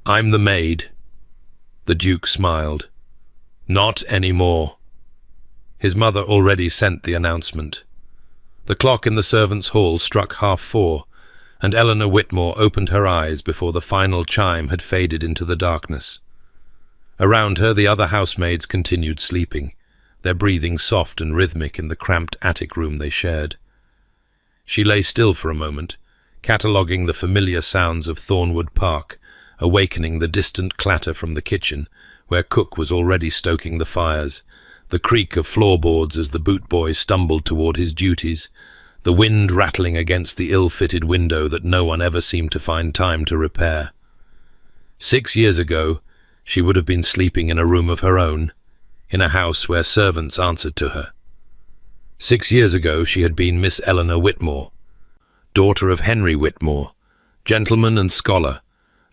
"I'm the maid." The Duke smiled. "Not anymore." His mother already sent the announcement. The clock in the servants' hall struck 4:30, and Eleanor Whitmore opened her eyes before the final chime had faded into the darkness. Around her, the other housemaids continued sleeping, their breathing soft and rhythmic in the cramped attic room they shared. She lay still for a moment, cataloguing the familiar sounds of Thornwood Park, awakening the distant clatter from the kitchen, where cook was already stoking the fires, the creak of floorboards as the boot boy stumbled toward his duties, the wind rattling against the ill-fitted window that no one ever seemed to find time to repair. 6 years ago, she would have been sleeping in a room of her own, in a house where servants answered to her. 6 years ago, she had been Miss Eleanor Whitmore, daughter of Henry Whitmore, gentleman and scholar,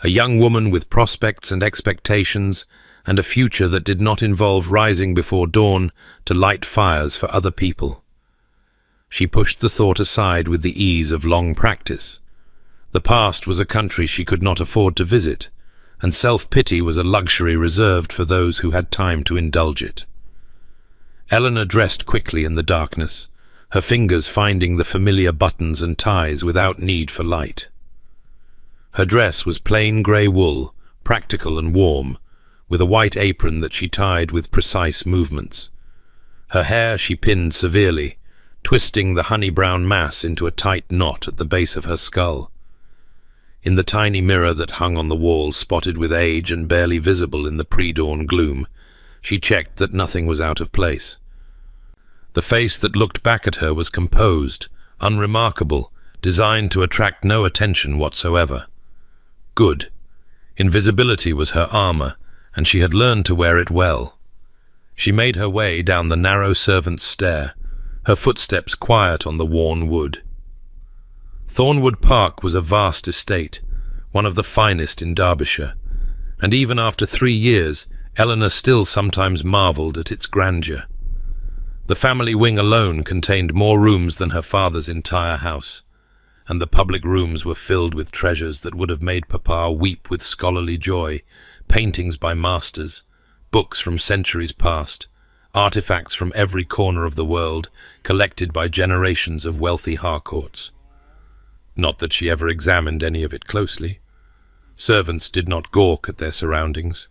a young woman with prospects and expectations, and a future that did not involve rising before dawn to light fires for other people. She pushed the thought aside with the ease of long practice. The past was a country she could not afford to visit, and self-pity was a luxury reserved for those who had time to indulge it. Eleanor dressed quickly in the darkness, her fingers finding the familiar buttons and ties without need for light. Her dress was plain grey wool, practical and warm, with a white apron that she tied with precise movements. Her hair she pinned severely, twisting the honey-brown mass into a tight knot at the base of her skull. In the tiny mirror that hung on the wall, spotted with age and barely visible in the pre-dawn gloom, she checked that nothing was out of place. The face that looked back at her was composed, unremarkable, designed to attract no attention whatsoever. Good. Invisibility was her armor, and she had learned to wear it well. She made her way down the narrow servants' stair, her footsteps quiet on the worn wood. Thornwood Park was a vast estate, one of the finest in Derbyshire, and even after 3 years, Eleanor still sometimes marvelled at its grandeur. The family wing alone contained more rooms than her father's entire house, and the public rooms were filled with treasures that would have made Papa weep with scholarly joy, paintings by masters, books from centuries past, artifacts from every corner of the world, collected by generations of wealthy Harcourts. Not that she ever examined any of it closely. Servants did not gawk at their surroundings.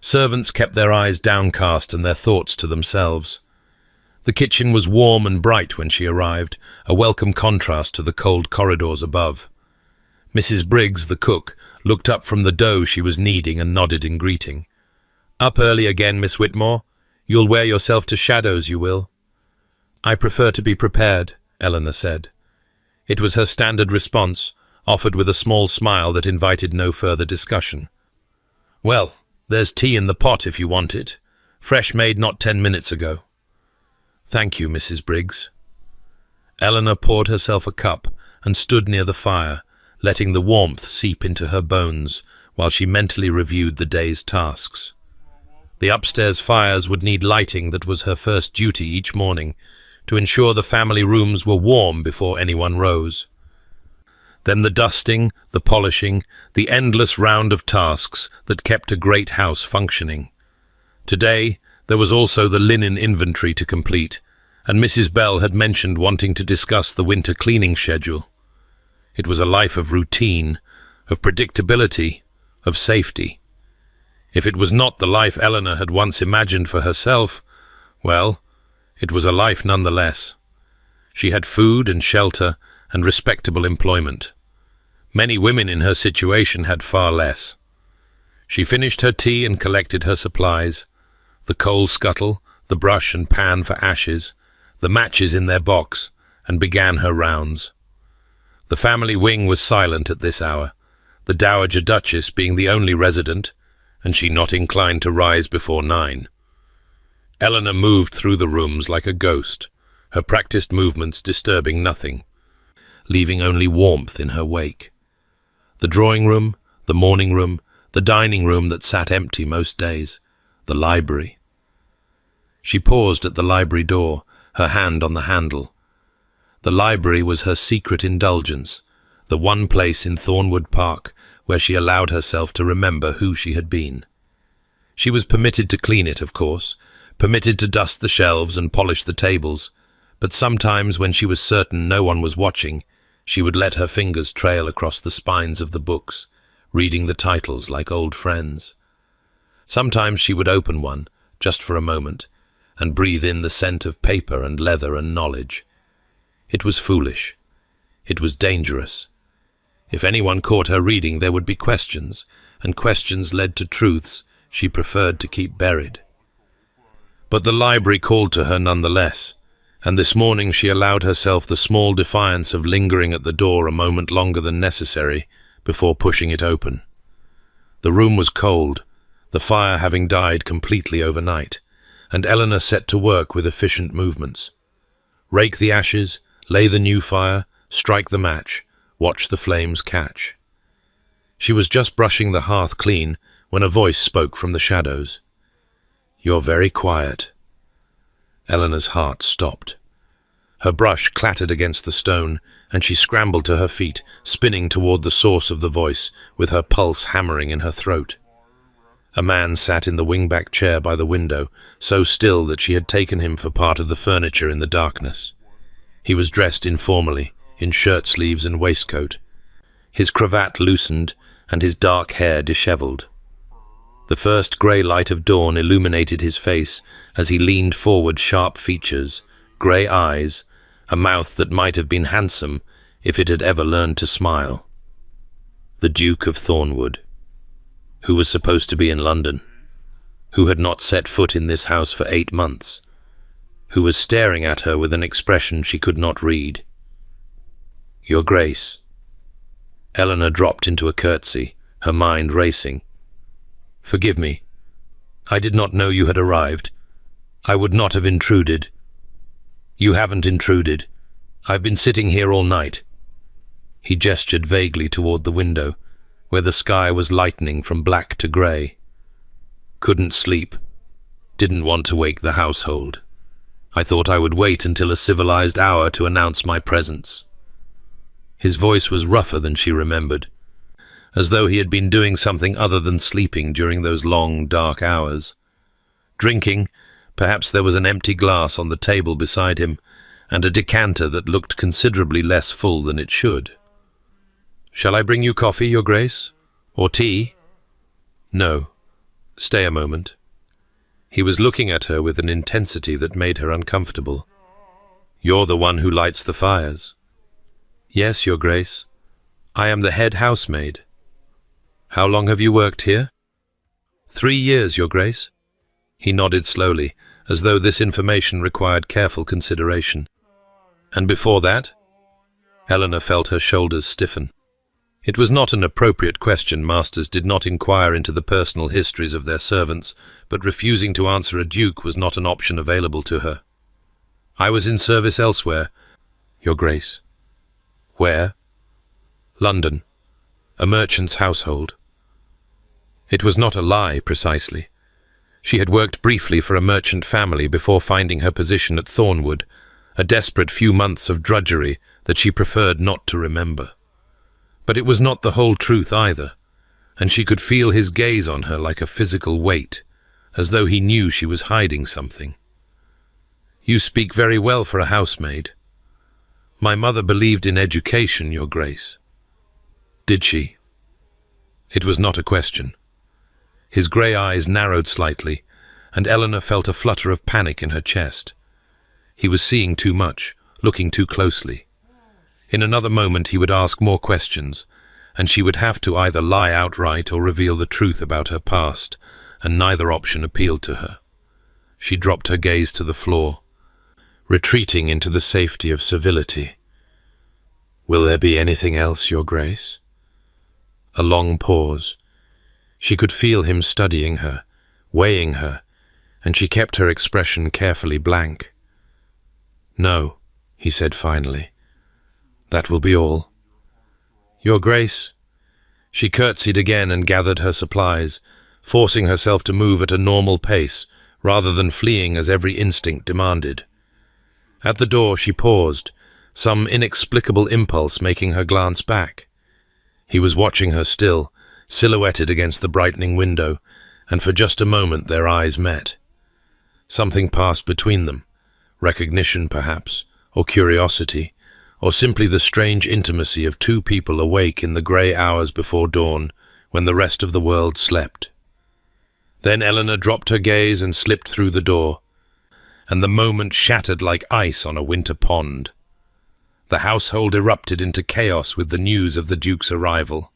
Servants kept their eyes downcast and their thoughts to themselves. The kitchen was warm and bright when she arrived, a welcome contrast to the cold corridors above. Mrs. Briggs, the cook, looked up from the dough she was kneading and nodded in greeting. "Up early again, Miss Whitmore. You'll wear yourself to shadows, you will." "I prefer to be prepared," Eleanor said. It was her standard response, offered with a small smile that invited no further discussion. "Well, there's tea in the pot if you want it. Fresh made not 10 minutes ago." "Thank you, Mrs. Briggs." Eleanor poured herself a cup and stood near the fire, letting the warmth seep into her bones while she mentally reviewed the day's tasks. The upstairs fires would need lighting. That was her first duty each morning, to ensure the family rooms were warm before anyone rose. Then the dusting, the polishing, the endless round of tasks that kept a great house functioning. Today, there was also the linen inventory to complete, and Mrs. Bell had mentioned wanting to discuss the winter cleaning schedule. It was a life of routine, of predictability, of safety. If it was not the life Eleanor had once imagined for herself, well, it was a life nonetheless. She had food and shelter and respectable employment. Many women in her situation had far less. She finished her tea and collected her supplies, the coal scuttle, the brush and pan for ashes, the matches in their box, and began her rounds. The family wing was silent at this hour, the Dowager Duchess being the only resident, and she not inclined to rise before 9. Eleanor moved through the rooms like a ghost, her practiced movements disturbing nothing, leaving only warmth in her wake. The drawing room, the morning room, the dining room that sat empty most days, the library. She paused at the library door, her hand on the handle. The library was her secret indulgence, the one place in Thornwood Park where she allowed herself to remember who she had been. She was permitted to clean it, of course, permitted to dust the shelves and polish the tables, but sometimes when she was certain no one was watching, she would let her fingers trail across the spines of the books, reading the titles like old friends. Sometimes she would open one, just for a moment, and breathe in the scent of paper and leather and knowledge. It was foolish. It was dangerous. If anyone caught her reading, there would be questions, and questions led to truths she preferred to keep buried. But the library called to her nonetheless, and this morning she allowed herself the small defiance of lingering at the door a moment longer than necessary before pushing it open. The room was cold, the fire having died completely overnight, and Eleanor set to work with efficient movements. Rake the ashes, lay the new fire, strike the match, watch the flames catch. She was just brushing the hearth clean when a voice spoke from the shadows. "You're very quiet." Eleanor's heart stopped. Her brush clattered against the stone, and she scrambled to her feet, spinning toward the source of the voice, with her pulse hammering in her throat. A man sat in the wing-back chair by the window, so still that she had taken him for part of the furniture in the darkness. He was dressed informally, in shirt-sleeves and waistcoat, his cravat loosened and his dark hair dishevelled. The first grey light of dawn illuminated his face as he leaned forward, sharp features, grey eyes, a mouth that might have been handsome if it had ever learned to smile. The Duke of Thornwood, who was supposed to be in London, who had not set foot in this house for 8 months, who was staring at her with an expression she could not read. "Your Grace." Eleanor dropped into a curtsy, her mind racing. "Forgive me. I did not know you had arrived. I would not have intruded." "You haven't intruded. I've been sitting here all night." He gestured vaguely toward the window, where the sky was lightening from black to grey. "Couldn't sleep. Didn't want to wake the household. I thought I would wait until a civilized hour to announce my presence." His voice was rougher than she remembered, as though he had been doing something other than sleeping during those long, dark hours. Drinking, perhaps there was an empty glass on the table beside him, and a decanter that looked considerably less full than it should. "Shall I bring you coffee, Your Grace? Or tea?" "No. Stay a moment." He was looking at her with an intensity that made her uncomfortable. "You're the one who lights the fires." "Yes, Your Grace. I am the head housemaid." "How long have you worked here?" 3 years, Your Grace." He nodded slowly, as though this information required careful consideration. "And before that?" Eleanor felt her shoulders stiffen. It was not an appropriate question. Masters did not inquire into the personal histories of their servants, but refusing to answer a duke was not an option available to her. "I was in service elsewhere, Your Grace." "Where?" "London. A merchant's household." It was not a lie, precisely. She had worked briefly for a merchant family before finding her position at Thornwood, a desperate few months of drudgery that she preferred not to remember. But it was not the whole truth either, and she could feel his gaze on her like a physical weight, as though he knew she was hiding something. "You speak very well for a housemaid." "My mother believed in education, Your Grace." "Did she?" It was not a question. His grey eyes narrowed slightly, and Eleanor felt a flutter of panic in her chest. He was seeing too much, looking too closely. In another moment he would ask more questions, and she would have to either lie outright or reveal the truth about her past, and neither option appealed to her. She dropped her gaze to the floor, retreating into the safety of civility. "Will there be anything else, Your Grace?" A long pause. She could feel him studying her, weighing her, and she kept her expression carefully blank. "No," he said finally. "That will be all." "Your Grace." She curtsied again and gathered her supplies, forcing herself to move at a normal pace, rather than fleeing as every instinct demanded. At the door she paused, some inexplicable impulse making her glance back. He was watching her still, silhouetted against the brightening window, and for just a moment their eyes met. Something passed between them, recognition perhaps, or curiosity, or simply the strange intimacy of two people awake in the grey hours before dawn, when the rest of the world slept. Then Eleanor dropped her gaze and slipped through the door, and the moment shattered like ice on a winter pond. The household erupted into chaos with the news of the Duke's arrival.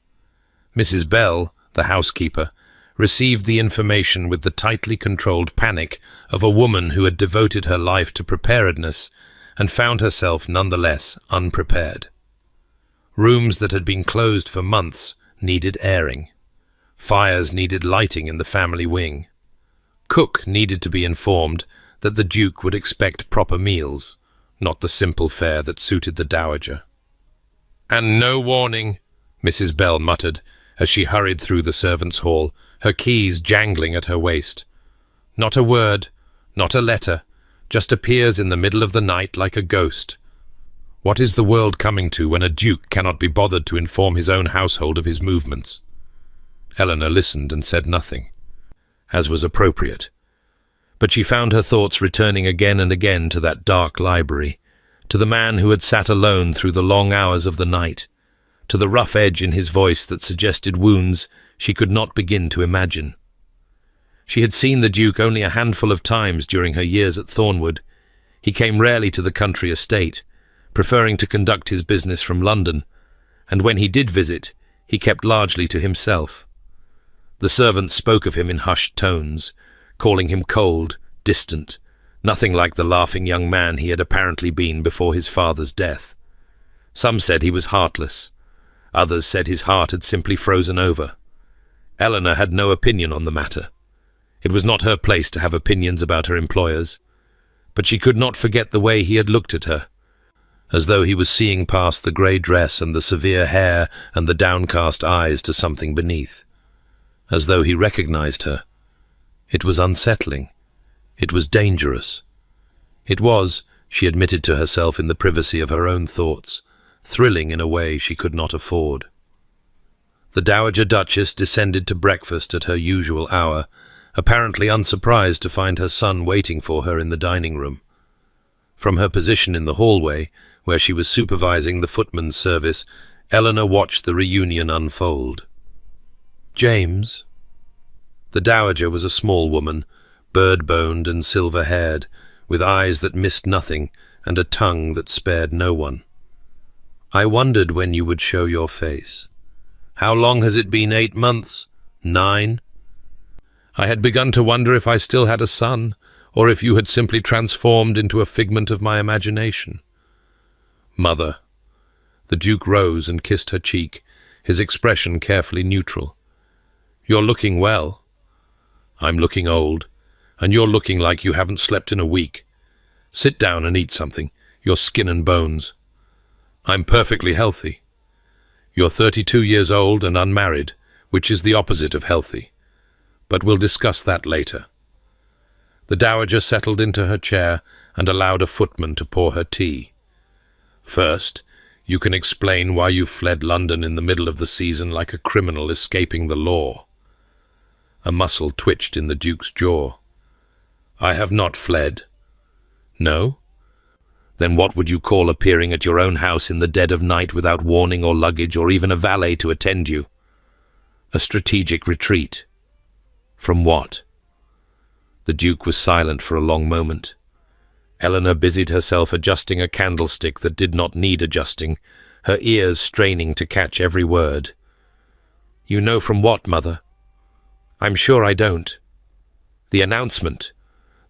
Mrs. Bell, the housekeeper, received the information with the tightly controlled panic of a woman who had devoted her life to preparedness and found herself nonetheless unprepared. Rooms that had been closed for months needed airing. Fires needed lighting in the family wing. Cook needed to be informed that the Duke would expect proper meals, not the simple fare that suited the Dowager. "And no warning," Mrs. Bell muttered as she hurried through the servants' hall, her keys jangling at her waist. "Not a word, not a letter, just appears in the middle of the night like a ghost. What is the world coming to when a duke cannot be bothered to inform his own household of his movements?" Eleanor listened and said nothing, as was appropriate. But she found her thoughts returning again and again to that dark library, to the man who had sat alone through the long hours of the night, to the rough edge in his voice that suggested wounds she could not begin to imagine. She had seen the Duke only a handful of times during her years at Thornwood. He came rarely to the country estate, preferring to conduct his business from London, and when he did visit, he kept largely to himself. The servants spoke of him in hushed tones, calling him cold, distant, nothing like the laughing young man he had apparently been before his father's death. Some said he was heartless. Others said his heart had simply frozen over. Eleanor had no opinion on the matter. It was not her place to have opinions about her employers, but she could not forget the way he had looked at her, as though he was seeing past the grey dress and the severe hair and the downcast eyes to something beneath, as though he recognized her. It was unsettling. It was dangerous. It was, she admitted to herself in the privacy of her own thoughts, thrilling in a way she could not afford. The Dowager Duchess descended to breakfast at her usual hour, apparently unsurprised to find her son waiting for her in the dining room. From her position in the hallway, where she was supervising the footman's service, Eleanor watched the reunion unfold. "James?" The Dowager was a small woman, bird-boned and silver-haired, with eyes that missed nothing and a tongue that spared no one. "I wondered when you would show your face. How long has it been? 8 months? 9? I had begun to wonder if I still had a son, or if you had simply transformed into a figment of my imagination." "Mother." The Duke rose and kissed her cheek, his expression carefully neutral. "You're looking well." "I'm looking old, and you're looking like you haven't slept in a week. Sit down and eat something, you're skin and bones." "I'm perfectly healthy." "You're 32 years old and unmarried, which is the opposite of healthy. But we'll discuss that later." The Dowager settled into her chair and allowed a footman to pour her tea. "First, you can explain why you fled London in the middle of the season like a criminal escaping the law." A muscle twitched in the Duke's jaw. "I have not fled." "No? Then what would you call appearing at your own house in the dead of night without warning or luggage or even a valet to attend you?" "A strategic retreat." "From what?" The Duke was silent for a long moment. Eleanor busied herself adjusting a candlestick that did not need adjusting, her ears straining to catch every word. "You know from what, Mother?" "I'm sure I don't." "The announcement.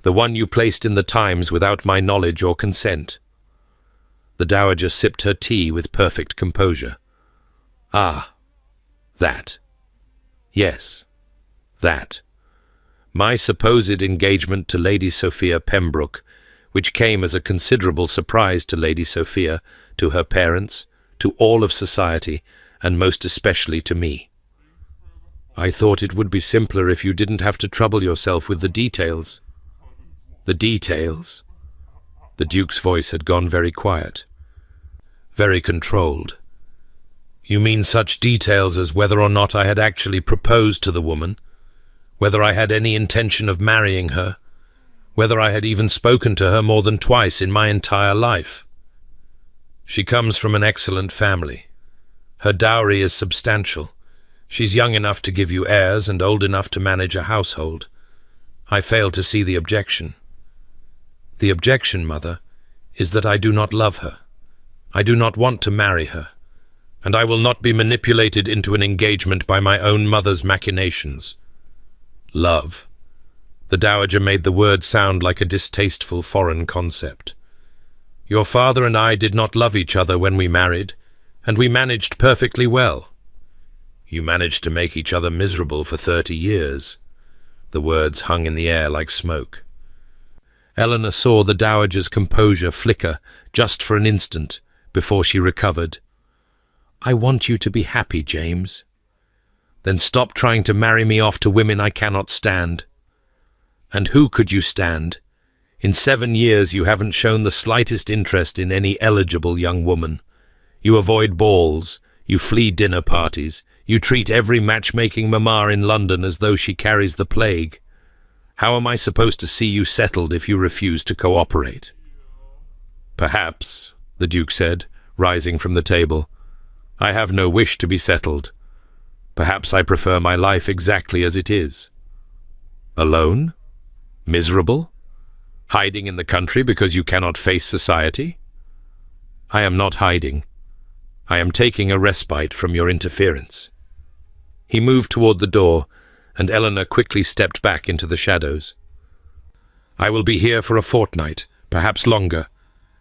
The one you placed in the Times without my knowledge or consent." The Dowager sipped her tea with perfect composure. "Ah, that. Yes, that. My supposed engagement to Lady Sophia Pembroke, which came as a considerable surprise to Lady Sophia, to her parents, to all of society, and most especially to me. I thought it would be simpler if you didn't have to trouble yourself with the details." "The details?" The Duke's voice had gone very quiet, very controlled. You mean such details as whether or not I had actually proposed to the woman, whether I had any intention of marrying her, whether I had even spoken to her more than twice in my entire life. She comes from an excellent family. Her dowry is substantial. She's young enough to give you heirs and old enough to manage a household. I fail to see the objection. The objection, Mother, is that I do not love her. I do not want to marry her, and I will not be manipulated into an engagement by my own mother's machinations. Love. The Dowager made the word sound like a distasteful foreign concept. Your father and I did not love each other when we married, and we managed perfectly well. You managed to make each other miserable for 30 years. The words hung in the air like smoke. Eleanor saw the Dowager's composure flicker just for an instant before she recovered. I want you to be happy, James. Then stop trying to marry me off to women I cannot stand. And who could you stand? In 7 years you haven't shown the slightest interest in any eligible young woman. You avoid balls, you flee dinner parties, you treat every matchmaking mamma in London as though she carries the plague. How am I supposed to see you settled if you refuse to cooperate? Perhaps, the Duke said, rising from the table. I have no wish to be settled. Perhaps I prefer my life exactly as it is. Alone? Miserable? Hiding in the country because you cannot face society? I am not hiding. I am taking a respite from your interference. He moved toward the door, and Eleanor quickly stepped back into the shadows. I will be here for a fortnight, perhaps longer.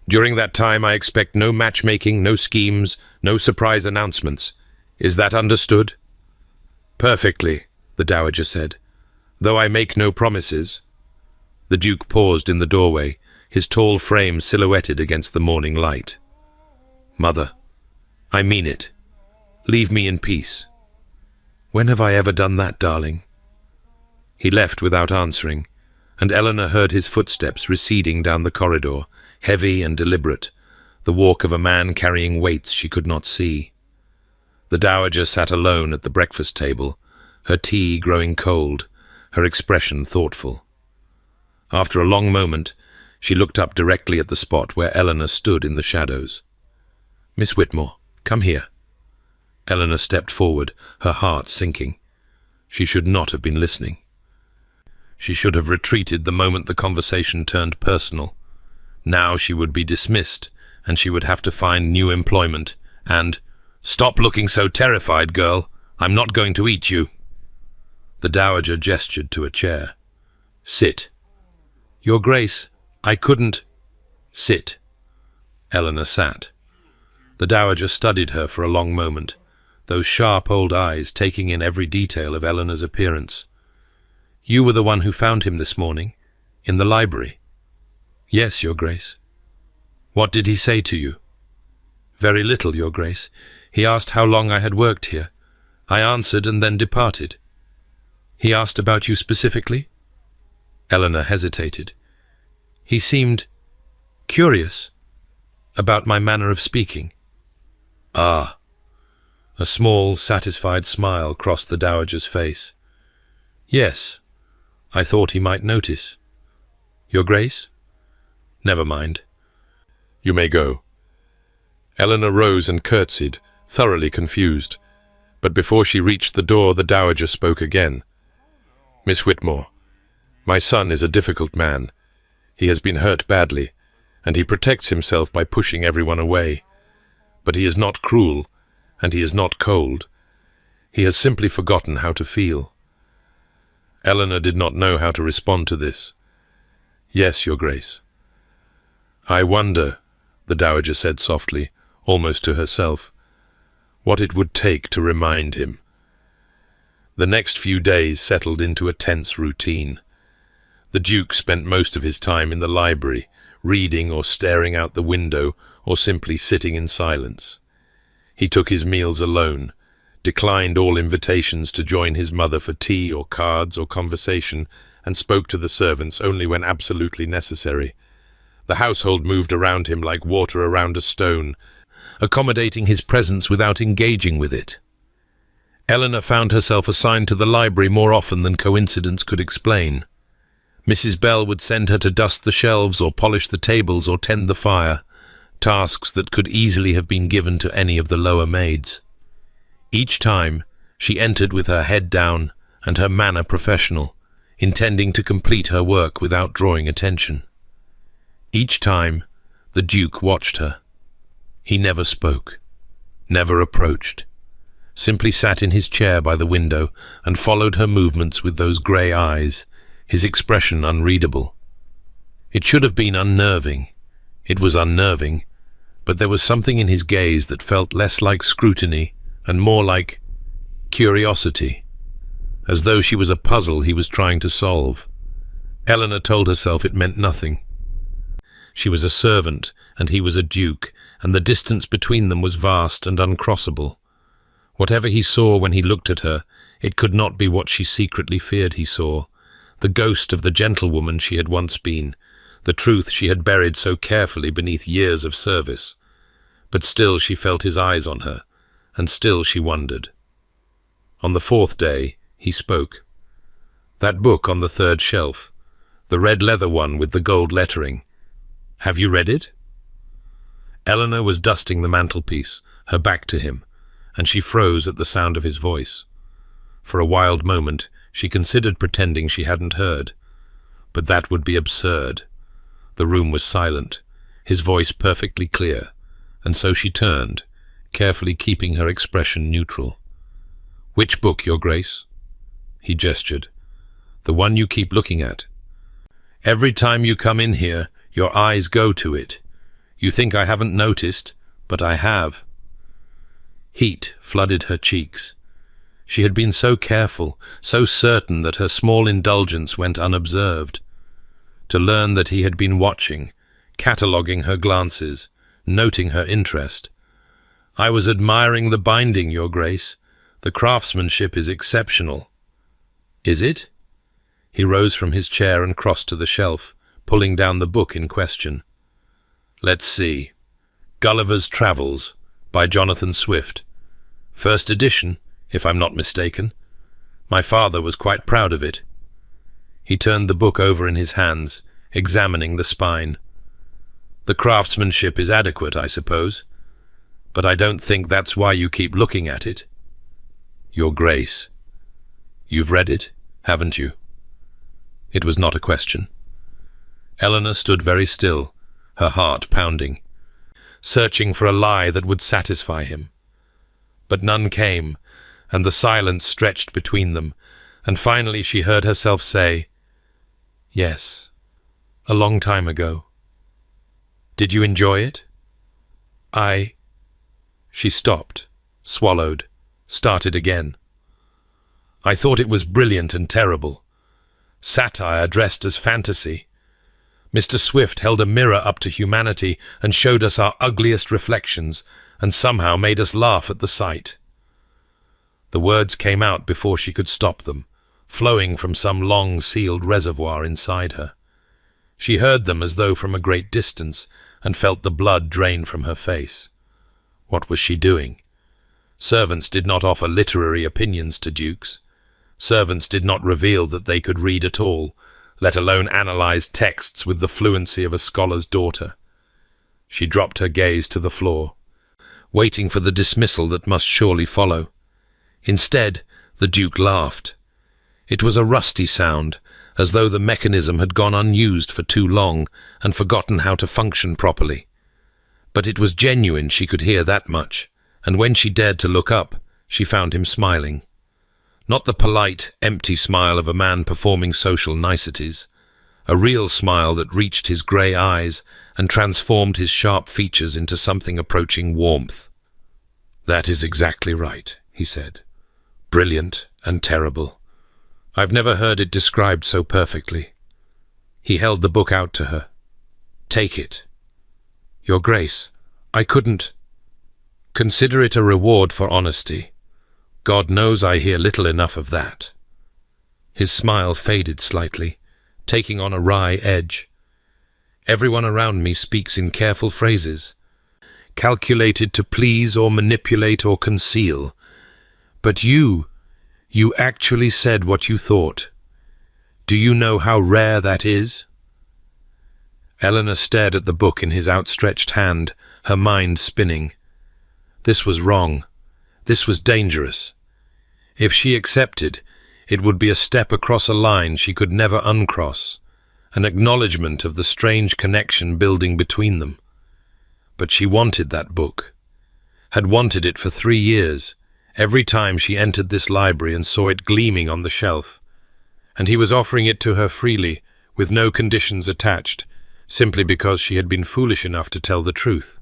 During that time I expect no matchmaking, no schemes, no surprise announcements. Is that understood? Perfectly, the Dowager said, though I make no promises. The Duke paused in the doorway, his tall frame silhouetted against the morning light. Mother, I mean it. Leave me in peace. When have I ever done that, darling? He left without answering, and Eleanor heard his footsteps receding down the corridor, heavy and deliberate, the walk of a man carrying weights she could not see. The Dowager sat alone at the breakfast table, her tea growing cold, her expression thoughtful. After a long moment, she looked up directly at the spot where Eleanor stood in the shadows. Miss Whitmore, come here. Eleanor stepped forward, her heart sinking. She should not have been listening. She should have retreated the moment the conversation turned personal. Now she would be dismissed, and she would have to find new employment, and, "Stop looking so terrified, girl. I'm not going to eat you." The Dowager gestured to a chair. "Sit." "Your Grace, I couldn't—" "Sit." Eleanor sat. The Dowager studied her for a long moment, those sharp old eyes taking in every detail of Eleanor's appearance. "You were the one who found him this morning, in the library." "Yes, Your Grace." "What did he say to you?" "Very little, Your Grace. He asked how long I had worked here. I answered and then departed." "He asked about you specifically?" Eleanor hesitated. "He seemed curious about my manner of speaking." "Ah." A small, satisfied smile crossed the Dowager's face. "Yes, I thought he might notice." "Your Grace?" "Never mind." "You may go." Eleanor rose and curtsied, thoroughly confused. But before she reached the door, the Dowager spoke again. "Miss Whitmore, my son is a difficult man. He has been hurt badly, and he protects himself by pushing everyone away. But he is not cruel, and he is not cold. He has simply forgotten how to feel." Eleanor did not know how to respond to this. "Yes, Your Grace." "I wonder," the Dowager said softly, almost to herself, "what it would take to remind him." The next few days settled into a tense routine. The Duke spent most of his time in the library, reading or staring out the window, or simply sitting in silence. He took his meals alone, declined all invitations to join his mother for tea or cards or conversation, and spoke to the servants only when absolutely necessary. The household moved around him like water around a stone, accommodating his presence without engaging with it. Eleanor found herself assigned to the library more often than coincidence could explain. Mrs. Bell would send her to dust the shelves or polish the tables or tend the fire, tasks that could easily have been given to any of the lower maids. Each time, she entered with her head down and her manner professional, intending to complete her work without drawing attention. Each time, the Duke watched her. He never spoke, never approached, simply sat in his chair by the window and followed her movements with those grey eyes, his expression unreadable. It should have been unnerving. It was unnerving, but there was something in his gaze that felt less like scrutiny and more like curiosity, as though she was a puzzle he was trying to solve. Eleanor told herself it meant nothing. She was a servant, and he was a duke, and the distance between them was vast and uncrossable. Whatever he saw when he looked at her, it could not be what she secretly feared he saw, the ghost of the gentlewoman she had once been, the truth she had buried so carefully beneath years of service. But still she felt his eyes on her, and still she wondered. On the fourth day, he spoke. "That book on the third shelf, the red leather one with the gold lettering. Have you read it?" Eleanor was dusting the mantelpiece, her back to him, and she froze at the sound of his voice. For a wild moment, she considered pretending she hadn't heard. But that would be absurd. The room was silent, his voice perfectly clear, and so she turned, carefully keeping her expression neutral. "Which book, Your Grace?" He gestured. "The one you keep looking at. Every time you come in here, your eyes go to it. You think I haven't noticed, but I have." Heat flooded her cheeks. She had been so careful, so certain that her small indulgence went unobserved. To learn that he had been watching, cataloguing her glances, noting her interest. "I was admiring the binding, Your Grace. The craftsmanship is exceptional." "Is it?" He rose from his chair and crossed to the shelf, pulling down the book in question. "Let's see. Gulliver's Travels, by Jonathan Swift. First edition, if I'm not mistaken. My father was quite proud of it." He turned the book over in his hands, examining the spine. "The craftsmanship is adequate, I suppose, but I don't think that's why you keep looking at it." "Your Grace, you've read it, haven't you?" It was not a question. Eleanor stood very still, her heart pounding, searching for a lie that would satisfy him. But none came, and the silence stretched between them, and finally she heard herself say, "Yes, a long time ago." "Did you enjoy it?" She stopped, swallowed, started again. "I thought it was brilliant and terrible. Satire dressed as fantasy. Mr. Swift held a mirror up to humanity and showed us our ugliest reflections, and somehow made us laugh at the sight." The words came out before she could stop them, flowing from some long-sealed reservoir inside her. She heard them as though from a great distance, and felt the blood drain from her face. What was she doing? Servants did not offer literary opinions to dukes. Servants did not reveal that they could read at all, let alone analyze texts with the fluency of a scholar's daughter. She dropped her gaze to the floor, waiting for the dismissal that must surely follow. Instead, the Duke laughed. It was a rusty sound, as though the mechanism had gone unused for too long and forgotten how to function properly. But it was genuine, she could hear that much, and when she dared to look up, she found him smiling. Not the polite, empty smile of a man performing social niceties. A real smile that reached his grey eyes and transformed his sharp features into something approaching warmth. "That is exactly right," he said. "Brilliant and terrible. I've never heard it described so perfectly." He held the book out to her. "Take it." "Your Grace, I couldn't." "Consider it a reward for honesty. God knows I hear little enough of that." His smile faded slightly, taking on a wry edge. "Everyone around me speaks in careful phrases. calculated to please or manipulate or conceal. But you actually said what you thought. Do you know how rare that is?" Eleanor stared at the book in his outstretched hand, her mind spinning. This was wrong. This was dangerous. If she accepted, it would be a step across a line she could never uncross, an acknowledgement of the strange connection building between them. But she wanted that book, had wanted it for 3 years, every time she entered this library and saw it gleaming on the shelf. And he was offering it to her freely, with no conditions attached, simply because she had been foolish enough to tell the truth.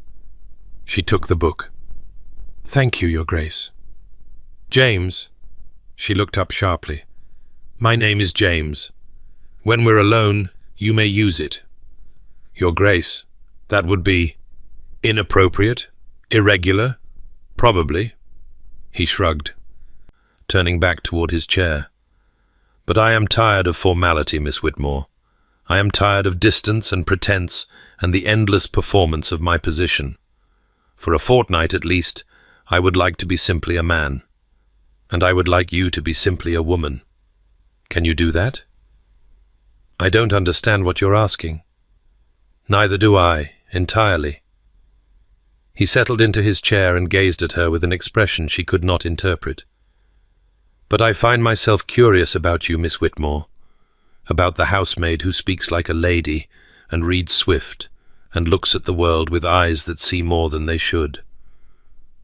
She took the book. "Thank you, Your Grace." "James." She looked up sharply. "My name is James. When we're alone, you may use it." "Your Grace, that would be inappropriate, irregular, probably." He shrugged, turning back toward his chair. "But I am tired of formality, Miss Whitmore. I am tired of distance and pretense and the endless performance of my position. For a fortnight at least, I would like to be simply a man. And I would like you to be simply a woman. Can you do that?" "I don't understand what you're asking." "Neither do I, entirely." He settled into his chair and gazed at her with an expression she could not interpret. "But I find myself curious about you, Miss Whitmore, about the housemaid who speaks like a lady and reads swift and looks at the world with eyes that see more than they should.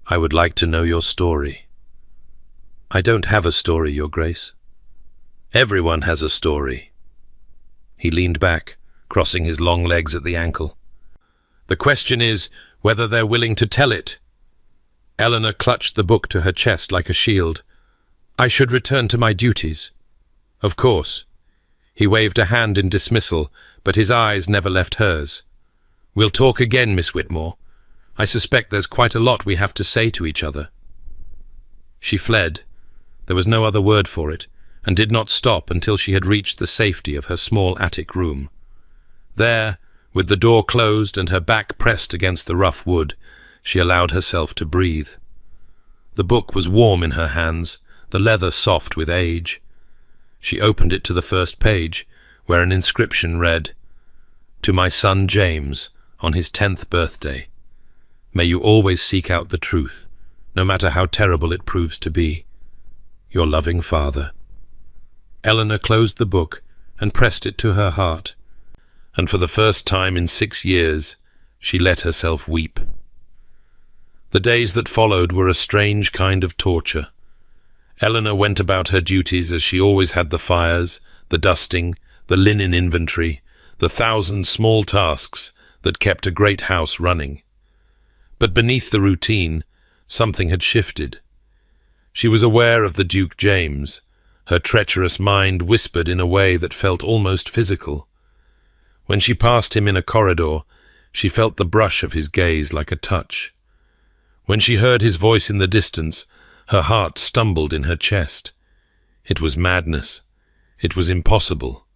I would like to know your story." "I don't have a story, Your Grace." "Everyone has a story." He leaned back, crossing his long legs at the ankle. "The question is whether they're willing to tell it." Eleanor clutched the book to her chest like a shield. "I should return to my duties." "Of course." He waved a hand in dismissal, but his eyes never left hers. "We'll talk again, Miss Whitmore. I suspect there's quite a lot we have to say to each other." She fled. There was no other word for it, and did not stop until she had reached the safety of her small attic room. There, with the door closed and her back pressed against the rough wood, she allowed herself to breathe. The book was warm in her hands, the leather soft with age. She opened it to the first page, where an inscription read, "To my son James, on his 10th birthday. May you always seek out the truth, no matter how terrible it proves to be. Your loving father." Eleanor closed the book and pressed it to her heart, and for the first time in 6 years, she let herself weep. The days that followed were a strange kind of torture. Eleanor went about her duties as she always had: the fires, the dusting, the linen inventory, the 1,000 small tasks that kept a great house running. But beneath the routine, something had shifted. She was aware of the Duke James. Her treacherous mind whispered in a way that felt almost physical. When she passed him in a corridor, she felt the brush of his gaze like a touch. When she heard his voice in the distance, her heart stumbled in her chest. It was madness. It was impossible.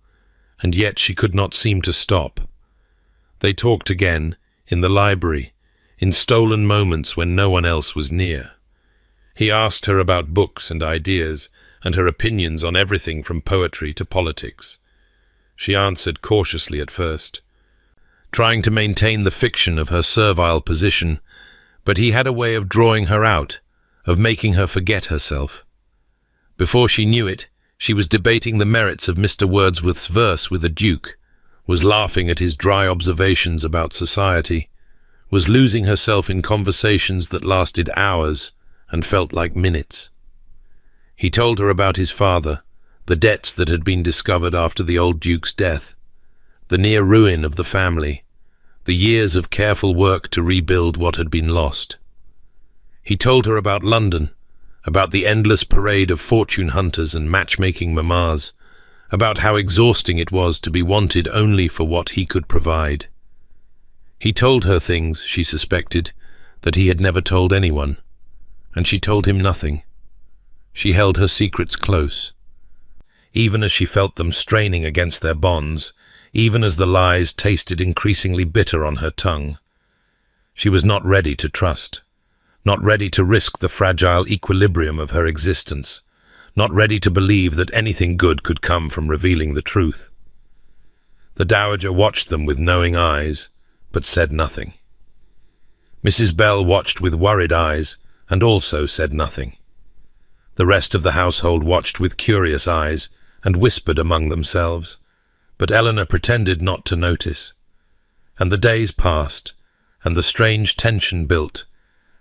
And yet she could not seem to stop. They talked again, in the library, in stolen moments when no one else was near. He asked her about books and ideas, and her opinions on everything from poetry to politics. She answered cautiously at first, trying to maintain the fiction of her servile position, but he had a way of drawing her out, of making her forget herself. Before she knew it, she was debating the merits of Mr. Wordsworth's verse with a duke, was laughing at his dry observations about society, was losing herself in conversations that lasted hours and felt like minutes. He told her about his father, the debts that had been discovered after the old duke's death, the near ruin of the family, the years of careful work to rebuild what had been lost. He told her about London, about the endless parade of fortune hunters and matchmaking mammas, about how exhausting it was to be wanted only for what he could provide. He told her things, she suspected, that he had never told anyone, and she told him nothing. She held her secrets close. Even as she felt them straining against their bonds, even as the lies tasted increasingly bitter on her tongue, She was not ready to trust, not ready to risk the fragile equilibrium of her existence, not ready to believe that anything good could come from revealing the truth. The Dowager watched them with knowing eyes, but said nothing. Mrs. Bell watched with worried eyes, and also said nothing. The rest of the household watched with curious eyes, and whispered among themselves, but Eleanor pretended not to notice. And the days passed, and the strange tension built,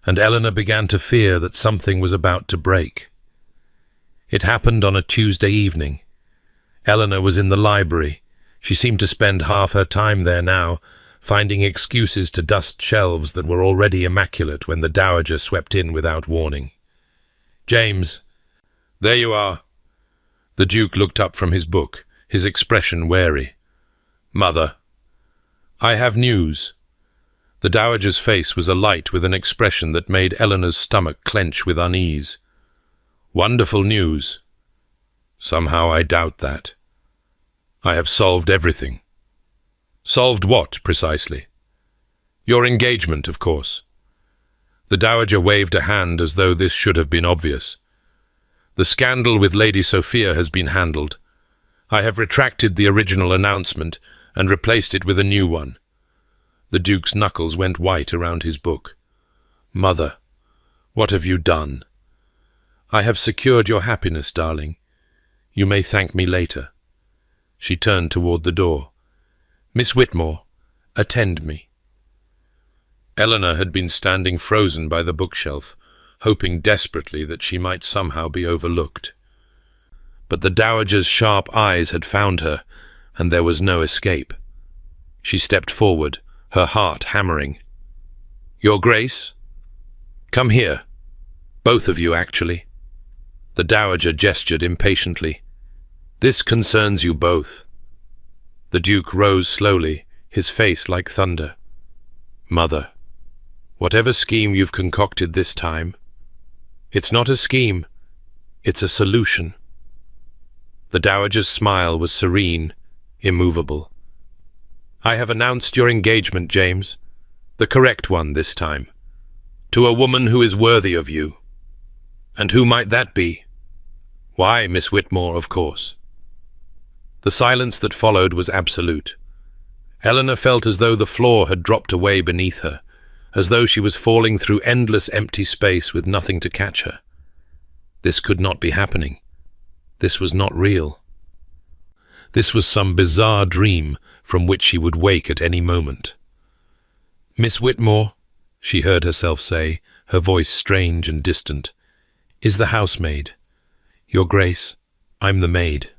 and Eleanor began to fear that something was about to break. It happened on a Tuesday evening. Eleanor was in the library. She seemed to spend half her time there now, finding excuses to dust shelves that were already immaculate when the Dowager swept in without warning. "James, there you are." The Duke looked up from his book, his expression wary. "Mother, I have news." The Dowager's face was alight with an expression that made Eleanor's stomach clench with unease. "Wonderful news." "Somehow I doubt that. I have solved everything." "Solved what, precisely?" "Your engagement, of course." The Dowager waved a hand as though this should have been obvious. "The scandal with Lady Sophia has been handled. I have retracted the original announcement and replaced it with a new one." The Duke's knuckles went white around his book. "Mother, what have you done?" "I have secured your happiness, darling. You may thank me later." She turned toward the door. "Miss Whitmore, attend me." Eleanor had been standing frozen by the bookshelf, hoping desperately that she might somehow be overlooked. But the Dowager's sharp eyes had found her, and there was no escape. She stepped forward, her heart hammering. "Your Grace? Come here. Both of you, actually." The Dowager gestured impatiently. "This concerns you both." The Duke rose slowly, his face like thunder. "Mother, whatever scheme you've concocted this time, it's not a scheme, it's a solution." The Dowager's smile was serene, immovable. "I have announced your engagement, James, the correct one this time, to a woman who is worthy of you. And who might that be? Why, Miss Whitmore, of course." The silence that followed was absolute. Eleanor felt as though the floor had dropped away beneath her, as though she was falling through endless empty space with nothing to catch her. This could not be happening. This was not real. This was some bizarre dream from which she would wake at any moment. "Miss Whitmore," she heard herself say, her voice strange and distant, "is the housemaid. Your Grace, I'm the maid."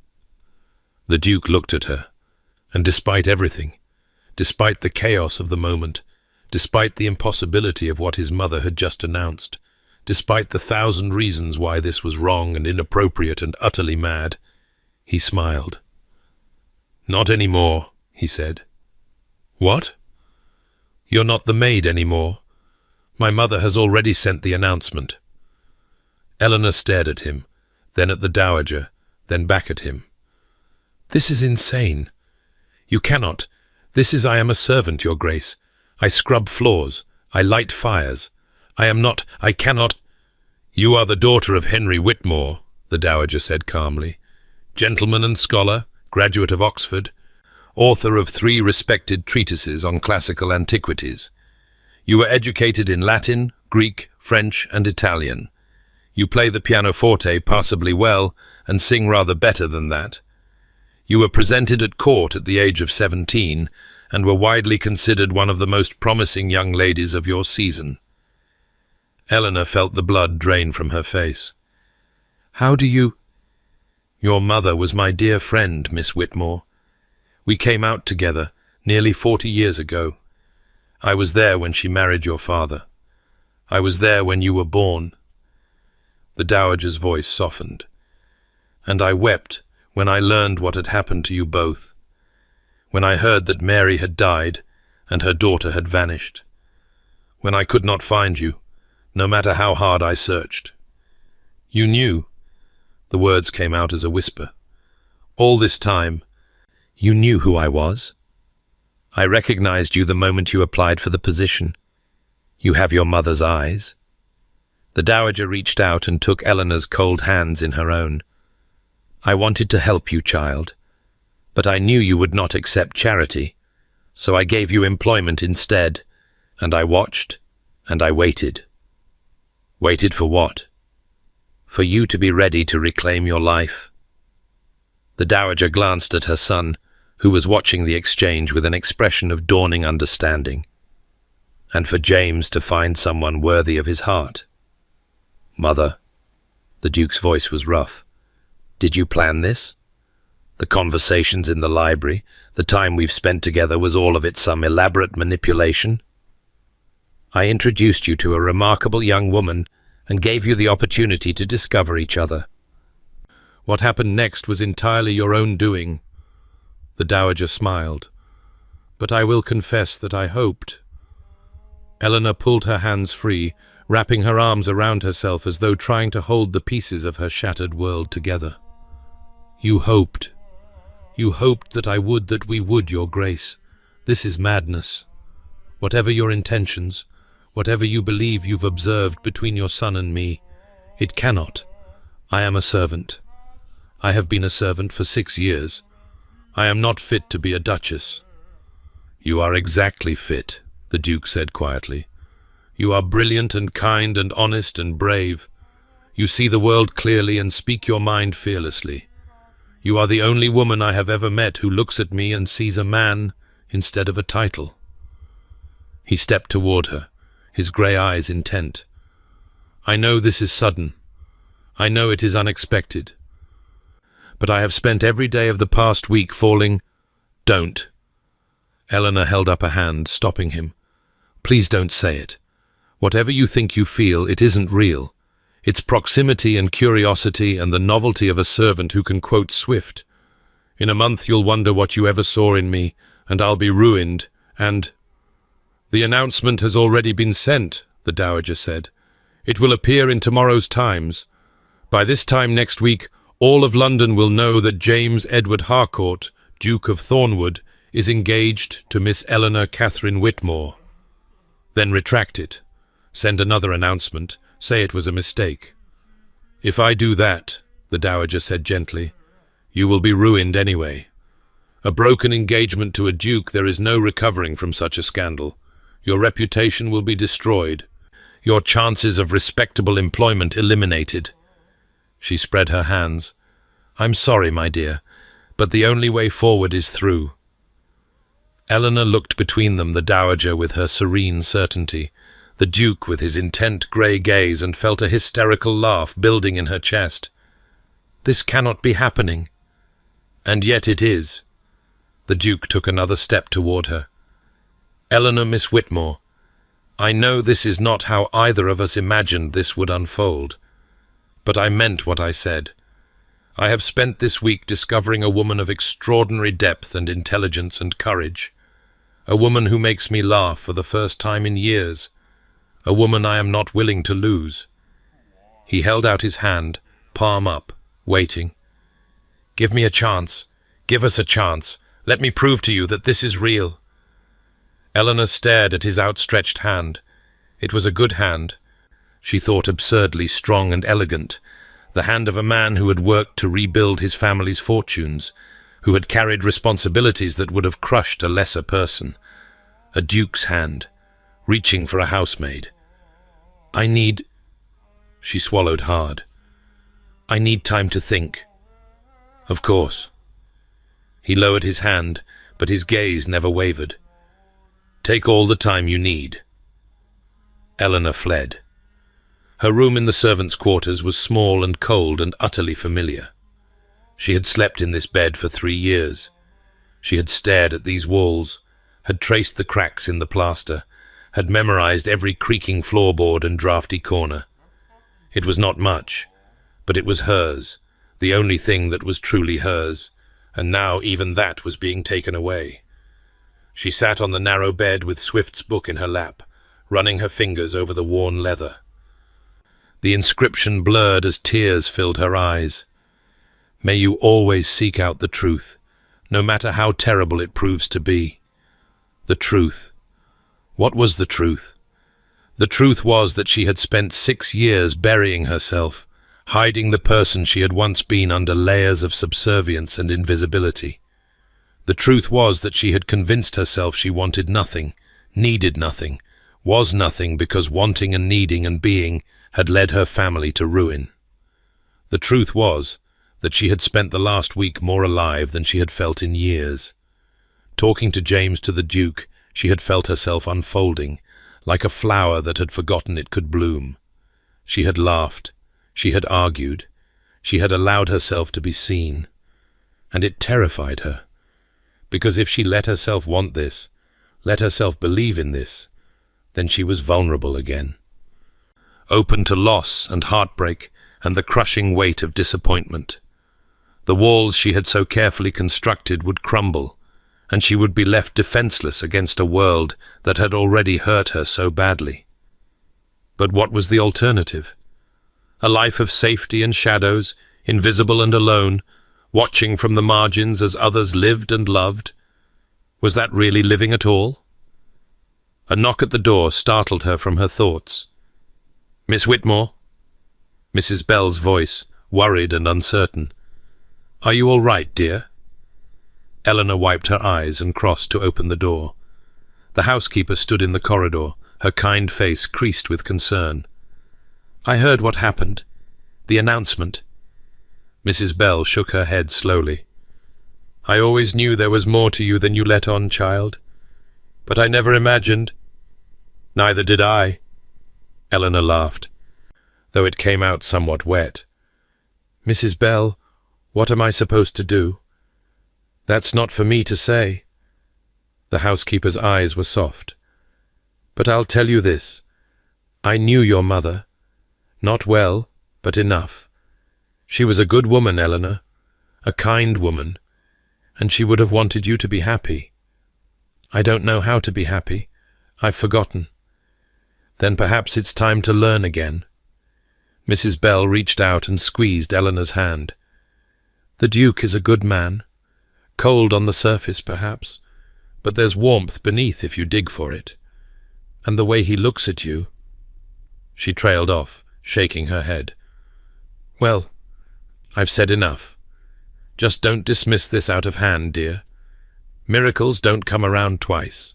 The Duke looked at her, and despite everything, despite the chaos of the moment, despite the impossibility of what his mother had just announced, despite the 1,000 reasons why this was wrong and inappropriate and utterly mad, he smiled. "Not any more," he said. "What?" "You're not the maid any more. My mother has already sent the announcement." Eleanor stared at him, then at the Dowager, then back at him. "This is insane. You cannot. I am a servant, Your Grace. I scrub floors. I light fires. I cannot." "You are the daughter of Henry Whitmore," the Dowager said calmly. "Gentleman and scholar, graduate of Oxford, author of 3 respected treatises on classical antiquities. You were educated in Latin, Greek, French, and Italian. You play the pianoforte passably well and sing rather better than that. You were presented at court at the age of 17 and were widely considered one of the most promising young ladies of your season." Eleanor felt the blood drain from her face. "How do you—" "Your mother was my dear friend, Miss Whitmore. We came out together nearly 40 years ago. I was there when she married your father. I was there when you were born." The Dowager's voice softened. "And I wept when I learned what had happened to you both, when I heard that Mary had died and her daughter had vanished, when I could not find you, no matter how hard I searched. You knew," the words came out as a whisper, "all this time, you knew who I was. I recognized you the moment you applied for the position. You have your mother's eyes." The Dowager reached out and took Eleanor's cold hands in her own. "I wanted to help you, child, but I knew you would not accept charity, so I gave you employment instead, and I watched, and I waited." "Waited for what?" "For you to be ready to reclaim your life." The Dowager glanced at her son, who was watching the exchange with an expression of dawning understanding. "And for James to find someone worthy of his heart." "Mother," the Duke's voice was rough, "did you plan this? The conversations in the library, the time we've spent together, was all of it some elaborate manipulation? I introduced you to a remarkable young woman and gave you the opportunity to discover each other. What happened next was entirely your own doing." The Dowager smiled. "But I will confess that I hoped." Eleanor pulled her hands free, wrapping her arms around herself as though trying to hold the pieces of her shattered world together. "You hoped. You hoped that I would, that we would, Your Grace. This is madness. Whatever your intentions, whatever you believe you've observed between your son and me, it cannot. I am a servant. I have been a servant for 6 years. I am not fit to be a duchess." "You are exactly fit," the Duke said quietly. "You are brilliant and kind and honest and brave. You see the world clearly and speak your mind fearlessly. You are the only woman I have ever met who looks at me and sees a man instead of a title." He stepped toward her, his grey eyes intent. "I know this is sudden. I know it is unexpected. But I have spent every day of the past week falling—" "Don't." Eleanor held up a hand, stopping him. "Please don't say it. Whatever you think you feel, it isn't real. It's proximity and curiosity and the novelty of a servant who can quote Swift. In a month you'll wonder what you ever saw in me, and I'll be ruined, and—" "The announcement has already been sent," the Dowager said. "It will appear in tomorrow's Times. By this time next week, all of London will know that James Edward Harcourt, Duke of Thornwood, is engaged to Miss Eleanor Catherine Whitmore. Then retract it. Send another announcement. Say it was a mistake. If I do that," the Dowager said gently, "you will be ruined anyway. A broken engagement to a duke, there is no recovering from such a scandal. Your reputation will be destroyed. Your chances of respectable employment eliminated." She spread her hands. "I'm sorry, my dear, but the only way forward is through." Eleanor looked between them, the Dowager with her serene certainty, the Duke with his intent grey gaze, and felt a hysterical laugh building in her chest. "This cannot be happening." "And yet it is." The Duke took another step toward her. "Eleanor, Miss Whitmore, I know this is not how either of us imagined this would unfold. But I meant what I said. I have spent this week discovering a woman of extraordinary depth and intelligence and courage. A woman who makes me laugh for the first time in years. A woman I am not willing to lose." He held out his hand, palm up, waiting. "Give me a chance. Give us a chance. Let me prove to you that this is real." Eleanor stared at his outstretched hand. It was a good hand. She thought absurdly strong and elegant, the hand of a man who had worked to rebuild his family's fortunes, who had carried responsibilities that would have crushed a lesser person. A duke's hand, reaching for a housemaid. "I need—" She swallowed hard. "I need time to think." "Of course." He lowered his hand, but his gaze never wavered. "Take all the time you need." Eleanor fled. Her room in the servants' quarters was small and cold and utterly familiar. She had slept in this bed for 3 years. She had stared at these walls, had traced the cracks in the plaster, had memorized every creaking floorboard and draughty corner. It was not much, but it was hers, the only thing that was truly hers, and now even that was being taken away. She sat on the narrow bed with Swift's book in her lap, running her fingers over the worn leather. The inscription blurred as tears filled her eyes. "May you always seek out the truth, no matter how terrible it proves to be." The truth. What was the truth? The truth was that she had spent 6 years burying herself, hiding the person she had once been under layers of subservience and invisibility. The truth was that she had convinced herself she wanted nothing, needed nothing, was nothing because wanting and needing and being had led her family to ruin. The truth was that she had spent the last week more alive than she had felt in years. Talking to James to the Duke, she had felt herself unfolding, like a flower that had forgotten it could bloom. She had laughed, she had argued, she had allowed herself to be seen. And it terrified her, because if she let herself want this, let herself believe in this, then she was vulnerable again. Open to loss and heartbreak and the crushing weight of disappointment. The walls she had so carefully constructed would crumble, and she would be left defenseless against a world that had already hurt her so badly. But what was the alternative? A life of safety and shadows, invisible and alone, watching from the margins as others lived and loved. Was that really living at all? A knock at the door startled her from her thoughts. "Miss Whitmore?" Mrs. Bell's voice, worried and uncertain. "Are you all right, dear?" Eleanor wiped her eyes and crossed to open the door. The housekeeper stood in the corridor, her kind face creased with concern. "I heard what happened. The announcement." Mrs. Bell shook her head slowly. "I always knew there was more to you than you let on, child. But I never imagined—" "Neither did I." Eleanor laughed, though it came out somewhat wet. "Mrs. Bell, what am I supposed to do?" "That's not for me to say." The housekeeper's eyes were soft. "But I'll tell you this. I knew your mother. Not well, but enough. She was a good woman, Eleanor, a kind woman, and she would have wanted you to be happy. I don't know how to be happy. I've forgotten. Then perhaps it's time to learn again." Mrs. Bell reached out and squeezed Eleanor's hand. "The Duke is a good man. Cold on the surface, perhaps, but there's warmth beneath if you dig for it. And the way he looks at you—" She trailed off, shaking her head. "Well, I've said enough. Just don't dismiss this out of hand, dear. Miracles don't come around twice."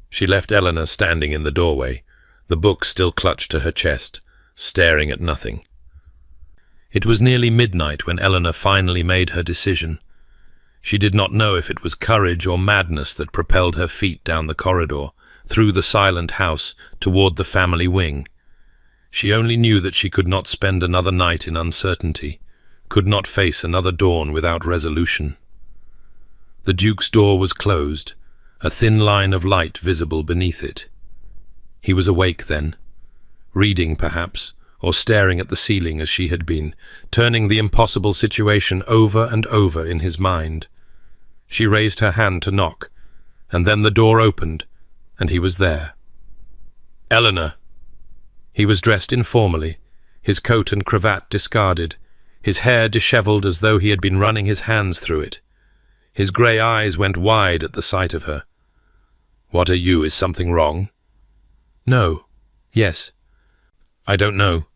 She left Eleanor standing in the doorway, the book still clutched to her chest, staring at nothing. It was nearly midnight when Eleanor finally made her decision. She did not know if it was courage or madness that propelled her feet down the corridor, through the silent house, toward the family wing. She only knew that she could not spend another night in uncertainty, could not face another dawn without resolution. The Duke's door was closed, a thin line of light visible beneath it. He was awake then, reading perhaps, or staring at the ceiling as she had been, turning the impossible situation over and over in his mind. She raised her hand to knock, and then the door opened, and he was there. "Eleanor." He was dressed informally, his coat and cravat discarded, his hair dishevelled as though he had been running his hands through it. His grey eyes went wide at the sight of her. "What are you? Is something wrong?" "No. Yes. I don't know."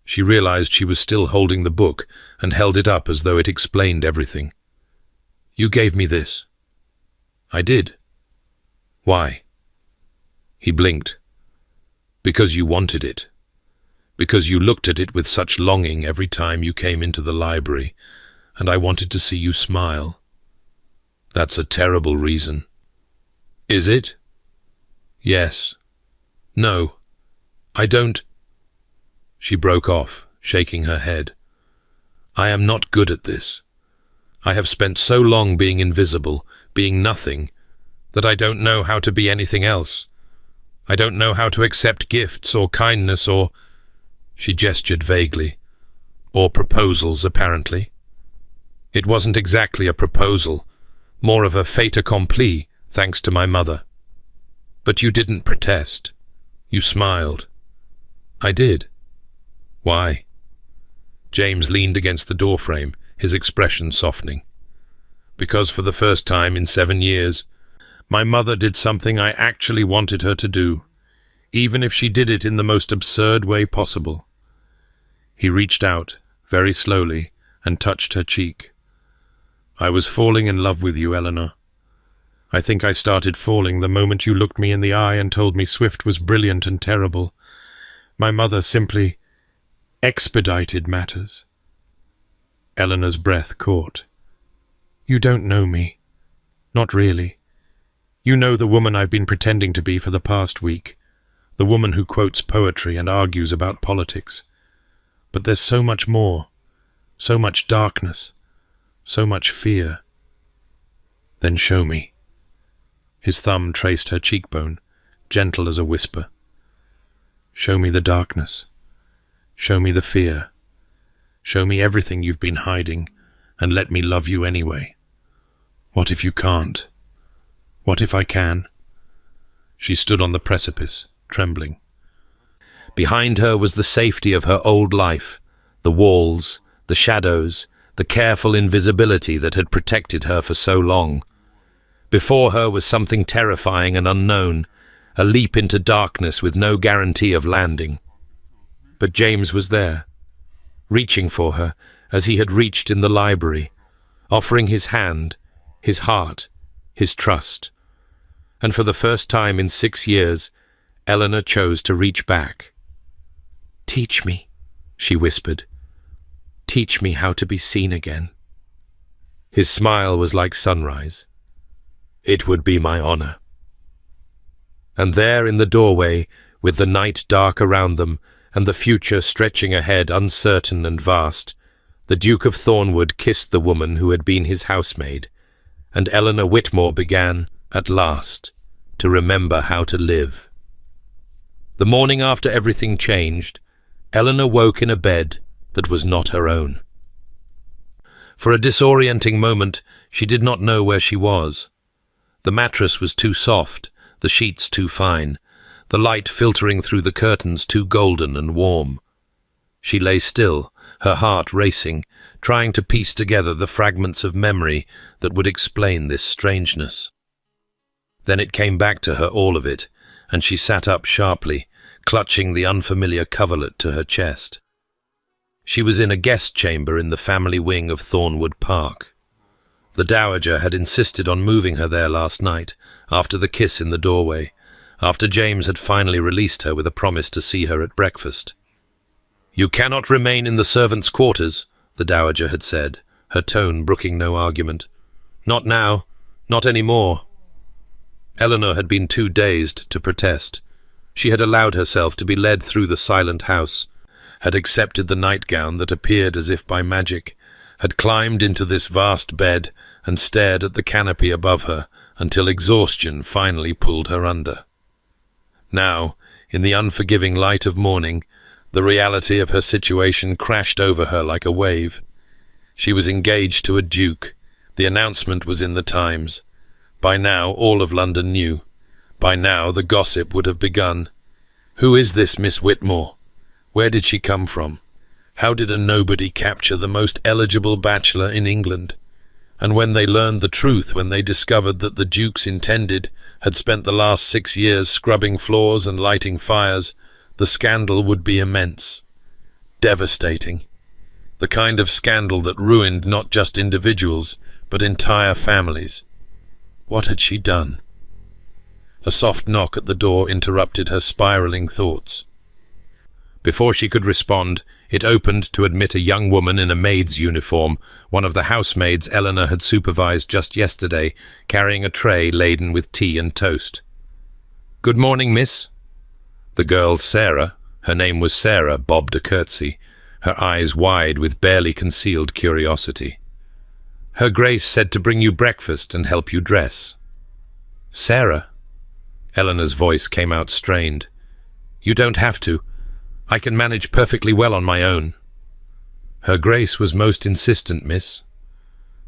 She realized she was still holding the book and held it up as though it explained everything. "You gave me this." "I did." "Why?" He blinked. "Because you wanted it. Because you looked at it with such longing every time you came into the library, and I wanted to see you smile." "That's a terrible reason." "Is it?" "Yes." "No. I don't—" She broke off, shaking her head. "I am not good at this. I have spent so long being invisible, being nothing, that I don't know how to be anything else. I don't know how to accept gifts or kindness or—" She gestured vaguely. "Or proposals, apparently." "It wasn't exactly a proposal, more of a fait accompli, thanks to my mother." "But you didn't protest. You smiled." "I did." "Why?" James leaned against the doorframe, his expression softening. "Because for the first time in 7 years, my mother did something I actually wanted her to do. even if she did it in the most absurd way possible. He reached out, very slowly, and touched her cheek. I was falling in love with you, Eleanor. I think I started falling the moment you looked me in the eye and told me Swift was brilliant and terrible. My mother simply expedited matters. Eleanor's breath caught. You don't know me. Not really. You know the woman I've been pretending to be for the past week. The woman who quotes poetry and argues about politics. But there's so much more. So much darkness. So much fear. Then show me. His thumb traced her cheekbone, gentle as a whisper. Show me the darkness. Show me the fear. Show me everything you've been hiding, and let me love you anyway. What if you can't? What if I can? She stood on the precipice, trembling. Behind her was the safety of her old life, the walls, the shadows, the careful invisibility that had protected her for so long. Before her was something terrifying and unknown, a leap into darkness with no guarantee of landing. But James was there, reaching for her as he had reached in the library, offering his hand, his heart, his trust. And for the first time in 6 years, Eleanor chose to reach back. "Teach me," she whispered. "Teach me how to be seen again." His smile was like sunrise. "It would be my honor." And there in the doorway, with the night dark around them, and the future stretching ahead uncertain and vast, the Duke of Thornwood kissed the woman who had been his housemaid, and Eleanor Whitmore began, at last, to remember how to live. The morning after everything changed, Eleanor woke in a bed that was not her own. For a disorienting moment, she did not know where she was. The mattress was too soft, the sheets too fine, the light filtering through the curtains too golden and warm. She lay still, her heart racing, trying to piece together the fragments of memory that would explain this strangeness. Then it came back to her, all of it, and she sat up sharply, clutching the unfamiliar coverlet to her chest. She was in a guest chamber in the family wing of Thornwood Park. The Dowager had insisted on moving her there last night, after the kiss in the doorway, after James had finally released her with a promise to see her at breakfast. "You cannot remain in the servants' quarters," the Dowager had said, her tone brooking no argument. "Not now, not any more." Eleanor had been too dazed to protest. She had allowed herself to be led through the silent house, had accepted the nightgown that appeared as if by magic, had climbed into this vast bed and stared at the canopy above her until exhaustion finally pulled her under. Now, in the unforgiving light of morning, the reality of her situation crashed over her like a wave. She was engaged to a duke. The announcement was in the Times. By now all of London knew. By now the gossip would have begun. Who is this Miss Whitmore? Where did she come from? How did a nobody capture the most eligible bachelor in England? And when they learned the truth, when they discovered that the Duke's intended had spent the last 6 years scrubbing floors and lighting fires, the scandal would be immense. Devastating. The kind of scandal that ruined not just individuals, but entire families. What had she done? A soft knock at the door interrupted her spiraling thoughts. Before she could respond, it opened to admit a young woman in a maid's uniform, one of the housemaids Eleanor had supervised just yesterday, carrying a tray laden with tea and toast. "Good morning, miss." The girl, Sarah, her name was Sarah, bobbed a curtsy, her eyes wide with barely concealed curiosity. "Her Grace said to bring you breakfast and help you dress." "Sarah?" Eleanor's voice came out strained. "You don't have to. I can manage perfectly well on my own." "Her Grace was most insistent, miss."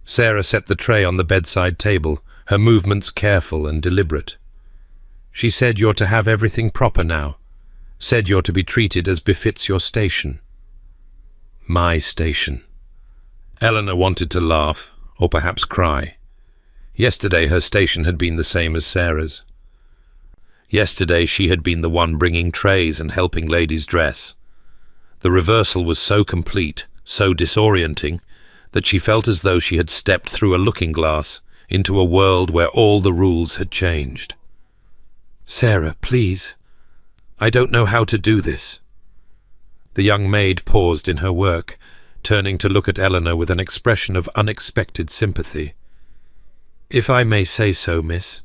Sarah set the tray on the bedside table, her movements careful and deliberate. "She said you're to have everything proper now. Said you're to be treated as befits your station." My station. Eleanor wanted to laugh, or perhaps cry. Yesterday her station had been the same as Sarah's. Yesterday she had been the one bringing trays and helping ladies dress. The reversal was so complete, so disorienting, that she felt as though she had stepped through a looking-glass into a world where all the rules had changed. "Sarah, please. I don't know how to do this." The young maid paused in her work, turning to look at Eleanor with an expression of unexpected sympathy. "If I may say so, miss,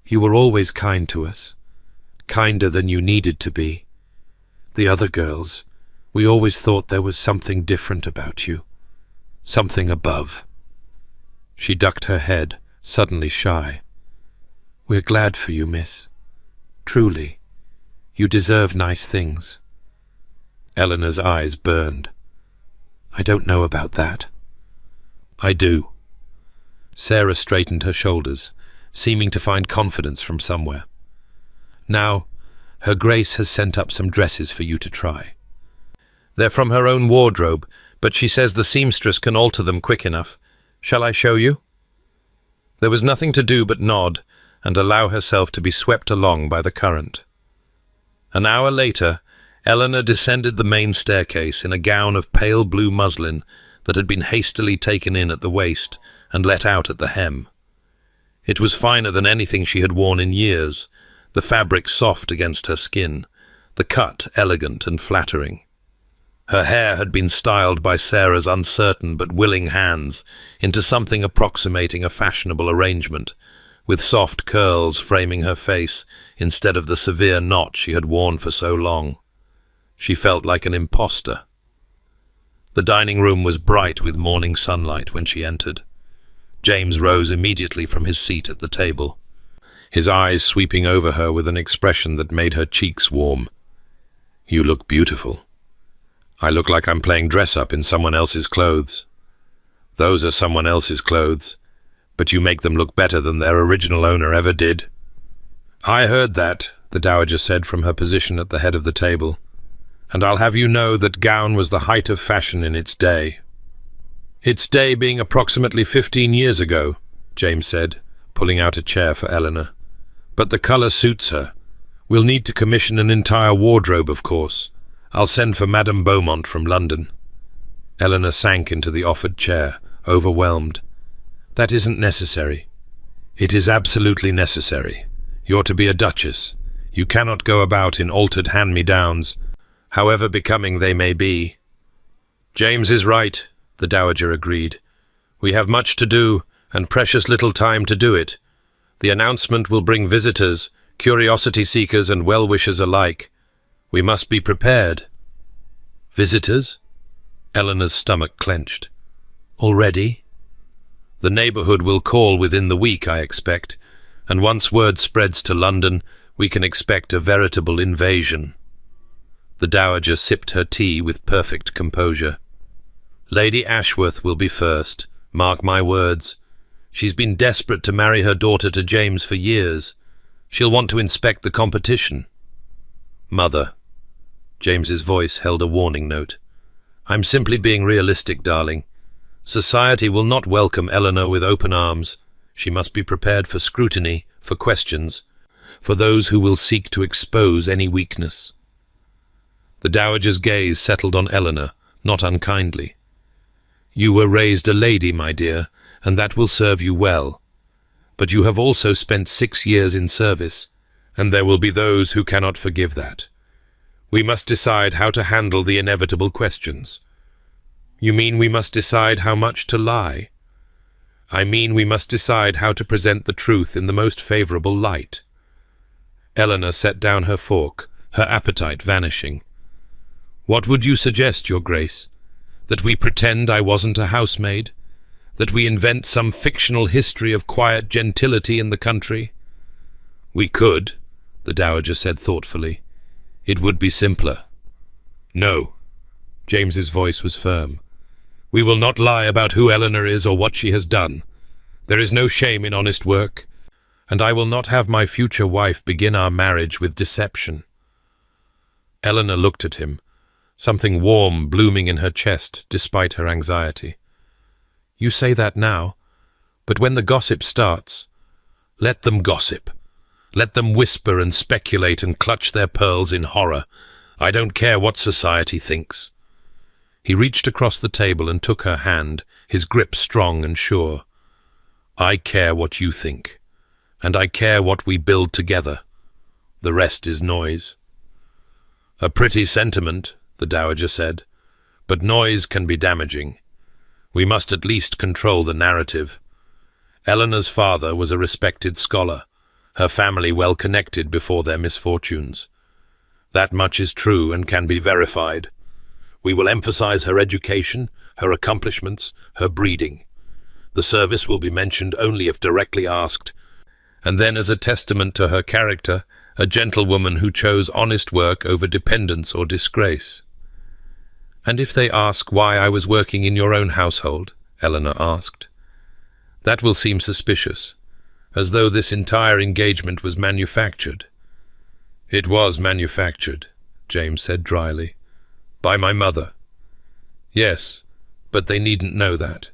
you were always kind to us, kinder than you needed to be. The other girls, we always thought there was something different about you, something above." She ducked her head, suddenly shy. "We're glad for you, miss. Truly, you deserve nice things." Eleanor's eyes burned. "I don't know about that." "I do." Sarah straightened her shoulders, seeming to find confidence from somewhere. "Now, Her Grace has sent up some dresses for you to try. They're from her own wardrobe, but she says the seamstress can alter them quick enough. Shall I show you?" There was nothing to do but nod and allow herself to be swept along by the current. An hour later, Eleanor descended the main staircase in a gown of pale blue muslin that had been hastily taken in at the waist and let out at the hem. It was finer than anything she had worn in years, the fabric soft against her skin, the cut elegant and flattering. Her hair had been styled by Sarah's uncertain but willing hands into something approximating a fashionable arrangement, with soft curls framing her face instead of the severe knot she had worn for so long. She felt like an imposter. The dining room was bright with morning sunlight when she entered. James rose immediately from his seat at the table, his eyes sweeping over her with an expression that made her cheeks warm. "You look beautiful. I look like I'm playing dress-up in someone else's clothes. Those are someone else's clothes, but you make them look better than their original owner ever did." "I heard that," the Dowager said from her position at the head of the table, "and I'll have you know that gown was the height of fashion in its day." "Its day being approximately 15 years ago," James said, pulling out a chair for Eleanor. "But the colour suits her. We'll need to commission an entire wardrobe, of course. I'll send for Madame Beaumont from London." Eleanor sank into the offered chair, overwhelmed. "That isn't necessary." "It is absolutely necessary. You're to be a duchess. You cannot go about in altered hand-me-downs, however becoming they may be." "James is right," the Dowager agreed. "We have much to do, and precious little time to do it. The announcement will bring visitors, curiosity-seekers and well-wishers alike. We must be prepared." "Visitors?" Eleanor's stomach clenched. "Already?" "The neighbourhood will call within the week, I expect, and once word spreads to London, we can expect a veritable invasion." The Dowager sipped her tea with perfect composure. "Lady Ashworth will be first, mark my words. She's been desperate to marry her daughter to James for years. She'll want to inspect the competition." "Mother," James's voice held a warning note, "I'm simply being realistic, darling. Society will not welcome Eleanor with open arms. She must be prepared for scrutiny, for questions, for those who will seek to expose any weakness." The Dowager's gaze settled on Eleanor, not unkindly. "You were raised a lady, my dear, and that will serve you well. But you have also spent 6 years in service, and there will be those who cannot forgive that. We must decide how to handle the inevitable questions." "You mean we must decide how much to lie?" "I mean we must decide how to present the truth in the most favourable light." Eleanor set down her fork, her appetite vanishing. "What would you suggest, Your Grace? That we pretend I wasn't a housemaid? That we invent some fictional history of quiet gentility in the country?" "We could," the Dowager said thoughtfully. "It would be simpler." "No." James's voice was firm. "We will not lie about who Eleanor is or what she has done. There is no shame in honest work, and I will not have my future wife begin our marriage with deception." Eleanor looked at him, something warm blooming in her chest despite her anxiety. "You say that now, but when the gossip starts—" "Let them gossip. Let them whisper and speculate and clutch their pearls in horror. I don't care what society thinks." He reached across the table and took her hand, his grip strong and sure. "I care what you think, and I care what we build together. The rest is noise." "A pretty sentiment," the Dowager said, "but noise can be damaging. We must at least control the narrative. Eleanor's father was a respected scholar, her family well connected before their misfortunes. That much is true and can be verified. We will emphasize her education, her accomplishments, her breeding. The service will be mentioned only if directly asked, and then as a testament to her character, a gentlewoman who chose honest work over dependence or disgrace." "And if they ask why I was working in your own household?" Eleanor asked. "That will seem suspicious, as though this entire engagement was manufactured." "It was manufactured," James said dryly. "By my mother." "Yes, but they needn't know that."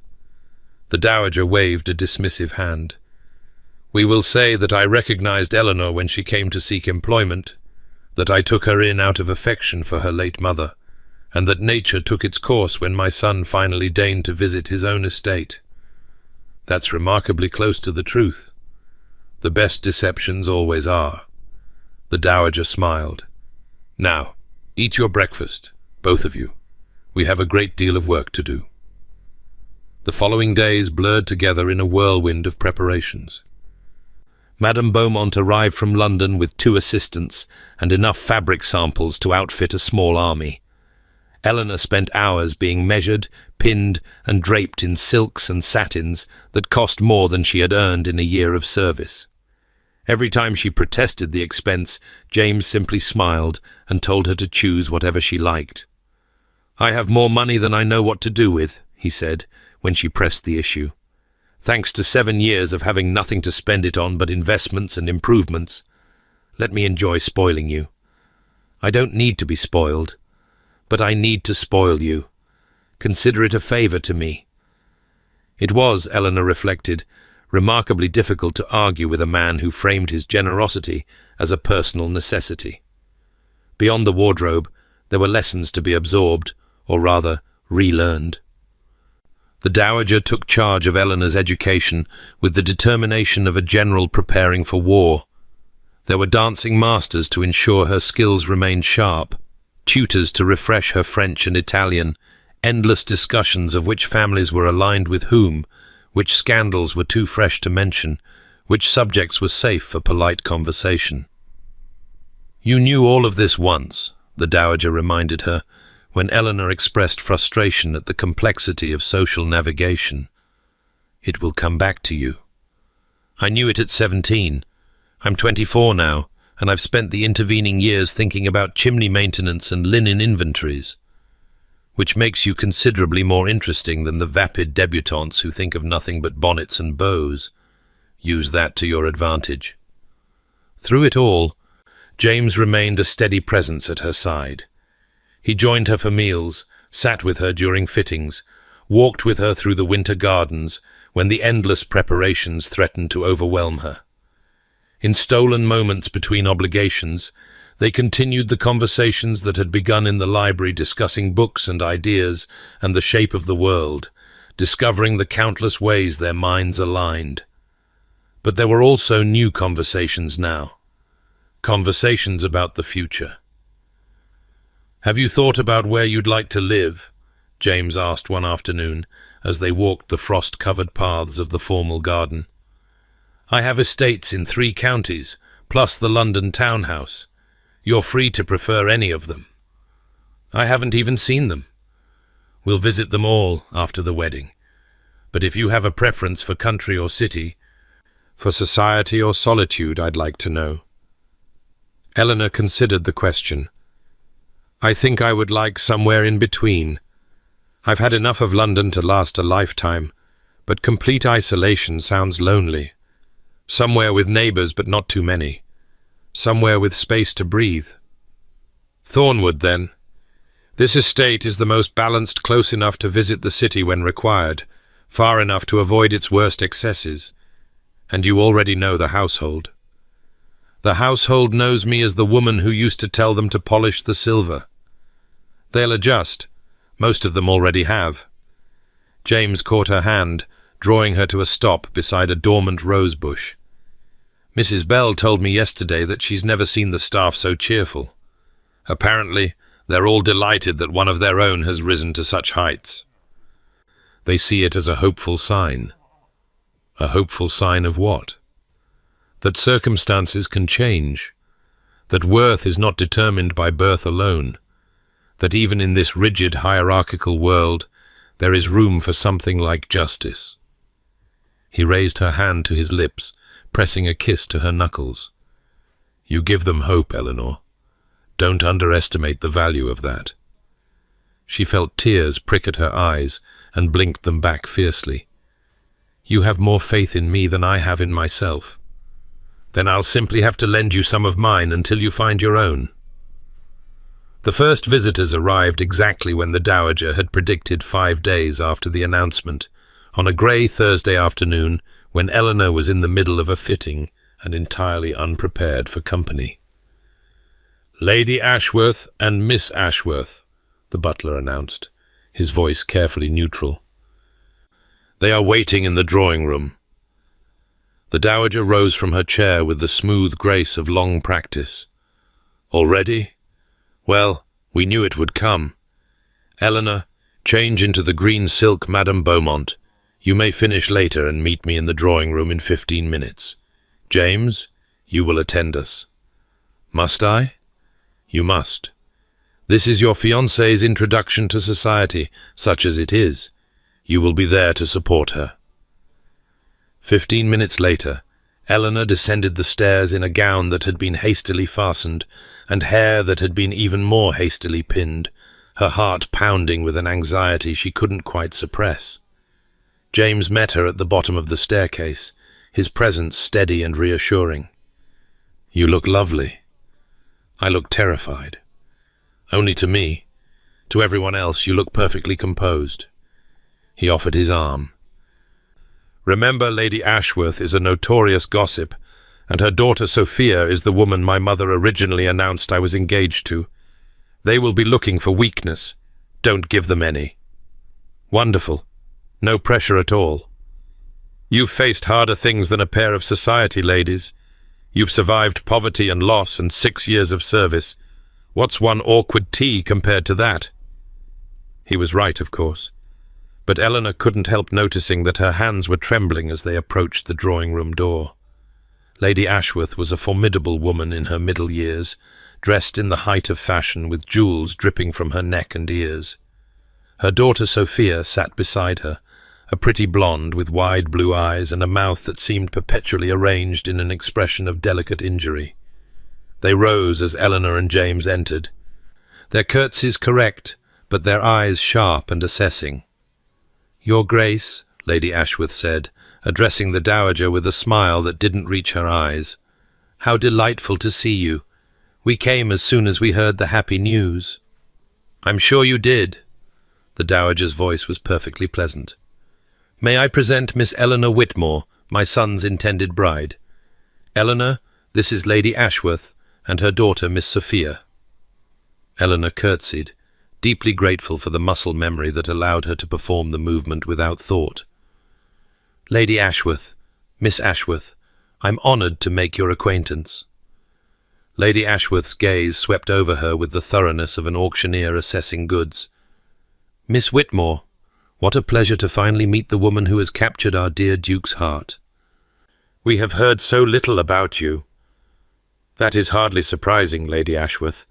The Dowager waved a dismissive hand. "We will say that I recognized Eleanor when she came to seek employment, that I took her in out of affection for her late mother, and that nature took its course when my son finally deigned to visit his own estate. That's remarkably close to the truth. The best deceptions always are." The Dowager smiled. "Now, eat your breakfast, both of you. We have a great deal of work to do." The following days blurred together in a whirlwind of preparations. Madame Beaumont arrived from London with 2 assistants and enough fabric samples to outfit a small army. Eleanor spent hours being measured, pinned, and draped in silks and satins that cost more than she had earned in a year of service. Every time she protested the expense, James simply smiled and told her to choose whatever she liked. "I have more money than I know what to do with," he said, when she pressed the issue. "Thanks to 7 years of having nothing to spend it on but investments and improvements. Let me enjoy spoiling you. I don't need to be spoiled, but I need to spoil you. Consider it a favor to me." It was, Eleanor reflected, remarkably difficult to argue with a man who framed his generosity as a personal necessity. Beyond the wardrobe, there were lessons to be absorbed, or rather, relearned. The Dowager took charge of Eleanor's education with the determination of a general preparing for war. There were dancing masters to ensure her skills remained sharp, tutors to refresh her French and Italian, endless discussions of which families were aligned with whom, which scandals were too fresh to mention, which subjects were safe for polite conversation. "You knew all of this once," the Dowager reminded her, when Eleanor expressed frustration at the complexity of social navigation. "It will come back to you." "I knew it at 17. I'm 24 now, and I've spent the intervening years thinking about chimney maintenance and linen inventories." "Which makes you considerably more interesting than the vapid debutantes who think of nothing but bonnets and bows. Use that to your advantage." Through it all, James remained a steady presence at her side. He joined her for meals, sat with her during fittings, walked with her through the winter gardens when the endless preparations threatened to overwhelm her. In stolen moments between obligations, they continued the conversations that had begun in the library, discussing books and ideas and the shape of the world, discovering the countless ways their minds aligned. But there were also new conversations now. Conversations about the future. "Have you thought about where you'd like to live?" James asked one afternoon as they walked the frost-covered paths of the formal garden. "I have estates in 3 counties, plus the London townhouse. You're free to prefer any of them." "I haven't even seen them." "We'll visit them all after the wedding. But if you have a preference for country or city, for society or solitude, I'd like to know." Eleanor considered the question. "I think I would like somewhere in between. I've had enough of London to last a lifetime, but complete isolation sounds lonely. Somewhere with neighbours, but not too many. Somewhere with space to breathe." "Thornwood, then. This estate is the most balanced, close enough to visit the city when required, far enough to avoid its worst excesses. And you already know the household." The household knows me as the woman who used to tell them to polish the silver. They'll adjust. Most of them already have. James caught her hand, drawing her to a stop beside a dormant rose bush. Mrs. Bell told me yesterday that she's never seen the staff so cheerful. Apparently, they're all delighted that one of their own has risen to such heights. They see it as a hopeful sign. A hopeful sign of what? That circumstances can change. That worth is not determined by birth alone. That even in this rigid hierarchical world, there is room for something like justice. He raised her hand to his lips, pressing a kiss to her knuckles. You give them hope, Eleanor. Don't underestimate the value of that. She felt tears prick at her eyes and blinked them back fiercely. You have more faith in me than I have in myself. Then I'll simply have to lend you some of mine until you find your own. The first visitors arrived exactly when the Dowager had predicted 5 days after the announcement, on a grey Thursday afternoon when Eleanor was in the middle of a fitting and entirely unprepared for company. Lady Ashworth and Miss Ashworth, the butler announced, his voice carefully neutral. They are waiting in the drawing-room. The Dowager rose from her chair with the smooth grace of long practice. Already? Well, we knew it would come. Eleanor, change into the green silk Madame Beaumont. You may finish later and meet me in the drawing-room in 15 minutes. James, you will attend us. Must I? You must. This is your fiancée's introduction to society, such as it is. You will be there to support her. 15 minutes later, Eleanor descended the stairs in a gown that had been hastily fastened, and hair that had been even more hastily pinned, her heart pounding with an anxiety she couldn't quite suppress. James met her at the bottom of the staircase, his presence steady and reassuring. You look lovely. I look terrified. Only to me. To everyone else, you look perfectly composed. He offered his arm. Remember, Lady Ashworth is a notorious gossip, and her daughter Sophia is the woman my mother originally announced I was engaged to. They will be looking for weakness. Don't give them any. Wonderful. No pressure at all. You've faced harder things than a pair of society ladies. You've survived poverty and loss and 6 years of service. What's one awkward tea compared to that? He was right, of course. But Eleanor couldn't help noticing that her hands were trembling as they approached the drawing-room door. Lady Ashworth was a formidable woman in her middle years, dressed in the height of fashion with jewels dripping from her neck and ears. Her daughter Sophia sat beside her, a pretty blonde with wide blue eyes and a mouth that seemed perpetually arranged in an expression of delicate injury. They rose as Eleanor and James entered, their curtsies correct, but their eyes sharp and assessing. Your Grace, Lady Ashworth said, addressing the Dowager with a smile that didn't reach her eyes. How delightful to see you. We came as soon as we heard the happy news. I'm sure you did. The Dowager's voice was perfectly pleasant. May I present Miss Eleanor Whitmore, my son's intended bride. Eleanor, this is Lady Ashworth, and her daughter Miss Sophia. Eleanor curtsied, deeply grateful for the muscle memory that allowed her to perform the movement without thought. Lady Ashworth, Miss Ashworth, I'm honoured to make your acquaintance. Lady Ashworth's gaze swept over her with the thoroughness of an auctioneer assessing goods. Miss Whitmore, what a pleasure to finally meet the woman who has captured our dear Duke's heart. We have heard so little about you. That is hardly surprising, Lady Ashworth.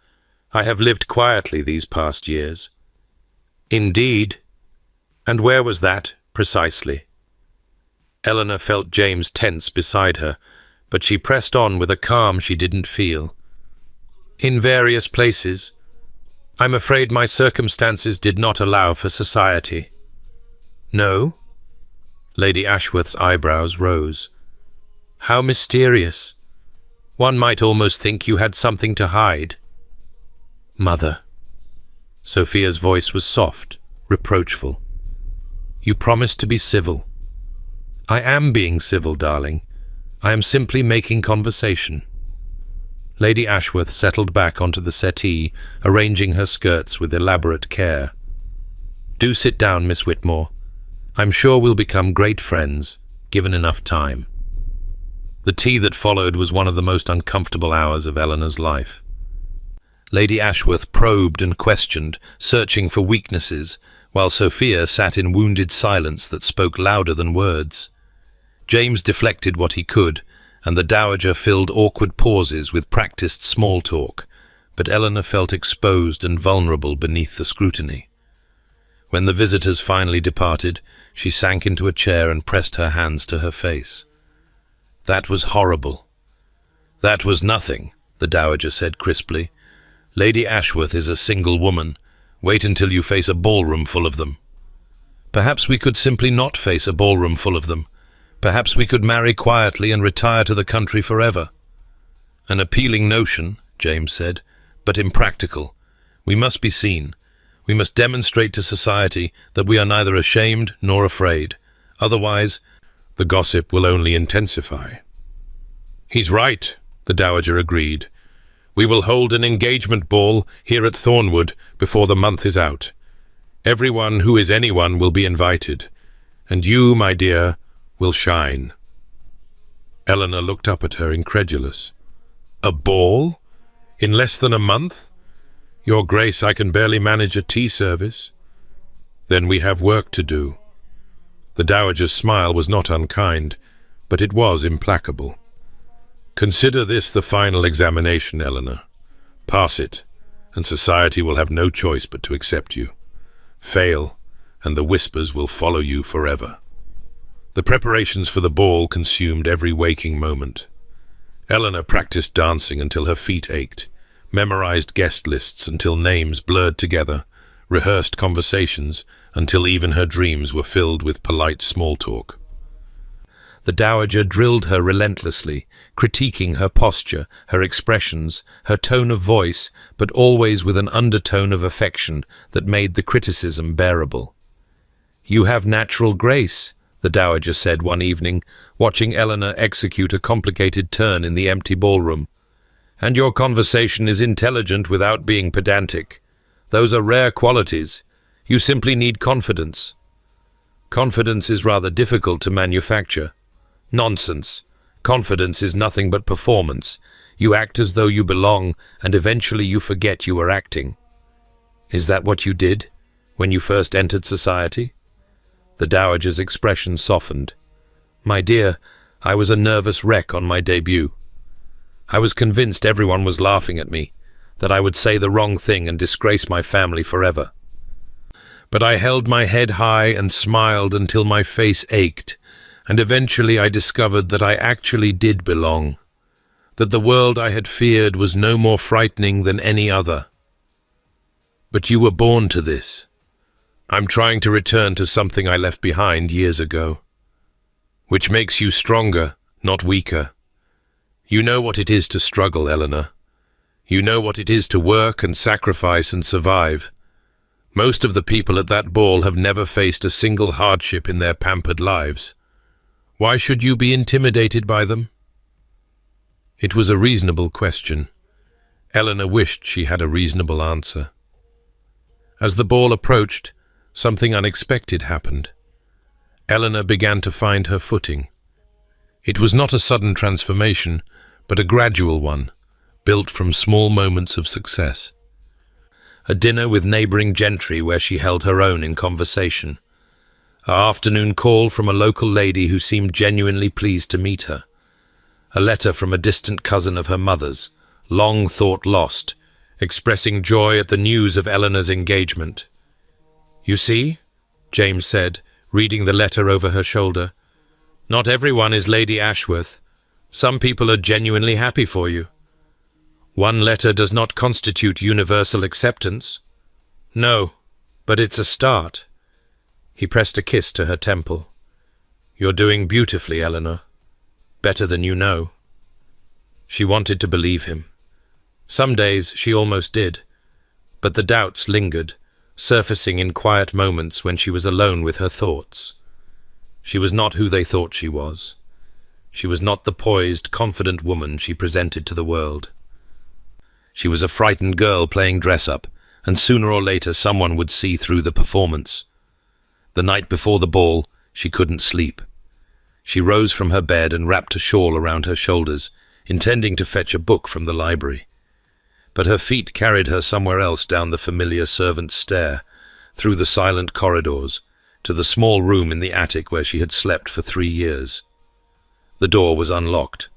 I have lived quietly these past years. Indeed. And where was that, precisely? Eleanor felt James tense beside her, but she pressed on with a calm she didn't feel. In various places. I'm afraid my circumstances did not allow for society. No? Lady Ashworth's eyebrows rose. How mysterious. One might almost think you had something to hide. Mother. Sophia's voice was soft, reproachful. You promised to be civil. I am being civil, darling. I am simply making conversation. Lady Ashworth settled back onto the settee, arranging her skirts with elaborate care. "Do sit down, Miss Whitmore. I'm sure we'll become great friends, given enough time." The tea that followed was one of the most uncomfortable hours of Eleanor's life. Lady Ashworth probed and questioned, searching for weaknesses, while Sophia sat in wounded silence that spoke louder than words. James deflected what he could, and the Dowager filled awkward pauses with practiced small talk, but Eleanor felt exposed and vulnerable beneath the scrutiny. When the visitors finally departed, she sank into a chair and pressed her hands to her face. "That was horrible." "That was nothing," the Dowager said crisply. "Lady Ashworth is a single woman. Wait until you face a ballroom full of them." "Perhaps we could simply not face a ballroom full of them. Perhaps we could marry quietly and retire to the country forever." "An appealing notion," James said, "but impractical. We must be seen. We must demonstrate to society that we are neither ashamed nor afraid. Otherwise, the gossip will only intensify." "He's right," the Dowager agreed. "We will hold an engagement ball here at Thornwood before the month is out. Everyone who is anyone will be invited, and you, my dear, will shine." Eleanor looked up at her, incredulous. "A ball? In less than a month? Your Grace, I can barely manage a tea service." "Then we have work to do." The Dowager's smile was not unkind, but it was implacable. "Consider this the final examination, Eleanor. Pass it, and society will have no choice but to accept you. Fail, and the whispers will follow you forever." The preparations for the ball consumed every waking moment. Eleanor practiced dancing until her feet ached, memorized guest lists until names blurred together, rehearsed conversations until even her dreams were filled with polite small talk. The Dowager drilled her relentlessly, critiquing her posture, her expressions, her tone of voice, but always with an undertone of affection that made the criticism bearable. "You have natural grace," the Dowager said one evening, watching Eleanor execute a complicated turn in the empty ballroom. "And your conversation is intelligent without being pedantic. Those are rare qualities. You simply need confidence." "Confidence is rather difficult to manufacture." "Nonsense. Confidence is nothing but performance. You act as though you belong, and eventually you forget you are acting." "Is that what you did when you first entered society?" The Dowager's expression softened. "My dear, I was a nervous wreck on my debut. I was convinced everyone was laughing at me, that I would say the wrong thing and disgrace my family forever. But I held my head high and smiled until my face ached, and eventually I discovered that I actually did belong, that the world I had feared was no more frightening than any other." "But you were born to this." "I'm trying to return to something I left behind years ago." "Which makes you stronger, not weaker. You know what it is to struggle, Eleanor. You know what it is to work and sacrifice and survive. Most of the people at that ball have never faced a single hardship in their pampered lives. Why should you be intimidated by them?" It was a reasonable question. Eleanor wished she had a reasonable answer. As the ball approached, something unexpected happened. Eleanor began to find her footing. It was not a sudden transformation, but a gradual one, built from small moments of success. A dinner with neighbouring gentry where she held her own in conversation. An afternoon call from a local lady who seemed genuinely pleased to meet her. A letter from a distant cousin of her mother's, long thought lost, expressing joy at the news of Eleanor's engagement. "You see," James said, reading the letter over her shoulder, "not everyone is Lady Ashworth. Some people are genuinely happy for you. One letter does not constitute universal acceptance." "No, but it's a start." He pressed a kiss to her temple. "You're doing beautifully, Eleanor. Better than you know." She wanted to believe him. Some days she almost did, but the doubts lingered, surfacing in quiet moments when she was alone with her thoughts. She was not who they thought she was. She was not the poised, confident woman she presented to the world. She was a frightened girl playing dress-up, and sooner or later someone would see through the performance. The night before the ball, she couldn't sleep. She rose from her bed and wrapped a shawl around her shoulders, intending to fetch a book from the library. But her feet carried her somewhere else, down the familiar servant's stair, through the silent corridors, to the small room in the attic where she had slept for 3 years. The door was unlocked.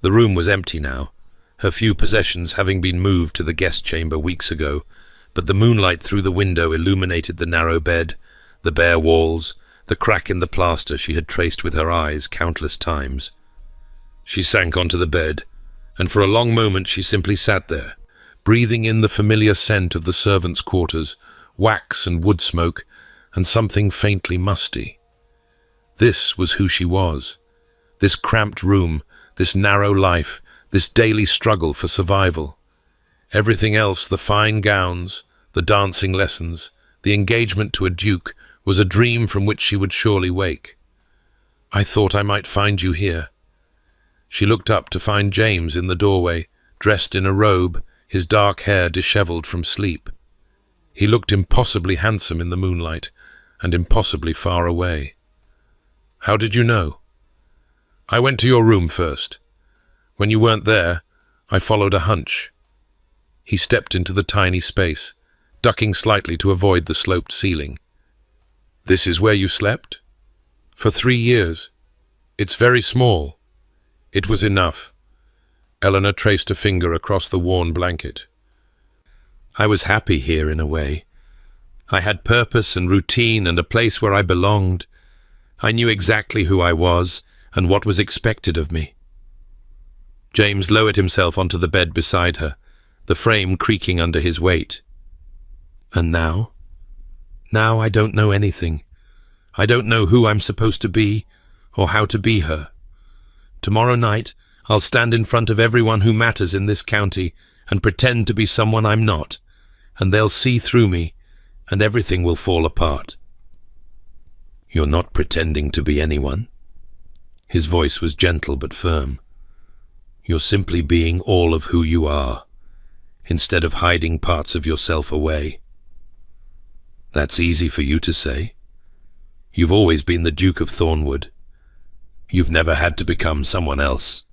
The room was empty now, her few possessions having been moved to the guest chamber weeks ago, but the moonlight through the window illuminated the narrow bed, the bare walls, the crack in the plaster she had traced with her eyes countless times. She sank onto the bed, and for a long moment she simply sat there, breathing in the familiar scent of the servants' quarters, wax and wood smoke, and something faintly musty. This was who she was. This cramped room, this narrow life, this daily struggle for survival. Everything else, the fine gowns, the dancing lessons, the engagement to a duke, was a dream from which she would surely wake. "I thought I might find you here." She looked up to find James in the doorway, dressed in a robe, his dark hair dishevelled from sleep. He looked impossibly handsome in the moonlight, and impossibly far away. "How did you know?" "I went to your room first. When you weren't there, I followed a hunch." He stepped into the tiny space, ducking slightly to avoid the sloped ceiling. "This is where you slept?" "For 3 years. It's very small." It was enough. Eleanor traced a finger across the worn blanket. "I was happy here in a way. I had purpose and routine and a place where I belonged. I knew exactly who I was and what was expected of me." James lowered himself onto the bed beside her, the frame creaking under his weight. "And now? Now I don't know anything. I don't know who I'm supposed to be or how to be her. Tomorrow night I'll stand in front of everyone who matters in this county and pretend to be someone I'm not, and they'll see through me, and everything will fall apart." "You're not pretending to be anyone." His voice was gentle but firm. "You're simply being all of who you are, instead of hiding parts of yourself away." "That's easy for you to say. You've always been the Duke of Thornwood. You've never had to become someone else."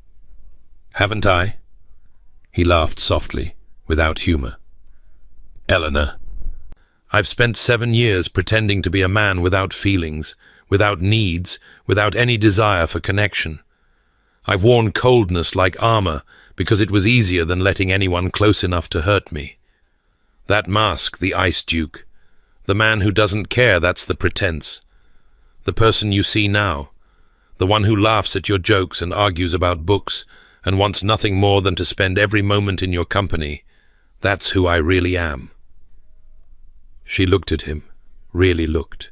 "Haven't I?" He laughed softly, without humor. "Eleanor, I've spent 7 years pretending to be a man without feelings, without needs, without any desire for connection. I've worn coldness like armor because it was easier than letting anyone close enough to hurt me. That mask, the Ice Duke, the man who doesn't care, that's the pretense. The person you see now, the one who laughs at your jokes and argues about books and wants nothing more than to spend every moment in your company, that's who I really am." She looked at him, really looked,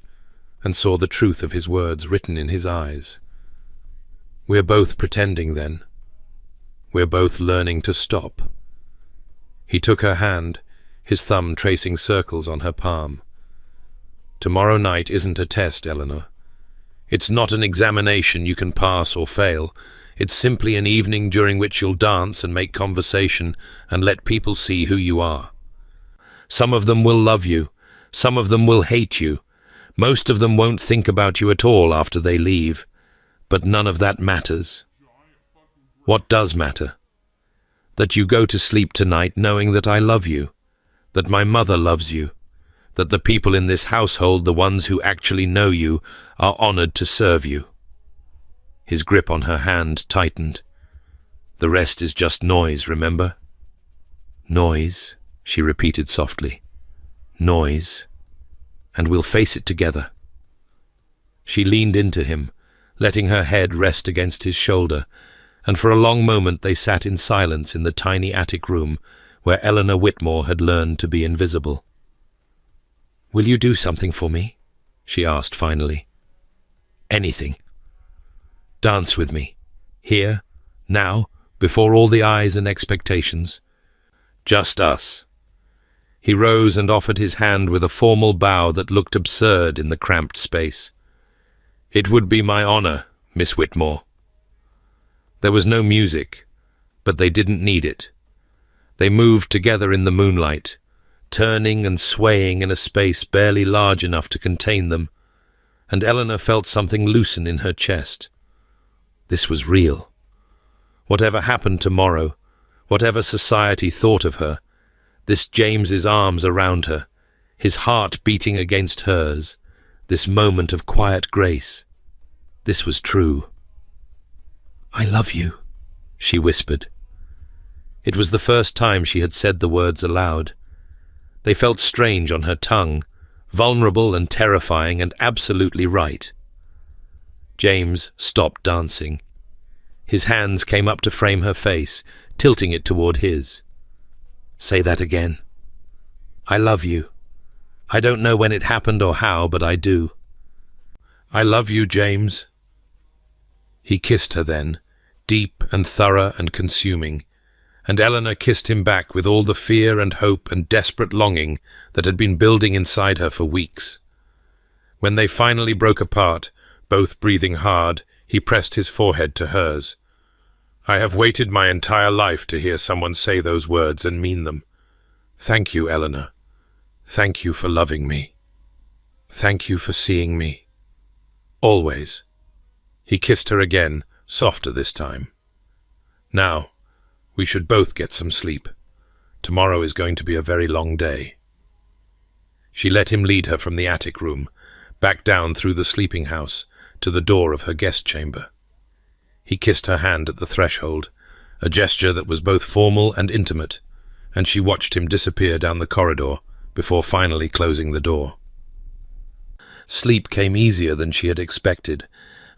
and saw the truth of his words written in his eyes. "We're both pretending, then. We're both learning to stop." He took her hand, his thumb tracing circles on her palm. "Tomorrow night isn't a test, Eleanor. It's not an examination you can pass or fail. It's simply an evening during which you'll dance and make conversation and let people see who you are. Some of them will love you. Some of them will hate you. Most of them won't think about you at all after they leave. But none of that matters. What does matter? That you go to sleep tonight knowing that I love you, that my mother loves you, that the people in this household, the ones who actually know you, are honored to serve you." His grip on her hand tightened. "The rest is just noise, remember?" "Noise," she repeated softly. "Noise. And we'll face it together." She leaned into him, letting her head rest against his shoulder, and for a long moment they sat in silence in the tiny attic room where Eleanor Whitmore had learned to be invisible. "Will you do something for me?" she asked finally. "Anything. Dance with me. Here, now, before all the eyes and expectations. Just us." He rose and offered his hand with a formal bow that looked absurd in the cramped space. "It would be my honor, Miss Whitmore." There was no music, but they didn't need it. They moved together in the moonlight, turning and swaying in a space barely large enough to contain them, and Eleanor felt something loosen in her chest. This was real. Whatever happened tomorrow, whatever society thought of her, this James's arms around her, his heart beating against hers, this moment of quiet grace, this was true. "I love you," she whispered. It was the first time she had said the words aloud. They felt strange on her tongue, vulnerable and terrifying and absolutely right. James stopped dancing. His hands came up to frame her face, tilting it toward his. "Say that again." "I love you. I don't know when it happened or how, but I do." "I love you, James." He kissed her then, deep and thorough and consuming, and Eleanor kissed him back with all the fear and hope and desperate longing that had been building inside her for weeks. When they finally broke apart, both breathing hard, he pressed his forehead to hers. "I have waited my entire life to hear someone say those words and mean them. Thank you, Eleanor. Thank you for loving me. Thank you for seeing me. Always." He kissed her again, softer this time. "Now, we should both get some sleep. Tomorrow is going to be a very long day." She let him lead her from the attic room, back down through the sleeping house, to the door of her guest chamber. He kissed her hand at the threshold, a gesture that was both formal and intimate, and she watched him disappear down the corridor before finally closing the door. Sleep came easier than she had expected,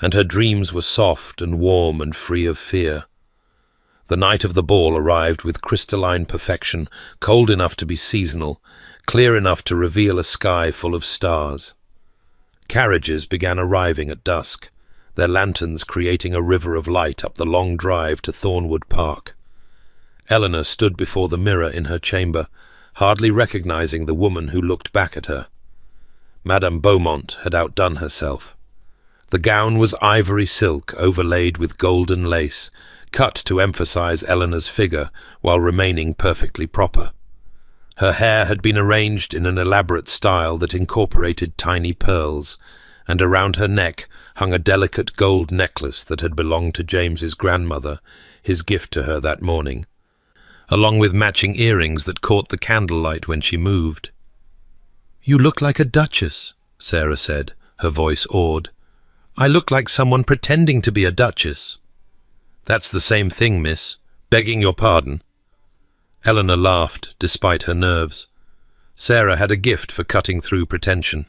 and her dreams were soft and warm and free of fear. The night of the ball arrived with crystalline perfection, cold enough to be seasonal, clear enough to reveal a sky full of stars. Carriages began arriving at dusk, their lanterns creating a river of light up the long drive to Thornwood Park. Eleanor stood before the mirror in her chamber, hardly recognizing the woman who looked back at her. Madame Beaumont had outdone herself. The gown was ivory silk overlaid with golden lace, cut to emphasize Eleanor's figure while remaining perfectly proper. Her hair had been arranged in an elaborate style that incorporated tiny pearls, and around her neck hung a delicate gold necklace that had belonged to James's grandmother, his gift to her that morning, along with matching earrings that caught the candlelight when she moved. "You look like a duchess," Sarah said, her voice awed. "I look like someone pretending to be a duchess." "That's the same thing, miss. Begging your pardon." Eleanor laughed, despite her nerves. Sarah had a gift for cutting through pretension.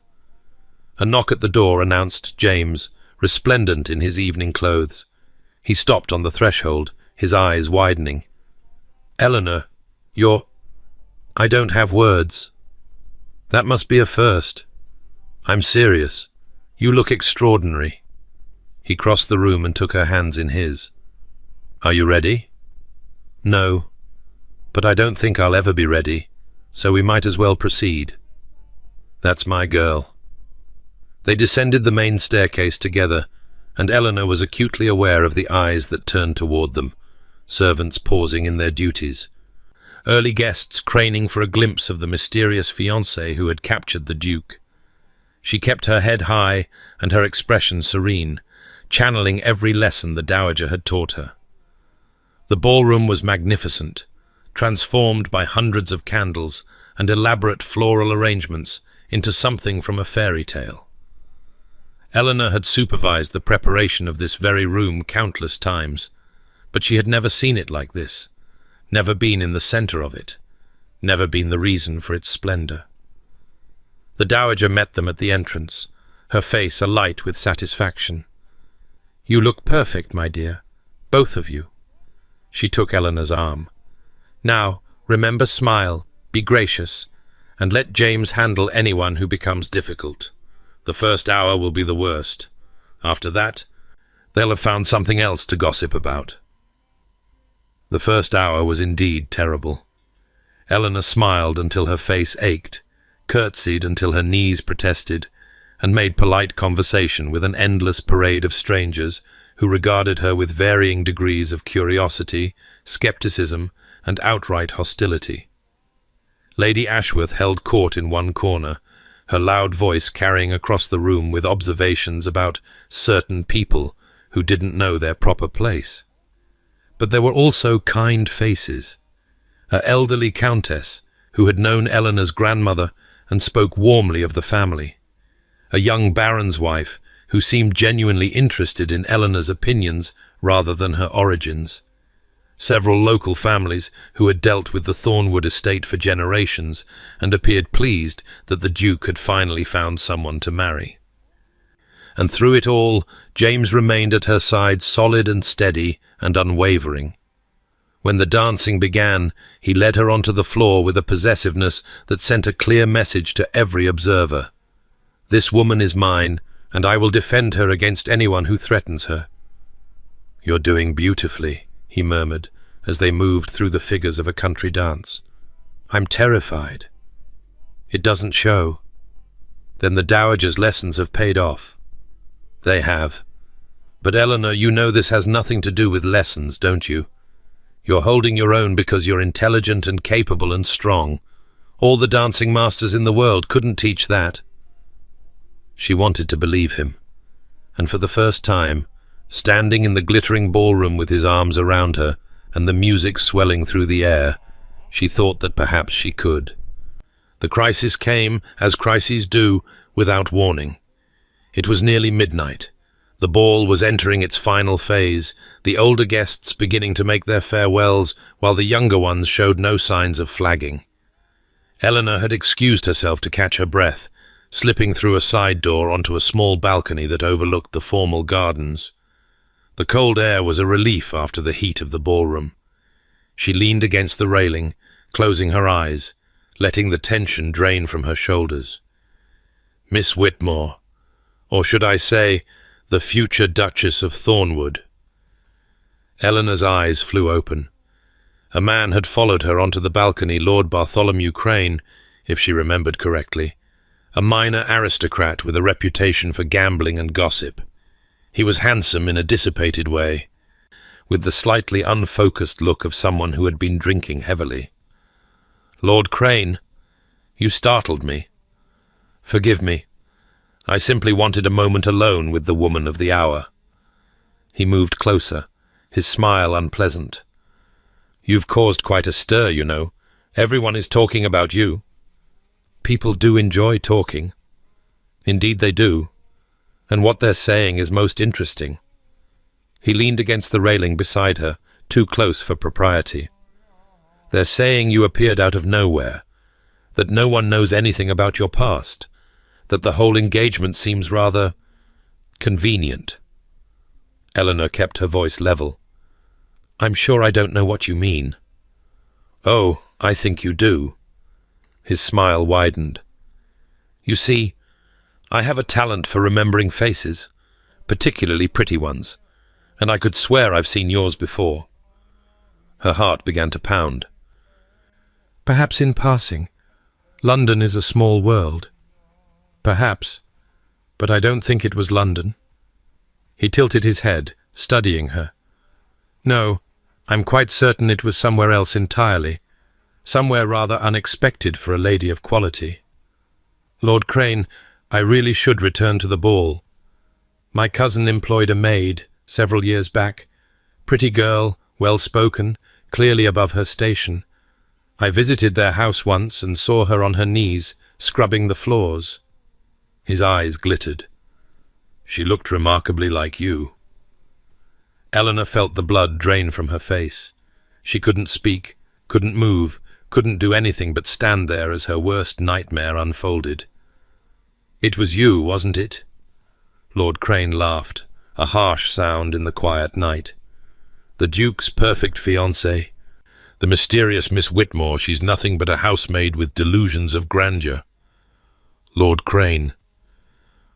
A knock at the door announced James, resplendent in his evening clothes. He stopped on the threshold, his eyes widening. "Eleanor, you're—" "I don't have words." "That must be a first." "I'm serious. You look extraordinary." He crossed the room and took her hands in his. "Are you ready?" "No, but I don't think I'll ever be ready, so we might as well proceed." "That's my girl." They descended the main staircase together, and Eleanor was acutely aware of the eyes that turned toward them, servants pausing in their duties, early guests craning for a glimpse of the mysterious fiancé who had captured the Duke. She kept her head high and her expression serene, channeling every lesson the Dowager had taught her. The ballroom was magnificent, transformed by hundreds of candles and elaborate floral arrangements into something from a fairy tale. Eleanor had supervised the preparation of this very room countless times, but she had never seen it like this, never been in the center of it, never been the reason for its splendor. The Dowager met them at the entrance, her face alight with satisfaction. "You look perfect, my dear, both of you." She took Eleanor's arm. "Now, remember, smile, be gracious, and let James handle anyone who becomes difficult. The first hour will be the worst. After that, they'll have found something else to gossip about." The first hour was indeed terrible. Eleanor smiled until her face ached, curtsied until her knees protested, and made polite conversation with an endless parade of strangers who regarded her with varying degrees of curiosity, skepticism, and outright hostility. Lady Ashworth held court in one corner, her loud voice carrying across the room with observations about certain people who didn't know their proper place. But there were also kind faces. An elderly countess who had known Eleanor's grandmother and spoke warmly of the family. A young baron's wife who seemed genuinely interested in Eleanor's opinions rather than her origins. Several local families who had dealt with the Thornwood estate for generations and appeared pleased that the Duke had finally found someone to marry. And through it all, James remained at her side, solid and steady and unwavering. When the dancing began, he led her onto the floor with a possessiveness that sent a clear message to every observer. This woman is mine, and I will defend her against anyone who threatens her. You're doing beautifully, he murmured, as they moved through the figures of a country dance. I'm terrified. It doesn't show. Then the Dowager's lessons have paid off. They have. But Eleanor, you know this has nothing to do with lessons, don't you? You're holding your own because you're intelligent and capable and strong. All the dancing masters in the world couldn't teach that. She wanted to believe him, and for the first time, standing in the glittering ballroom with his arms around her and the music swelling through the air, she thought that perhaps she could. The crisis came, as crises do, without warning. It was nearly midnight. The ball was entering its final phase, the older guests beginning to make their farewells, while the younger ones showed no signs of flagging. Eleanor had excused herself to catch her breath, slipping through a side door onto a small balcony that overlooked the formal gardens. The cold air was a relief after the heat of the ballroom. She leaned against the railing, closing her eyes, letting the tension drain from her shoulders. Miss Whitmore, or should I say, the future Duchess of Thornwood. Eleanor's eyes flew open. A man had followed her onto the balcony, Lord Bartholomew Crane, if she remembered correctly, a minor aristocrat with a reputation for gambling and gossip. He was handsome in a dissipated way, with the slightly unfocused look of someone who had been drinking heavily. Lord Crane, you startled me. Forgive me. I simply wanted a moment alone with the woman of the hour. He moved closer, his smile unpleasant. You've caused quite a stir, you know. Everyone is talking about you. People do enjoy talking. Indeed they do. And what they're saying is most interesting. He leaned against the railing beside her, too close for propriety. They're saying you appeared out of nowhere, that no one knows anything about your past, that the whole engagement seems rather convenient. Eleanor kept her voice level. I'm sure I don't know what you mean. Oh, I think you do. His smile widened. You see, I have a talent for remembering faces, particularly pretty ones, and I could swear I've seen yours before. Her heart began to pound. Perhaps in passing. London is a small world. Perhaps, but I don't think it was London. He tilted his head, studying her. No, I'm quite certain it was somewhere else entirely, somewhere rather unexpected for a lady of quality. Lord Crane, I really should return to the ball. My cousin employed a maid several years back. Pretty girl, well-spoken, clearly above her station. I visited their house once and saw her on her knees, scrubbing the floors. His eyes glittered. She looked remarkably like you. Eleanor felt the blood drain from her face. She couldn't speak, couldn't move, couldn't do anything but stand there as her worst nightmare unfolded. It was you, wasn't it? Lord Crane laughed, a harsh sound in the quiet night. The Duke's perfect fiancée. The mysterious Miss Whitmore, she's nothing but a housemaid with delusions of grandeur. Lord Crane.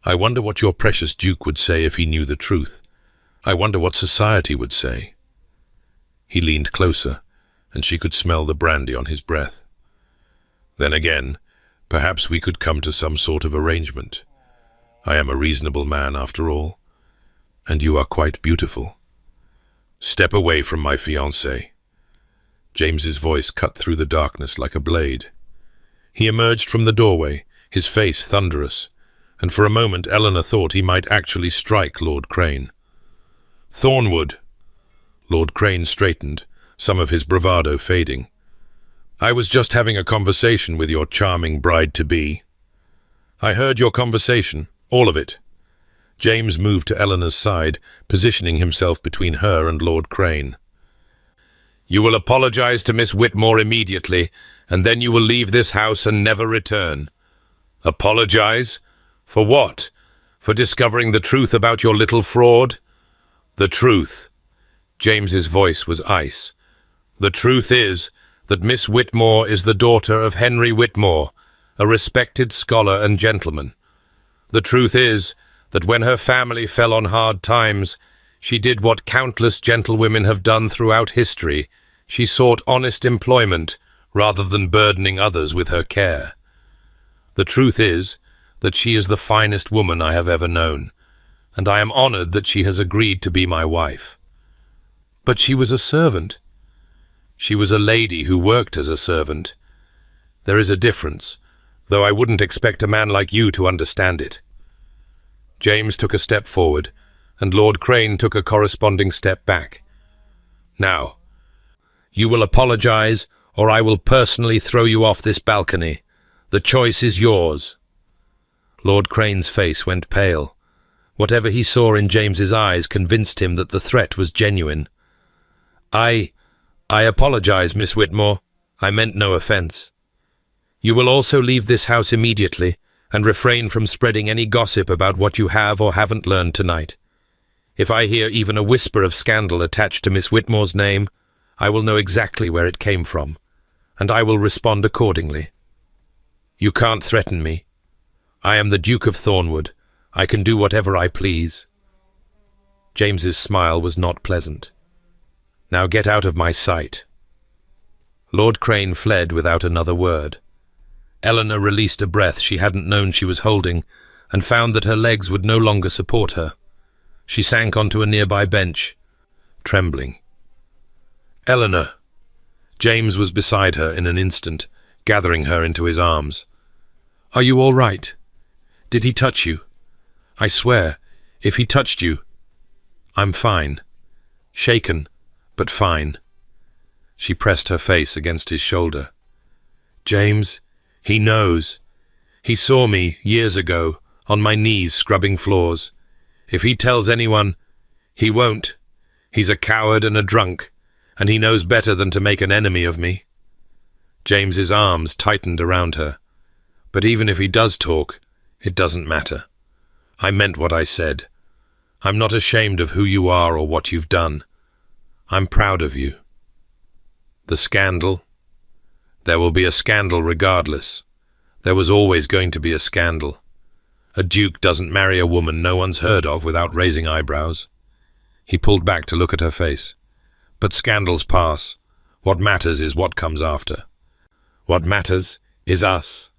I wonder what your precious Duke would say if he knew the truth. I wonder what society would say. He leaned closer, and she could smell the brandy on his breath. Then again, perhaps we could come to some sort of arrangement. I am a reasonable man after all, and you are quite beautiful. Step away from my fiancé. James's voice cut through the darkness like a blade. He emerged from the doorway, his face thunderous, and for a moment Eleanor thought he might actually strike Lord Crane. "Thornwood!" Lord Crane straightened, some of his bravado fading. "I was just having a conversation with your charming bride-to-be." "I heard your conversation, all of it." James moved to Eleanor's side, positioning himself between her and Lord Crane. "You will apologize to Miss Whitmore immediately, and then you will leave this house and never return." "Apologize? For what? For discovering the truth about your little fraud?" "The truth." James's voice was ice. "The truth is that Miss Whitmore is the daughter of Henry Whitmore, a respected scholar and gentleman. The truth is that when her family fell on hard times, she did what countless gentlewomen have done throughout history. She sought honest employment rather than burdening others with her care. The truth is that she is the finest woman I have ever known, and I am honored that she has agreed to be my wife." "But she was a servant." "She was a lady who worked as a servant. There is a difference, though I wouldn't expect a man like you to understand it." James took a step forward, and Lord Crane took a corresponding step back. "Now, you will apologize, or I will personally throw you off this balcony. The choice is yours." Lord Crane's face went pale. Whatever he saw in James's eyes convinced him that the threat was genuine. I apologize, Miss Whitmore. I meant no offense. You will also leave this house immediately, and refrain from spreading any gossip about what you have or haven't learned tonight. If I hear even a whisper of scandal attached to Miss Whitmore's name, I will know exactly where it came from, and I will respond accordingly. You can't threaten me. I am the Duke of Thornwood. I can do whatever I please." James's smile was not pleasant. "Now get out of my sight." Lord Crane fled without another word. Eleanor released a breath she hadn't known she was holding, and found that her legs would no longer support her. She sank onto a nearby bench, trembling. "Eleanor!" James was beside her in an instant, gathering her into his arms. "Are you all right? Did he touch you? I swear, if he touched you—" "I'm fine. Shaken, but fine." She pressed her face against his shoulder. "James, he knows. He saw me, years ago, on my knees scrubbing floors. If he tells anyone, he won't. He's a coward and a drunk, and he knows better than to make an enemy of me." James's arms tightened around her. "But even if he does talk, it doesn't matter. I meant what I said. I'm not ashamed of who you are or what you've done. I'm proud of you. The scandal? There will be a scandal regardless. There was always going to be a scandal. A duke doesn't marry a woman no one's heard of without raising eyebrows." He pulled back to look at her face. "But scandals pass. What matters is what comes after. What matters is us."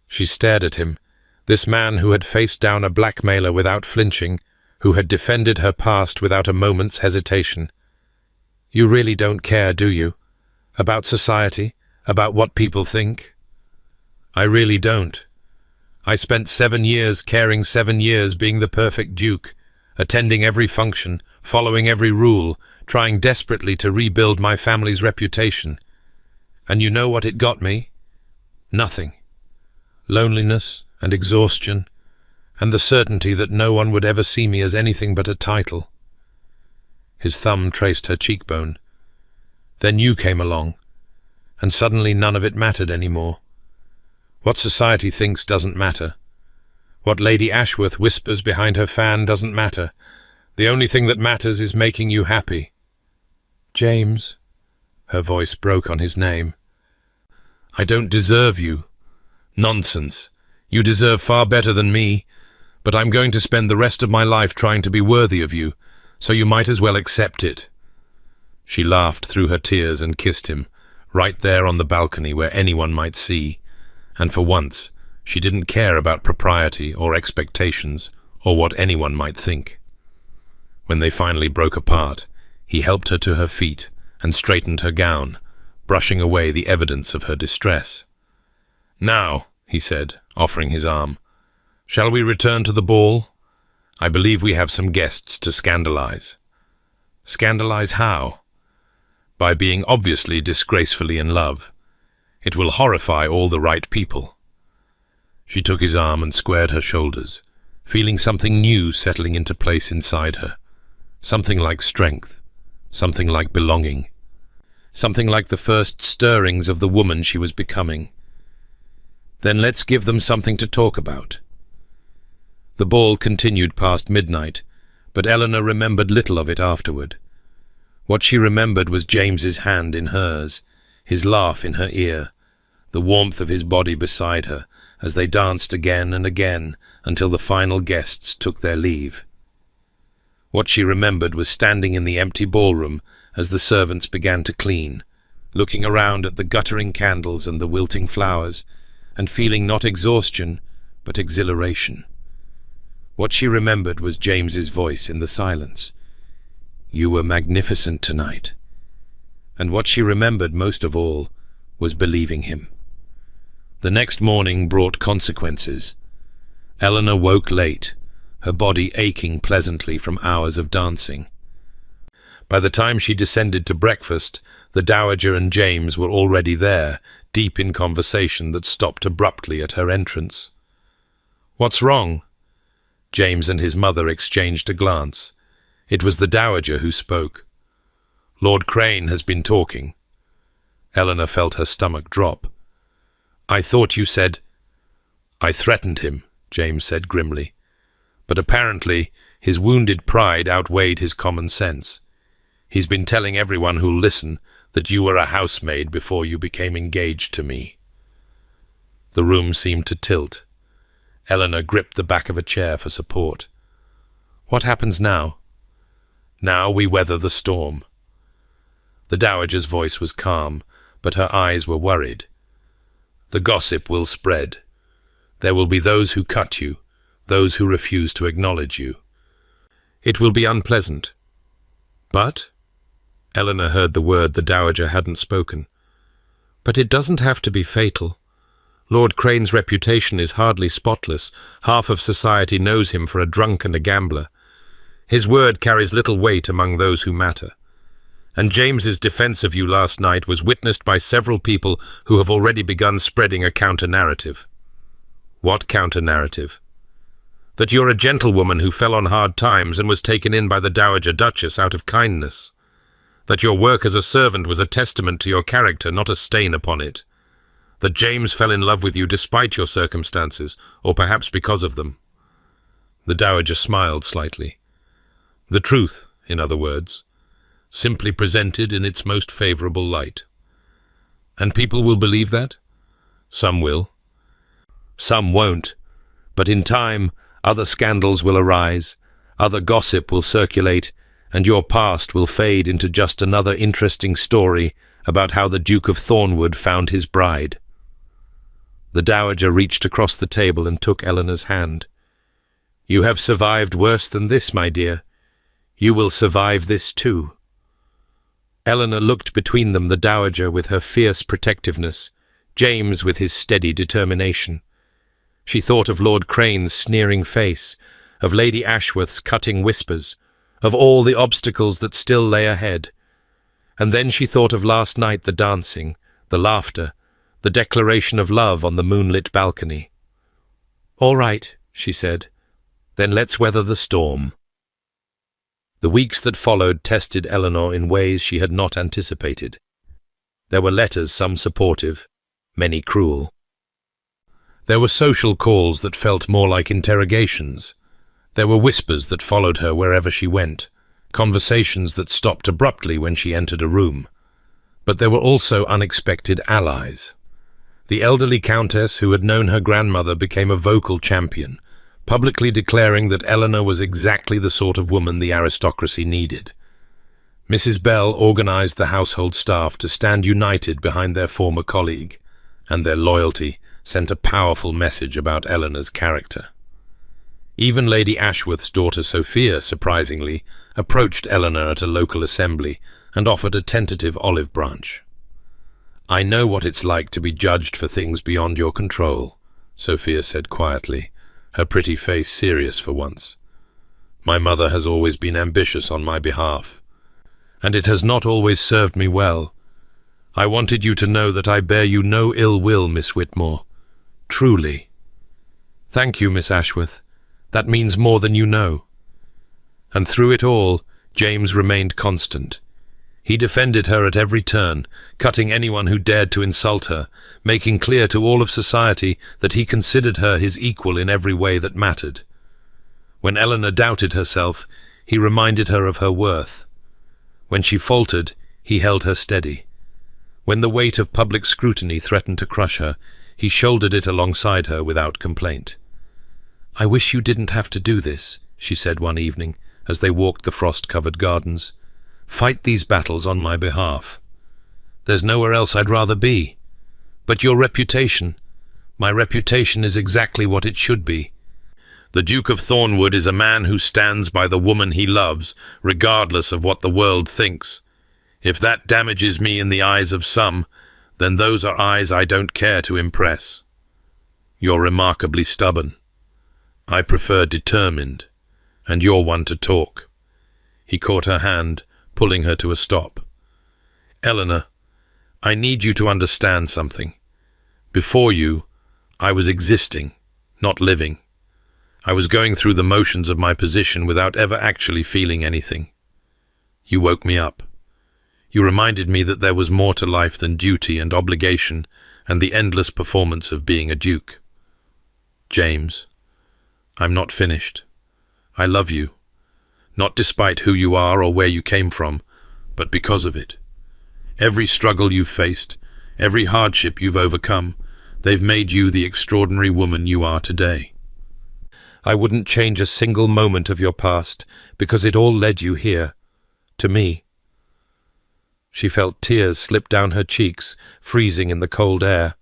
She stared at him, this man who had faced down a blackmailer without flinching, who had defended her past without a moment's hesitation. "You really don't care, do you? About society? About what people think?" "I really don't. I spent 7 years caring 7 years being the perfect duke, attending every function, following every rule, trying desperately to rebuild my family's reputation. And you know what it got me? Nothing. Loneliness and exhaustion, and the certainty that no one would ever see me as anything but a title." His thumb traced her cheekbone. "Then you came along, and suddenly none of it mattered anymore. What society thinks doesn't matter. What Lady Ashworth whispers behind her fan doesn't matter. The only thing that matters is making you happy." "James," her voice broke on his name. "I don't deserve you." "Nonsense. You deserve far better than me, but I'm going to spend the rest of my life trying to be worthy of you, so you might as well accept it." She laughed through her tears and kissed him, right there on the balcony where anyone might see, and for once she didn't care about propriety or expectations or what anyone might think. When they finally broke apart, he helped her to her feet and straightened her gown, brushing away the evidence of her distress. "Now," he said, offering his arm, "shall we return to the ball? I believe we have some guests to scandalize." "Scandalize how?" "By being obviously disgracefully in love. It will horrify all the right people." She took his arm and squared her shoulders, feeling something new settling into place inside her. Something like strength, something like belonging, something like the first stirrings of the woman she was becoming. "Then let's give them something to talk about." The ball continued past midnight, but Eleanor remembered little of it afterward. What she remembered was James's hand in hers, his laugh in her ear, the warmth of his body beside her, as they danced again and again until the final guests took their leave. What she remembered was standing in the empty ballroom as the servants began to clean, looking around at the guttering candles and the wilting flowers, and feeling not exhaustion, but exhilaration. What she remembered was James's voice in the silence. "You were magnificent tonight." And what she remembered most of all was believing him. The next morning brought consequences. Eleanor woke late, her body aching pleasantly from hours of dancing. By the time she descended to breakfast, the Dowager and James were already there, deep in conversation that stopped abruptly at her entrance. "What's wrong?" James and his mother exchanged a glance. It was the Dowager who spoke. "Lord Crane has been talking." Eleanor felt her stomach drop. "I thought you said—" "I threatened him," James said grimly. But apparently his wounded pride outweighed his common sense. "He's been telling everyone who'll listen that you were a housemaid before you became engaged to me." The room seemed to tilt. Eleanor gripped the back of a chair for support. "What happens now?" "Now we weather the storm." The Dowager's voice was calm, but her eyes were worried. "The gossip will spread. There will be those who cut you, those who refuse to acknowledge you. It will be unpleasant. But," Eleanor heard the word the Dowager hadn't spoken, "but it doesn't have to be fatal. Lord Crane's reputation is hardly spotless. Half of society knows him for a drunk and a gambler. His word carries little weight among those who matter. And James's defense of you last night was witnessed by several people who have already begun spreading a counter-narrative." "What counter-narrative?" "That you're a gentlewoman who fell on hard times and was taken in by the Dowager Duchess out of kindness. That your work as a servant was a testament to your character, not a stain upon it. That James fell in love with you despite your circumstances, or perhaps because of them." The Dowager smiled slightly. "The truth, in other words, simply presented in its most favorable light." "And people will believe that?" "Some will. Some won't. But in time, other scandals will arise, other gossip will circulate, and your past will fade into just another interesting story about how the Duke of Thornwood found his bride." The Dowager reached across the table and took Eleanor's hand. "You have survived worse than this, my dear. You will survive this too." Eleanor looked between them, the Dowager with her fierce protectiveness, James with his steady determination. She thought of Lord Crane's sneering face, of Lady Ashworth's cutting whispers, of all the obstacles that still lay ahead. And then she thought of last night, the dancing, the laughter, the declaration of love on the moonlit balcony. "All right," she said. "Then let's weather the storm." The weeks that followed tested Eleanor in ways she had not anticipated. There were letters, some supportive, many cruel. There were social calls that felt more like interrogations. There were whispers that followed her wherever she went, conversations that stopped abruptly when she entered a room. But there were also unexpected allies. The elderly countess who had known her grandmother became a vocal champion, publicly declaring that Eleanor was exactly the sort of woman the aristocracy needed. Mrs. Bell organized the household staff to stand united behind their former colleague, and their loyalty sent a powerful message about Eleanor's character. Even Lady Ashworth's daughter Sophia, surprisingly, approached Eleanor at a local assembly and offered a tentative olive branch. "I know what it's like to be judged for things beyond your control," Sophia said quietly, her pretty face serious for once. "My mother has always been ambitious on my behalf, and it has not always served me well. I wanted you to know that I bear you no ill will, Miss Whitmore. Truly." "Thank you, Miss Ashworth. That means more than you know." And through it all, James remained constant. He defended her at every turn, cutting anyone who dared to insult her, making clear to all of society that he considered her his equal in every way that mattered. When Eleanor doubted herself, he reminded her of her worth. When she faltered, he held her steady. When the weight of public scrutiny threatened to crush her, he shouldered it alongside her without complaint. "I wish you didn't have to do this," she said one evening, as they walked the frost-covered gardens. "Fight these battles on my behalf. There's nowhere else I'd rather be. But your reputation, my reputation is exactly what it should be. The Duke of Thornwood is a man who stands by the woman he loves, regardless of what the world thinks. If that damages me in the eyes of some, then those are eyes I don't care to impress. You're remarkably stubborn. I prefer determined, and you're one to talk." He caught her hand, pulling her to a stop. "Eleanor, I need you to understand something. Before you, I was existing, not living. I was going through the motions of my position without ever actually feeling anything. You woke me up. You reminded me that there was more to life than duty and obligation and the endless performance of being a duke. James, I'm not finished. I love you, not despite who you are or where you came from, but because of it. Every struggle you've faced, every hardship you've overcome, they've made you the extraordinary woman you are today. I wouldn't change a single moment of your past, because it all led you here, to me." She felt tears slip down her cheeks, freezing in the cold air.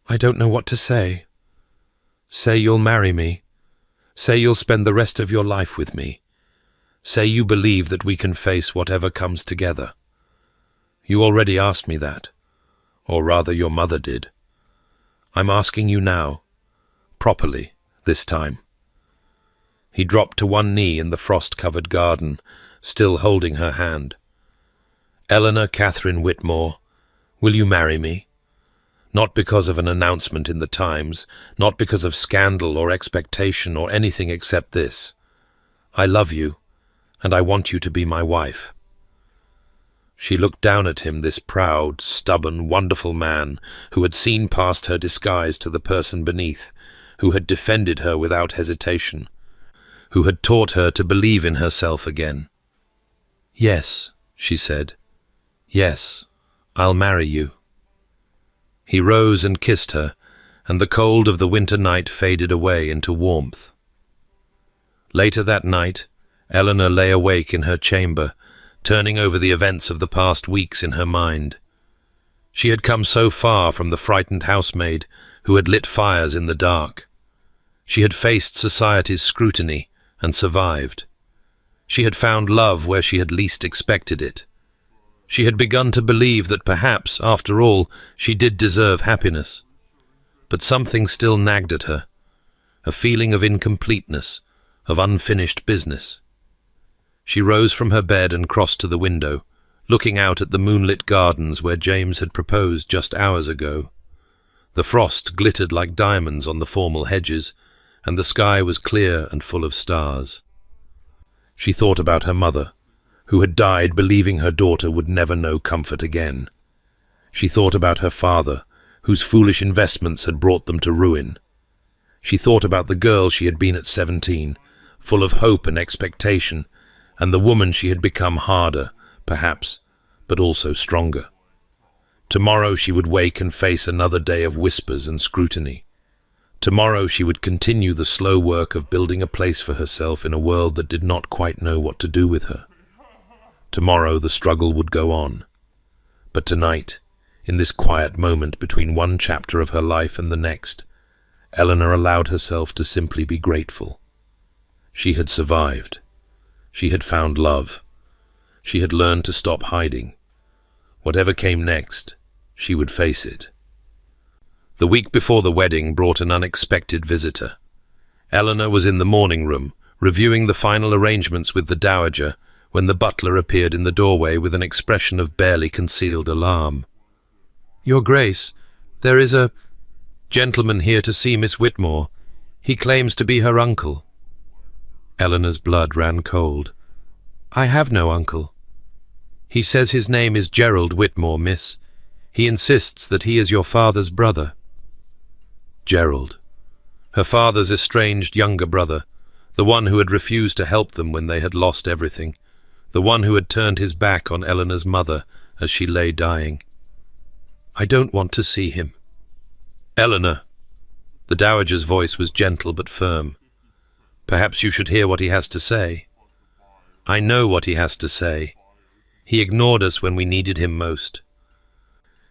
"I don't know what to say. Say you'll marry me. Say you'll spend the rest of your life with me. Say you believe that we can face whatever comes together. You already asked me that, or rather your mother did. I'm asking you now, properly, this time." He dropped to one knee in the frost-covered garden, still holding her hand. "Eleanor Catherine Whitmore, will you marry me? Not because of an announcement in the Times, not because of scandal or expectation or anything except this. I love you, and I want you to be my wife." She looked down at him, this proud, stubborn, wonderful man who had seen past her disguise to the person beneath, who had defended her without hesitation, who had taught her to believe in herself again. "Yes," she said. "Yes, I'll marry you." He rose and kissed her, and the cold of the winter night faded away into warmth. Later that night, Eleanor lay awake in her chamber, turning over the events of the past weeks in her mind. She had come so far from the frightened housemaid who had lit fires in the dark. She had faced society's scrutiny and survived. She had found love where she had least expected it. She had begun to believe that perhaps, after all, she did deserve happiness. But something still nagged at her, a feeling of incompleteness, of unfinished business. She rose from her bed and crossed to the window, looking out at the moonlit gardens where James had proposed just hours ago. The frost glittered like diamonds on the formal hedges, and the sky was clear and full of stars. She thought about her mother, who had died believing her daughter would never know comfort again. She thought about her father, whose foolish investments had brought them to ruin. She thought about the girl she had been at 17, full of hope and expectation, and the woman she had become, harder, perhaps, but also stronger. Tomorrow she would wake and face another day of whispers and scrutiny. Tomorrow she would continue the slow work of building a place for herself in a world that did not quite know what to do with her. Tomorrow the struggle would go on. But tonight, in this quiet moment between one chapter of her life and the next, Eleanor allowed herself to simply be grateful. She had survived. She had found love. She had learned to stop hiding. Whatever came next, she would face it. The week before the wedding brought an unexpected visitor. Eleanor was in the morning room, reviewing the final arrangements with the Dowager, when the butler appeared in the doorway with an expression of barely concealed alarm. "Your Grace, there is a gentleman here to see Miss Whitmore. He claims to be her uncle." Eleanor's blood ran cold. "I have no uncle. He says his name is Gerald Whitmore, miss. He insists that he is your father's brother." Gerald. Her father's estranged younger brother, the one who had refused to help them when they had lost everything, the one who had turned his back on Eleanor's mother as she lay dying. "I don't want to see him." "Eleanor." The Dowager's voice was gentle but firm. "Perhaps you should hear what he has to say." "I know what he has to say. He ignored us when we needed him most.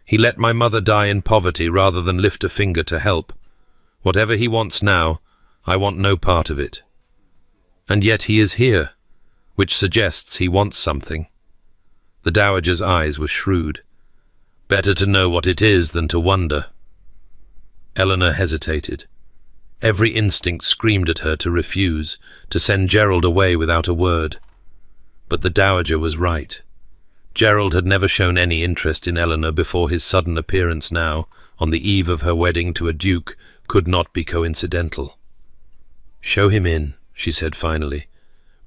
He let my mother die in poverty rather than lift a finger to help. Whatever he wants now, I want no part of it. And yet he is here, which suggests he wants something." The Dowager's eyes were shrewd. "Better to know what it is than to wonder." Eleanor hesitated. Every instinct screamed at her to refuse, to send Gerald away without a word. But the Dowager was right. Gerald had never shown any interest in Eleanor before his sudden appearance now, on the eve of her wedding to a duke, could not be coincidental. "Show him in," she said finally.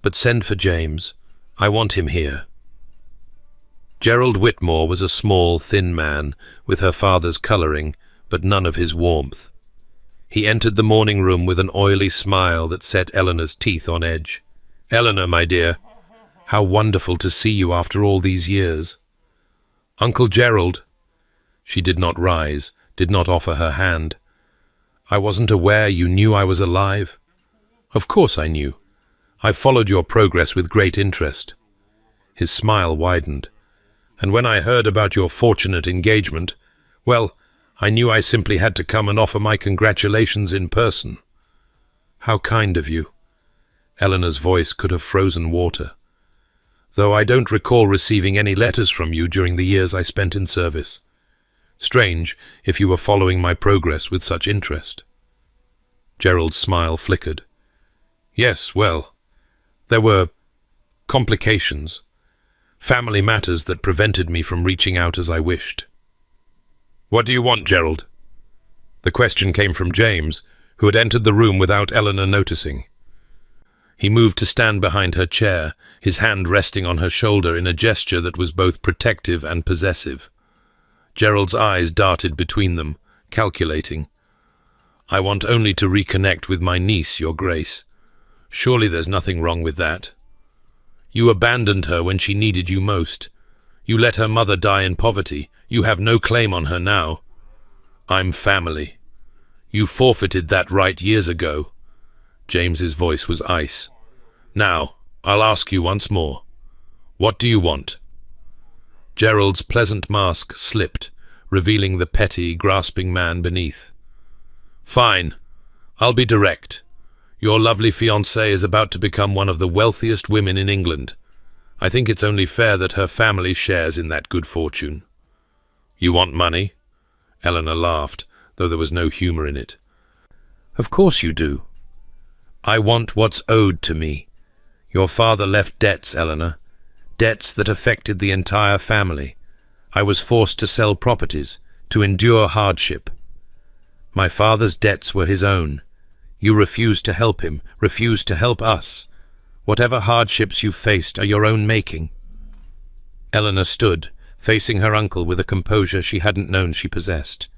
"But send for James. I want him here." Gerald Whitmore was a small, thin man, with her father's colouring, but none of his warmth. He entered the morning room with an oily smile that set Eleanor's teeth on edge. "Eleanor, my dear, how wonderful to see you after all these years." "Uncle Gerald." She did not rise, did not offer her hand. "I wasn't aware you knew I was alive." "Of course I knew. I followed your progress with great interest." His smile widened. "And when I heard about your fortunate engagement, well, I knew I simply had to come and offer my congratulations in person." "How kind of you." Eleanor's voice could have frozen water. "Though I don't recall receiving any letters from you during the years I spent in service. Strange, if you were following my progress with such interest." Gerald's smile flickered. "Yes, well, there were complications, family matters that prevented me from reaching out as I wished." "What do you want, Gerald?" The question came from James, who had entered the room without Eleanor noticing. He moved to stand behind her chair, his hand resting on her shoulder in a gesture that was both protective and possessive. Gerald's eyes darted between them, calculating. "I want only to reconnect with my niece, Your Grace. Surely there's nothing wrong with that. You abandoned her when she needed you most. You let her mother die in poverty. You have no claim on her now. I'm family. You forfeited that right years ago." James's voice was ice. "Now, I'll ask you once more. What do you want?" Gerald's pleasant mask slipped, revealing the petty, grasping man beneath. "Fine. I'll be direct. Your lovely fiancée is about to become one of the wealthiest women in England. I think it's only fair that her family shares in that good fortune." "You want money?" Eleanor laughed, though there was no humour in it. "Of course you do. I want what's owed to me. Your father left debts, Eleanor. Debts that affected the entire family. I was forced to sell properties, to endure hardship. My father's debts were his own. You refused to help him, refused to help us. Whatever hardships you've faced are your own making." Eleanor stood, facing her uncle with a composure she hadn't known she possessed.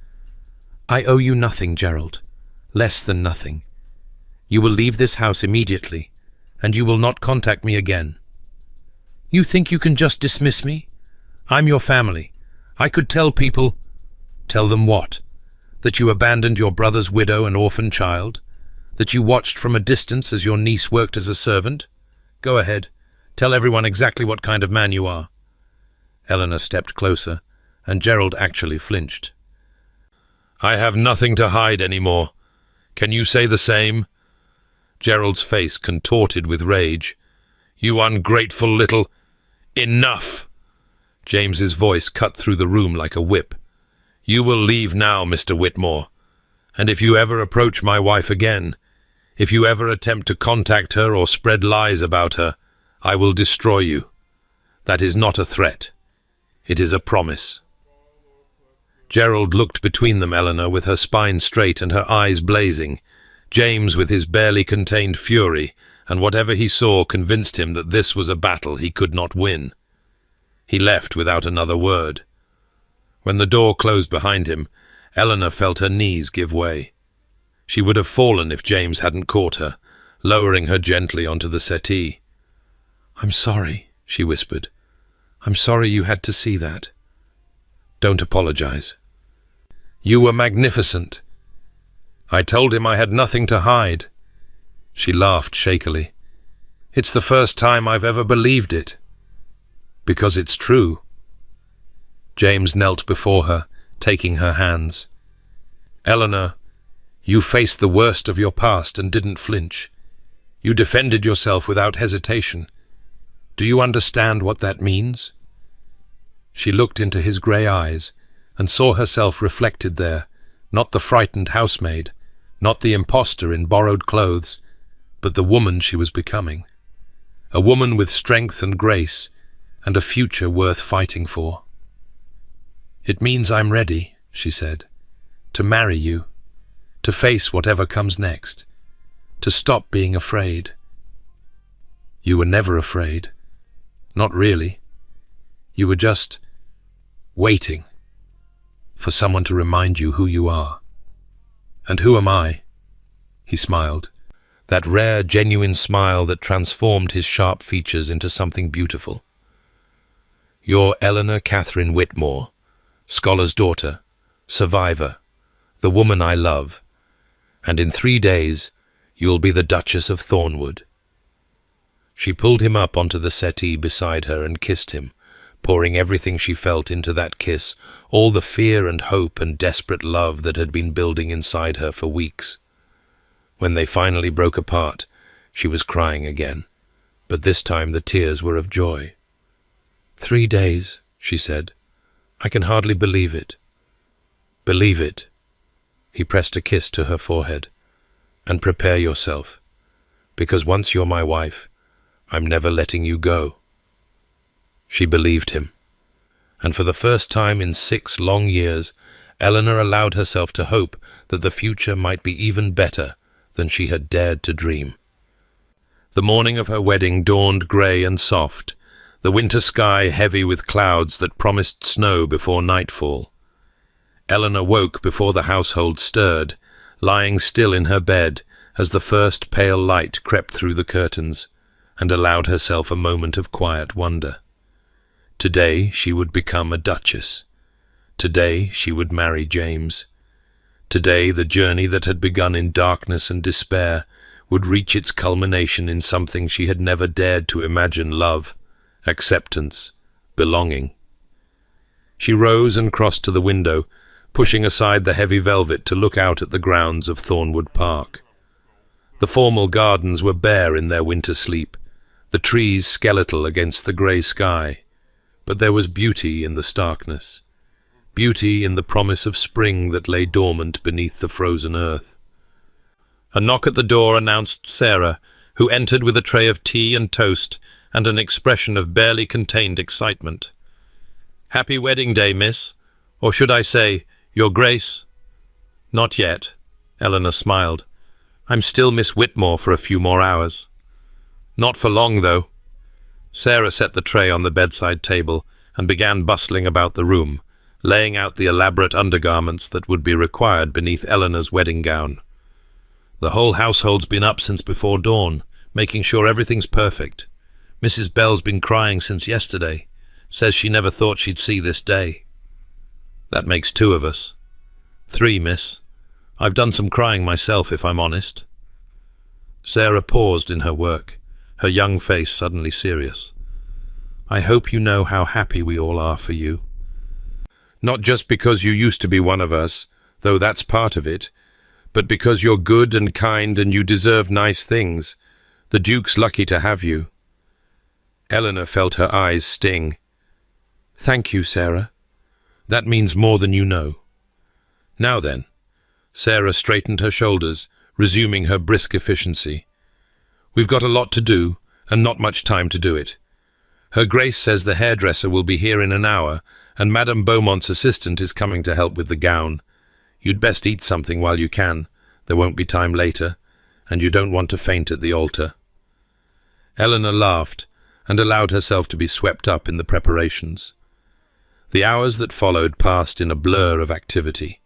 "I owe you nothing, Gerald. Less than nothing. You will leave this house immediately, and you will not contact me again. You think you can just dismiss me? I'm your family. I could tell people—" "Tell them what? That you abandoned your brother's widow and orphan child? That you watched from a distance as your niece worked as a servant? Go ahead. Tell everyone exactly what kind of man you are." Eleanor stepped closer, and Gerald actually flinched. "I have nothing to hide anymore. Can you say the same?" Gerald's face contorted with rage. "You ungrateful little—" "Enough!" James's voice cut through the room like a whip. You will leave now, Mr. Whitmore, and if you ever approach my wife again, if you ever attempt to contact her or spread lies about her, I will destroy you. That is not a threat. It is a promise." Gerald looked between them, Eleanor with her spine straight and her eyes blazing, James with his barely contained fury, and whatever he saw convinced him that this was a battle he could not win. He left without another word. When the door closed behind him, Eleanor felt her knees give way. She would have fallen if James hadn't caught her, lowering her gently onto the settee. "I'm sorry," she whispered. "I'm sorry you had to see that." "Don't apologize. You were magnificent. I told him I had nothing to hide." She laughed shakily. "It's the first time I've ever believed it. Because it's true." James knelt before her, taking her hands. "Eleanor, you faced the worst of your past and didn't flinch. You defended yourself without hesitation. Do you understand what that means?" She looked into his grey eyes and saw herself reflected there, not the frightened housemaid, not the impostor in borrowed clothes, but the woman she was becoming. A woman with strength and grace, and a future worth fighting for. "It means I'm ready," she said, "to marry you, to face whatever comes next, to stop being afraid." "You were never afraid. Not really. You were just waiting for someone to remind you who you are." "And who am I?" He smiled, that rare, genuine smile that transformed his sharp features into something beautiful. "You're Eleanor Catherine Whitmore, scholar's daughter, survivor, the woman I love, and in 3 days you'll be the Duchess of Thornwood." She pulled him up onto the settee beside her and kissed him, pouring everything she felt into that kiss, all the fear and hope and desperate love that had been building inside her for weeks. When they finally broke apart, she was crying again, but this time the tears were of joy. 3 days, she said. I can hardly believe it. Believe it. He pressed a kiss to her forehead. And prepare yourself, because once you're my wife, I'm never letting you go. She believed him. And for the first time in 6 long years, Eleanor allowed herself to hope that the future might be even better than she had dared to dream. The morning of her wedding dawned grey and soft, the winter sky heavy with clouds that promised snow before nightfall. Eleanor woke before the household stirred, lying still in her bed as the first pale light crept through the curtains, and allowed herself a moment of quiet wonder. Today she would become a duchess. Today she would marry James. Today the journey that had begun in darkness and despair would reach its culmination in something she had never dared to imagine: love, acceptance, belonging. She rose and crossed to the window, pushing aside the heavy velvet to look out at the grounds of Thornwood Park. The formal gardens were bare in their winter sleep, the trees skeletal against the grey sky, but there was beauty in the starkness, beauty in the promise of spring that lay dormant beneath the frozen earth. A knock at the door announced Sarah, who entered with a tray of tea and toast and an expression of barely contained excitement. "Happy wedding day, miss, or should I say, Your Grace?" "Not yet," Eleanor smiled. "I'm still Miss Whitmore for a few more hours." "Not for long, though." Sarah set the tray on the bedside table and began bustling about the room, laying out the elaborate undergarments that would be required beneath Eleanor's wedding gown. "The whole household's been up since before dawn, making sure everything's perfect. Mrs. Bell's been crying since yesterday, says she never thought she'd see this day." "That makes 2 of us." "3, miss. I've done some crying myself, if I'm honest." Sarah paused in her work, her young face suddenly serious. "I hope you know how happy we all are for you. Not just because you used to be one of us, though that's part of it, but because you're good and kind and you deserve nice things. The Duke's lucky to have you." Eleanor felt her eyes sting. "Thank you, Sarah. That means more than you know." Now then. Sarah straightened her shoulders, resuming her brisk efficiency. We've got a lot to do, and not much time to do it. Her Grace says the hairdresser will be here in an hour, and Madame Beaumont's assistant is coming to help with the gown. You'd best eat something while you can. There won't be time later, and you don't want to faint at the altar. Eleanor laughed, and allowed herself to be swept up in the preparations. The hours that followed passed in a blur of activity.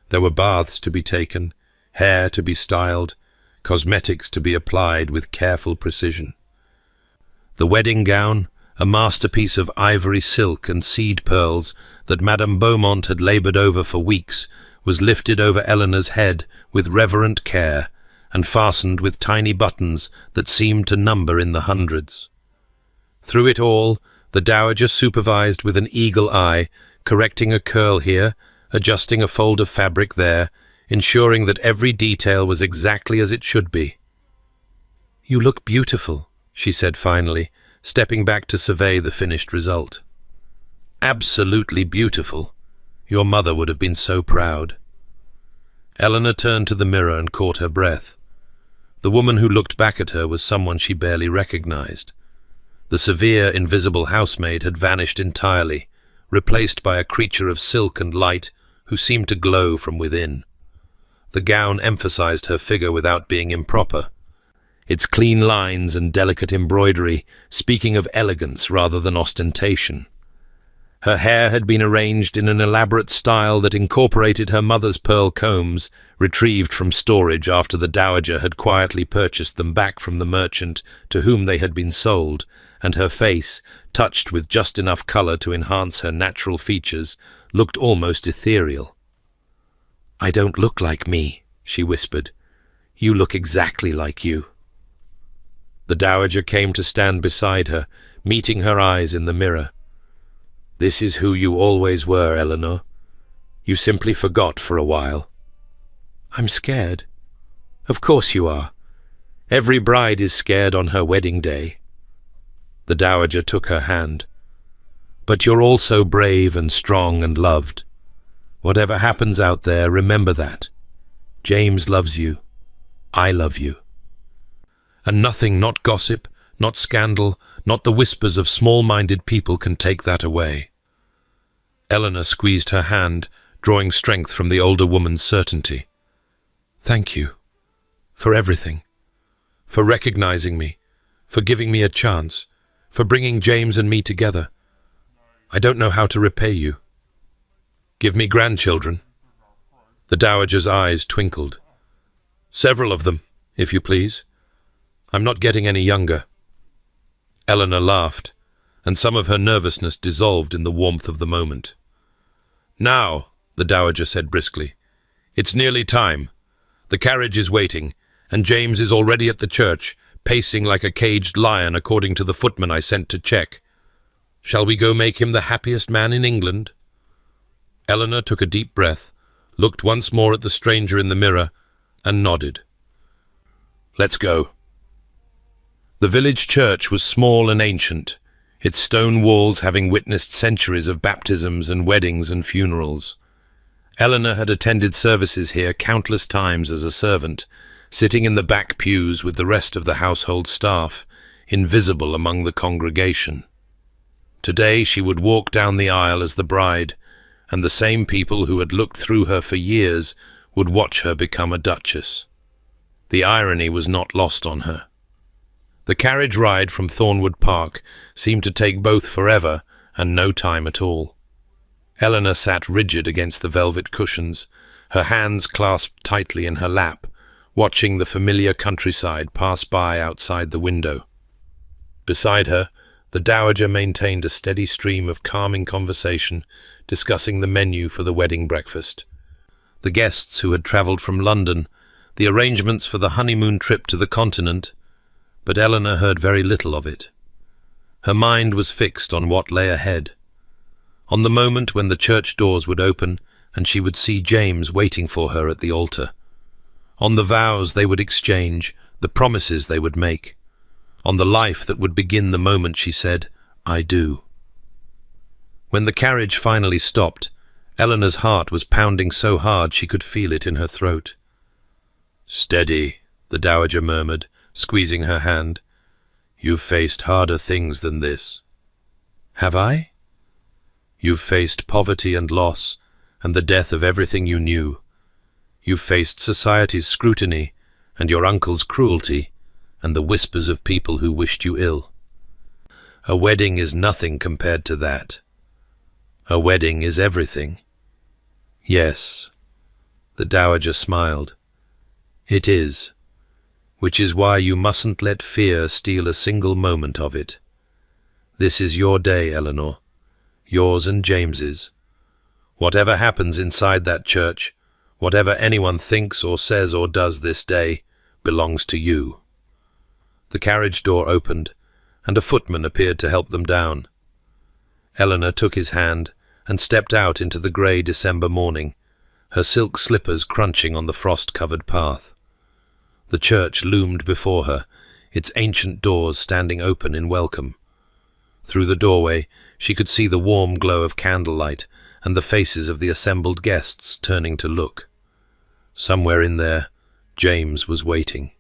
There were baths to be taken, hair to be styled, cosmetics to be applied with careful precision. The wedding gown, a masterpiece of ivory silk and seed pearls that Madame Beaumont had laboured over for weeks, was lifted over Eleanor's head with reverent care and fastened with tiny buttons that seemed to number in the hundreds. Through it all, the dowager supervised with an eagle eye, correcting a curl here, adjusting a fold of fabric there, ensuring that every detail was exactly as it should be. "You look beautiful," she said finally, stepping back to survey the finished result. "Absolutely beautiful. Your mother would have been so proud." Eleanor turned to the mirror and caught her breath. The woman who looked back at her was someone she barely recognized. The severe, invisible housemaid had vanished entirely, replaced by a creature of silk and light who seemed to glow from within. The gown emphasized her figure without being improper, its clean lines and delicate embroidery speaking of elegance rather than ostentation. Her hair had been arranged in an elaborate style that incorporated her mother's pearl combs, retrieved from storage after the dowager had quietly purchased them back from the merchant to whom they had been sold, and her face, touched with just enough colour to enhance her natural features, looked almost ethereal. "I don't look like me," she whispered. "You look exactly like you." The dowager came to stand beside her, meeting her eyes in the mirror. "This is who you always were, Eleanor. You simply forgot for a while." "I'm scared." "Of course you are. Every bride is scared on her wedding day." The dowager took her hand. "But you're also brave and strong and loved. Whatever happens out there, remember that. James loves you. I love you. And nothing, not gossip, not scandal, not the whispers of small-minded people can take that away." Eleanor squeezed her hand, drawing strength from the older woman's certainty. "Thank you. For everything. For recognizing me. For giving me a chance. For bringing James and me together. I don't know how to repay you." "Give me grandchildren." The dowager's eyes twinkled. "Several of them, if you please. I'm not getting any younger." Eleanor laughed, and some of her nervousness dissolved in the warmth of the moment. "Now," the dowager said briskly, "it's nearly time. The carriage is waiting, and James is already at the church, pacing like a caged lion according to the footman I sent to check. Shall we go make him the happiest man in England?" Eleanor took a deep breath, looked once more at the stranger in the mirror, and nodded. "Let's go." The village church was small and ancient, its stone walls having witnessed centuries of baptisms and weddings and funerals. Eleanor had attended services here countless times as a servant, sitting in the back pews with the rest of the household staff, invisible among the congregation. Today she would walk down the aisle as the bride, and the same people who had looked through her for years would watch her become a duchess. The irony was not lost on her. The carriage ride from Thornwood Park seemed to take both forever and no time at all. Eleanor sat rigid against the velvet cushions, her hands clasped tightly in her lap, watching the familiar countryside pass by outside the window. Beside her, the dowager maintained a steady stream of calming conversation, discussing the menu for the wedding breakfast. The guests who had travelled from London, the arrangements for the honeymoon trip to the continent, but Eleanor heard very little of it. Her mind was fixed on what lay ahead, on the moment when the church doors would open and she would see James waiting for her at the altar, on the vows they would exchange, the promises they would make, on the life that would begin the moment she said, "I do." When the carriage finally stopped, Eleanor's heart was pounding so hard she could feel it in her throat. "Steady," the Dowager murmured, squeezing her hand. "You've faced harder things than this." "Have I?" "You've faced poverty and loss, and the death of everything you knew. You've faced society's scrutiny, and your uncle's cruelty, and the whispers of people who wished you ill. A wedding is nothing compared to that. A wedding is everything." "Yes," the Dowager smiled. "It is, which is why you mustn't let fear steal a single moment of it. This is your day, Eleanor, yours and James's. Whatever happens inside that church, whatever anyone thinks or says or does this day, belongs to you." The carriage door opened, and a footman appeared to help them down. Eleanor took his hand and stepped out into the grey December morning, her silk slippers crunching on the frost-covered path. The church loomed before her, its ancient doors standing open in welcome. Through the doorway she could see the warm glow of candlelight and the faces of the assembled guests turning to look. Somewhere in there, James was waiting.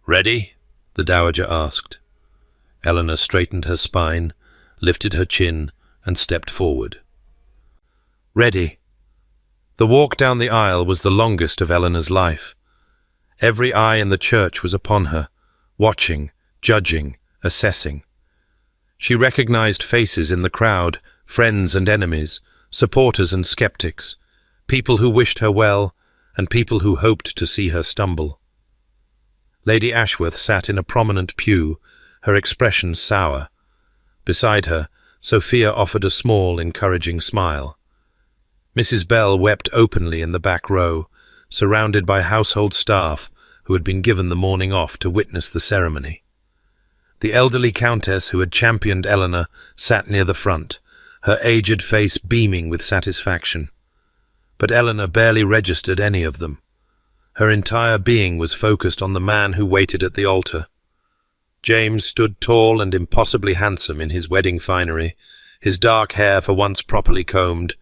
"Ready?" the Dowager asked. Eleanor straightened her spine, lifted her chin, and stepped forward. "Ready." The walk down the aisle was the longest of Eleanor's life. Every eye in the church was upon her, watching, judging, assessing. She recognized faces in the crowd, friends and enemies, supporters and skeptics, people who wished her well, and people who hoped to see her stumble. Lady Ashworth sat in a prominent pew, her expression sour. Beside her, Sophia offered a small, encouraging smile. Mrs. Bell wept openly in the back row, surrounded by household staff who had been given the morning off to witness the ceremony. The elderly countess who had championed Eleanor sat near the front, her aged face beaming with satisfaction. But Eleanor barely registered any of them. Her entire being was focused on the man who waited at the altar. James stood tall and impossibly handsome in his wedding finery, his dark hair for once properly combed,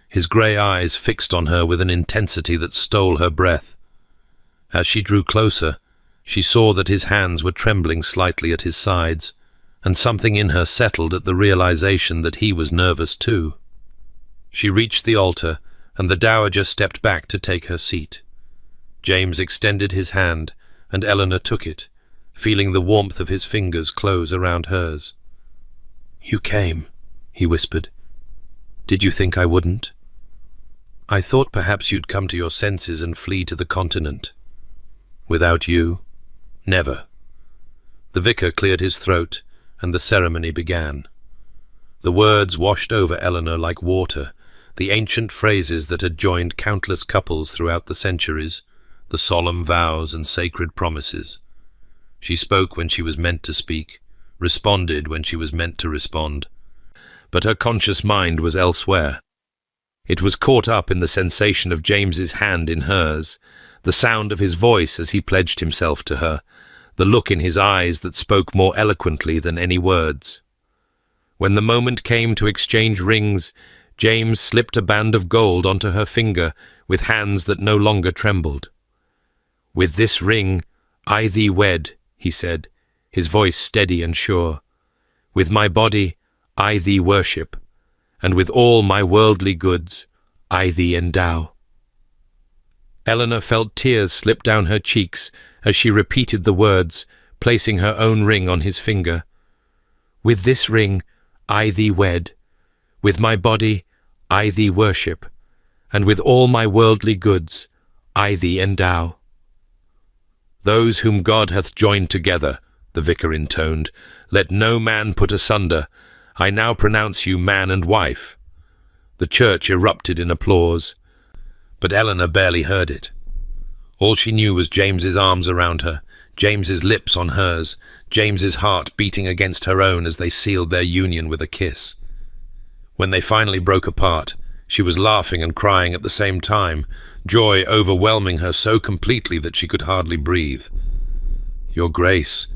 his grey eyes fixed on her with an intensity that stole her breath. As she drew closer, she saw that his hands were trembling slightly at his sides, and something in her settled at the realization that he was nervous too. She reached the altar, and the Dowager stepped back to take her seat. James extended his hand, and Eleanor took it, feeling the warmth of his fingers close around hers. "You came," he whispered. "Did you think I wouldn't?" "I thought perhaps you'd come to your senses and flee to the continent." "Without you? Never." The vicar cleared his throat, and the ceremony began. The words washed over Eleanor like water, the ancient phrases that had joined countless couples throughout the centuries, the solemn vows and sacred promises. She spoke when she was meant to speak, responded when she was meant to respond. But her conscious mind was elsewhere. It was caught up in the sensation of James's hand in hers, the sound of his voice as he pledged himself to her, the look in his eyes that spoke more eloquently than any words. When the moment came to exchange rings, James slipped a band of gold onto her finger with hands that no longer trembled. "With this ring, I thee wed," he said, his voice steady and sure. "With my body, I thee worship, and with all my worldly goods, I thee endow." Eleanor felt tears slip down her cheeks as she repeated the words, placing her own ring on his finger. "With this ring, I thee wed. With my body, I thee worship, and with all my worldly goods, I thee endow." "Those whom God hath joined together," the vicar intoned, "let no man put asunder. I now pronounce you man and wife." The church erupted in applause, but Eleanor barely heard it. All she knew was James's arms around her, James's lips on hers, James's heart beating against her own as they sealed their union with a kiss. When they finally broke apart, she was laughing and crying at the same time, joy overwhelming her so completely that she could hardly breathe. "Your Grace,"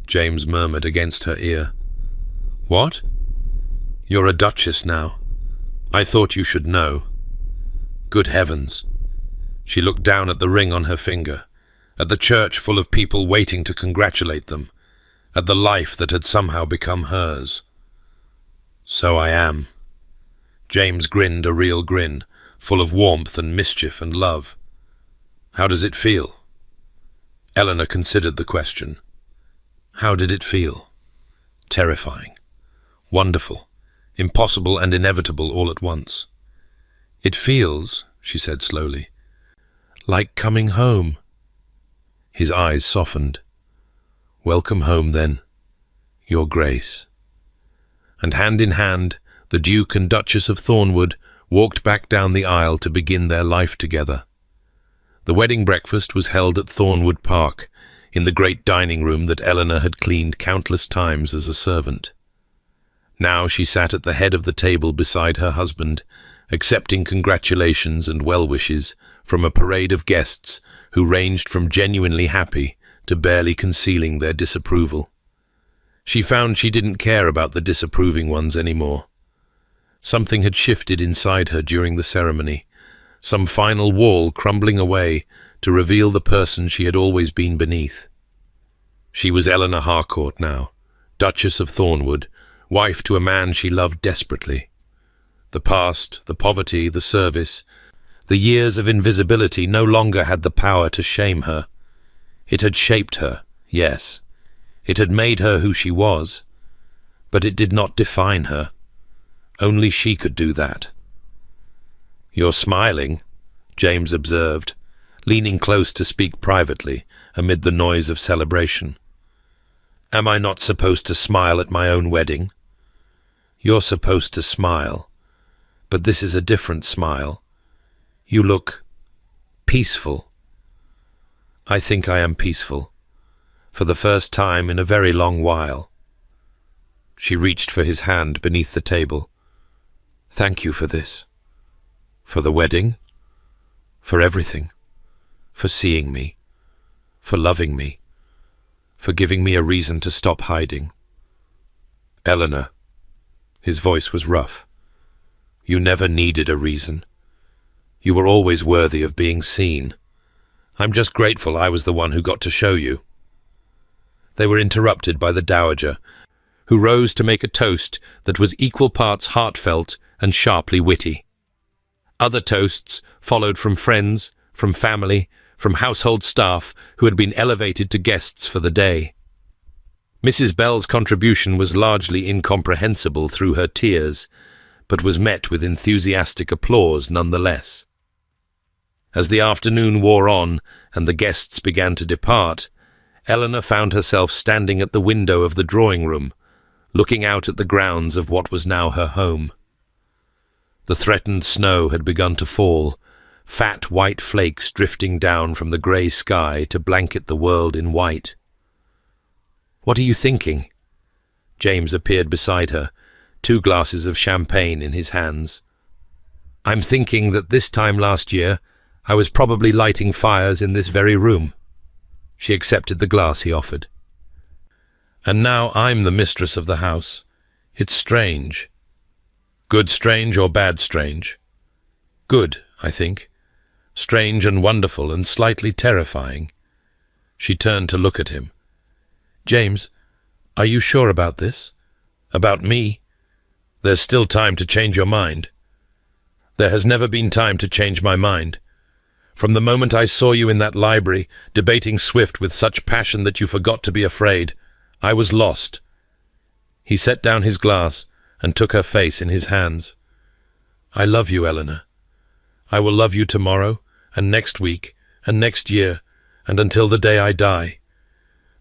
James murmured against her ear. "What?" "You're a duchess now. I thought you should know. Good heavens. She looked down at the ring on her finger, at the church full of people waiting to congratulate them, at the life that had somehow become hers. So I am. James grinned a real grin, full of warmth and mischief and love. How does it feel? Eleanor considered the question. How did it feel? Terrifying. Wonderful. Impossible and inevitable all at once. It feels, she said slowly, like coming home. His eyes softened. Welcome home, then, Your Grace. And hand in hand, the Duke and Duchess of Thornwood walked back down the aisle to begin their life together. The wedding breakfast was held at Thornwood Park, in the great dining room that Eleanor had cleaned countless times as a servant. Now she sat at the head of the table beside her husband, accepting congratulations and well-wishes from a parade of guests who ranged from genuinely happy to barely concealing their disapproval. She found she didn't care about the disapproving ones anymore. Something had shifted inside her during the ceremony, some final wall crumbling away to reveal the person she had always been beneath. She was Eleanor Harcourt now, Duchess of Thornwood, wife to a man she loved desperately. The past, the poverty, the service, the years of invisibility no longer had the power to shame her. It had shaped her, yes. It had made her who she was, but it did not define her. Only she could do that. "You're smiling," James observed, leaning close to speak privately amid the noise of celebration. "Am I not supposed to smile at my own wedding?" "You're supposed to smile, but this is a different smile. You look peaceful." "I think I am peaceful, for the first time in a very long while." She reached for his hand beneath the table. "Thank you for this. For the wedding. For everything. For seeing me. For loving me. For giving me a reason to stop hiding." "Eleanor," his voice was rough, "you never needed a reason. You were always worthy of being seen. I'm just grateful I was the one who got to show you." They were interrupted by the Dowager, who rose to make a toast that was equal parts heartfelt and sharply witty. Other toasts followed from friends, from family, from household staff who had been elevated to guests for the day. Mrs. Bell's contribution was largely incomprehensible through her tears, but was met with enthusiastic applause nonetheless. As the afternoon wore on and the guests began to depart, Eleanor found herself standing at the window of the drawing-room, looking out at the grounds of what was now her home. The threatened snow had begun to fall, fat white flakes drifting down from the grey sky to blanket the world in white. "What are you thinking?" James appeared beside her, 2 glasses of champagne in his hands. "I'm thinking that this time last year I was probably lighting fires in this very room." She accepted the glass he offered. "And now I'm the mistress of the house. It's strange. Good strange or bad strange? Good, I think. Strange and wonderful and slightly terrifying." She turned to look at him. "James, are you sure about this? About me? There's still time to change your mind." "There has never been time to change my mind. From the moment I saw you in that library, debating Swift with such passion that you forgot to be afraid, I was lost." He set down his glass and took her face in his hands. "I love you, Eleanor. I will love you tomorrow, and next week, and next year, and until the day I die.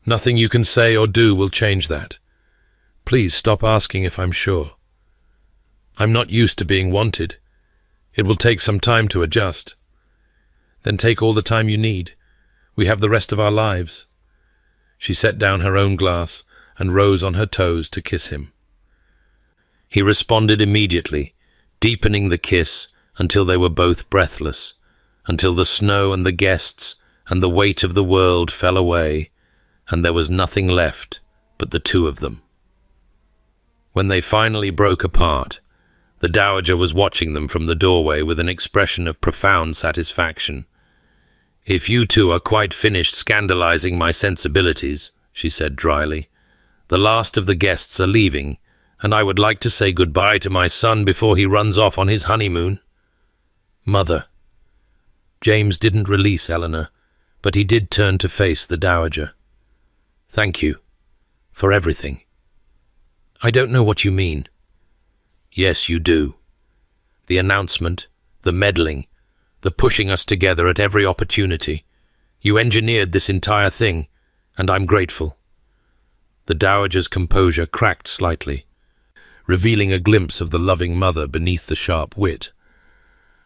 Nothing you can say or do will change that. Please stop asking if I'm sure. I'm not used to being wanted. It will take some time to adjust. Then take all the time you need. We have the rest of our lives." She set down her own glass and rose on her toes to kiss him. He responded immediately, deepening the kiss until they were both breathless, until the snow and the guests and the weight of the world fell away, and there was nothing left but the two of them. When they finally broke apart, The Dowager was watching them from the doorway with an expression of profound satisfaction. "If you two are quite finished scandalizing my sensibilities," she said dryly, "the last of the guests are leaving, and I would like to say goodbye to my son before he runs off on his honeymoon." "Mother." James didn't release Eleanor, but he did turn to face the Dowager. "Thank you. For everything." "I don't know what you mean." "Yes, you do. The announcement, the meddling, the pushing us together at every opportunity. You engineered this entire thing, and I'm grateful." The Dowager's composure cracked slightly, revealing a glimpse of the loving mother beneath the sharp wit.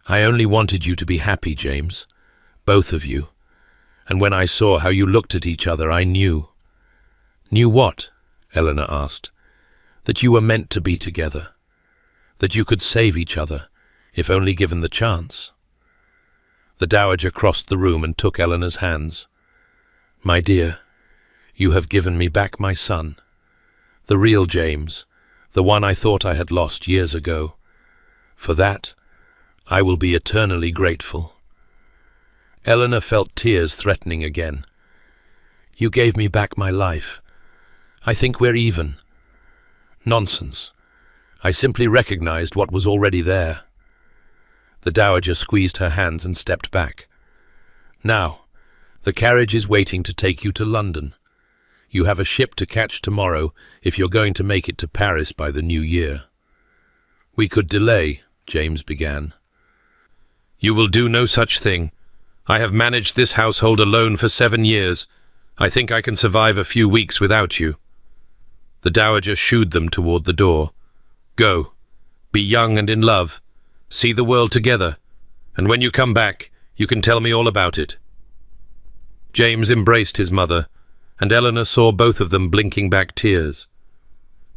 "I only wanted you to be happy, James. Both of you. And when I saw how you looked at each other, I knew." "Knew what?" Eleanor asked. "That you were meant to be together. That you could save each other, if only given the chance." The Dowager crossed the room and took Eleanor's hands. "My dear, you have given me back my son. The real James, the one I thought I had lost years ago. For that, I will be eternally grateful." Eleanor felt tears threatening again. "You gave me back my life. I think we're even." "Nonsense. I simply recognized what was already there." The Dowager squeezed her hands and stepped back. "Now, the carriage is waiting to take you to London. You have a ship to catch tomorrow if you're going to make it to Paris by the new year." "We could delay," James began. "You will do no such thing. I have managed this household alone for 7 years. I think I can survive a few weeks without you." The Dowager shooed them toward the door. "Go. Be young and in love. See the world together. And when you come back, you can tell me all about it." James embraced his mother, and Eleanor saw both of them blinking back tears.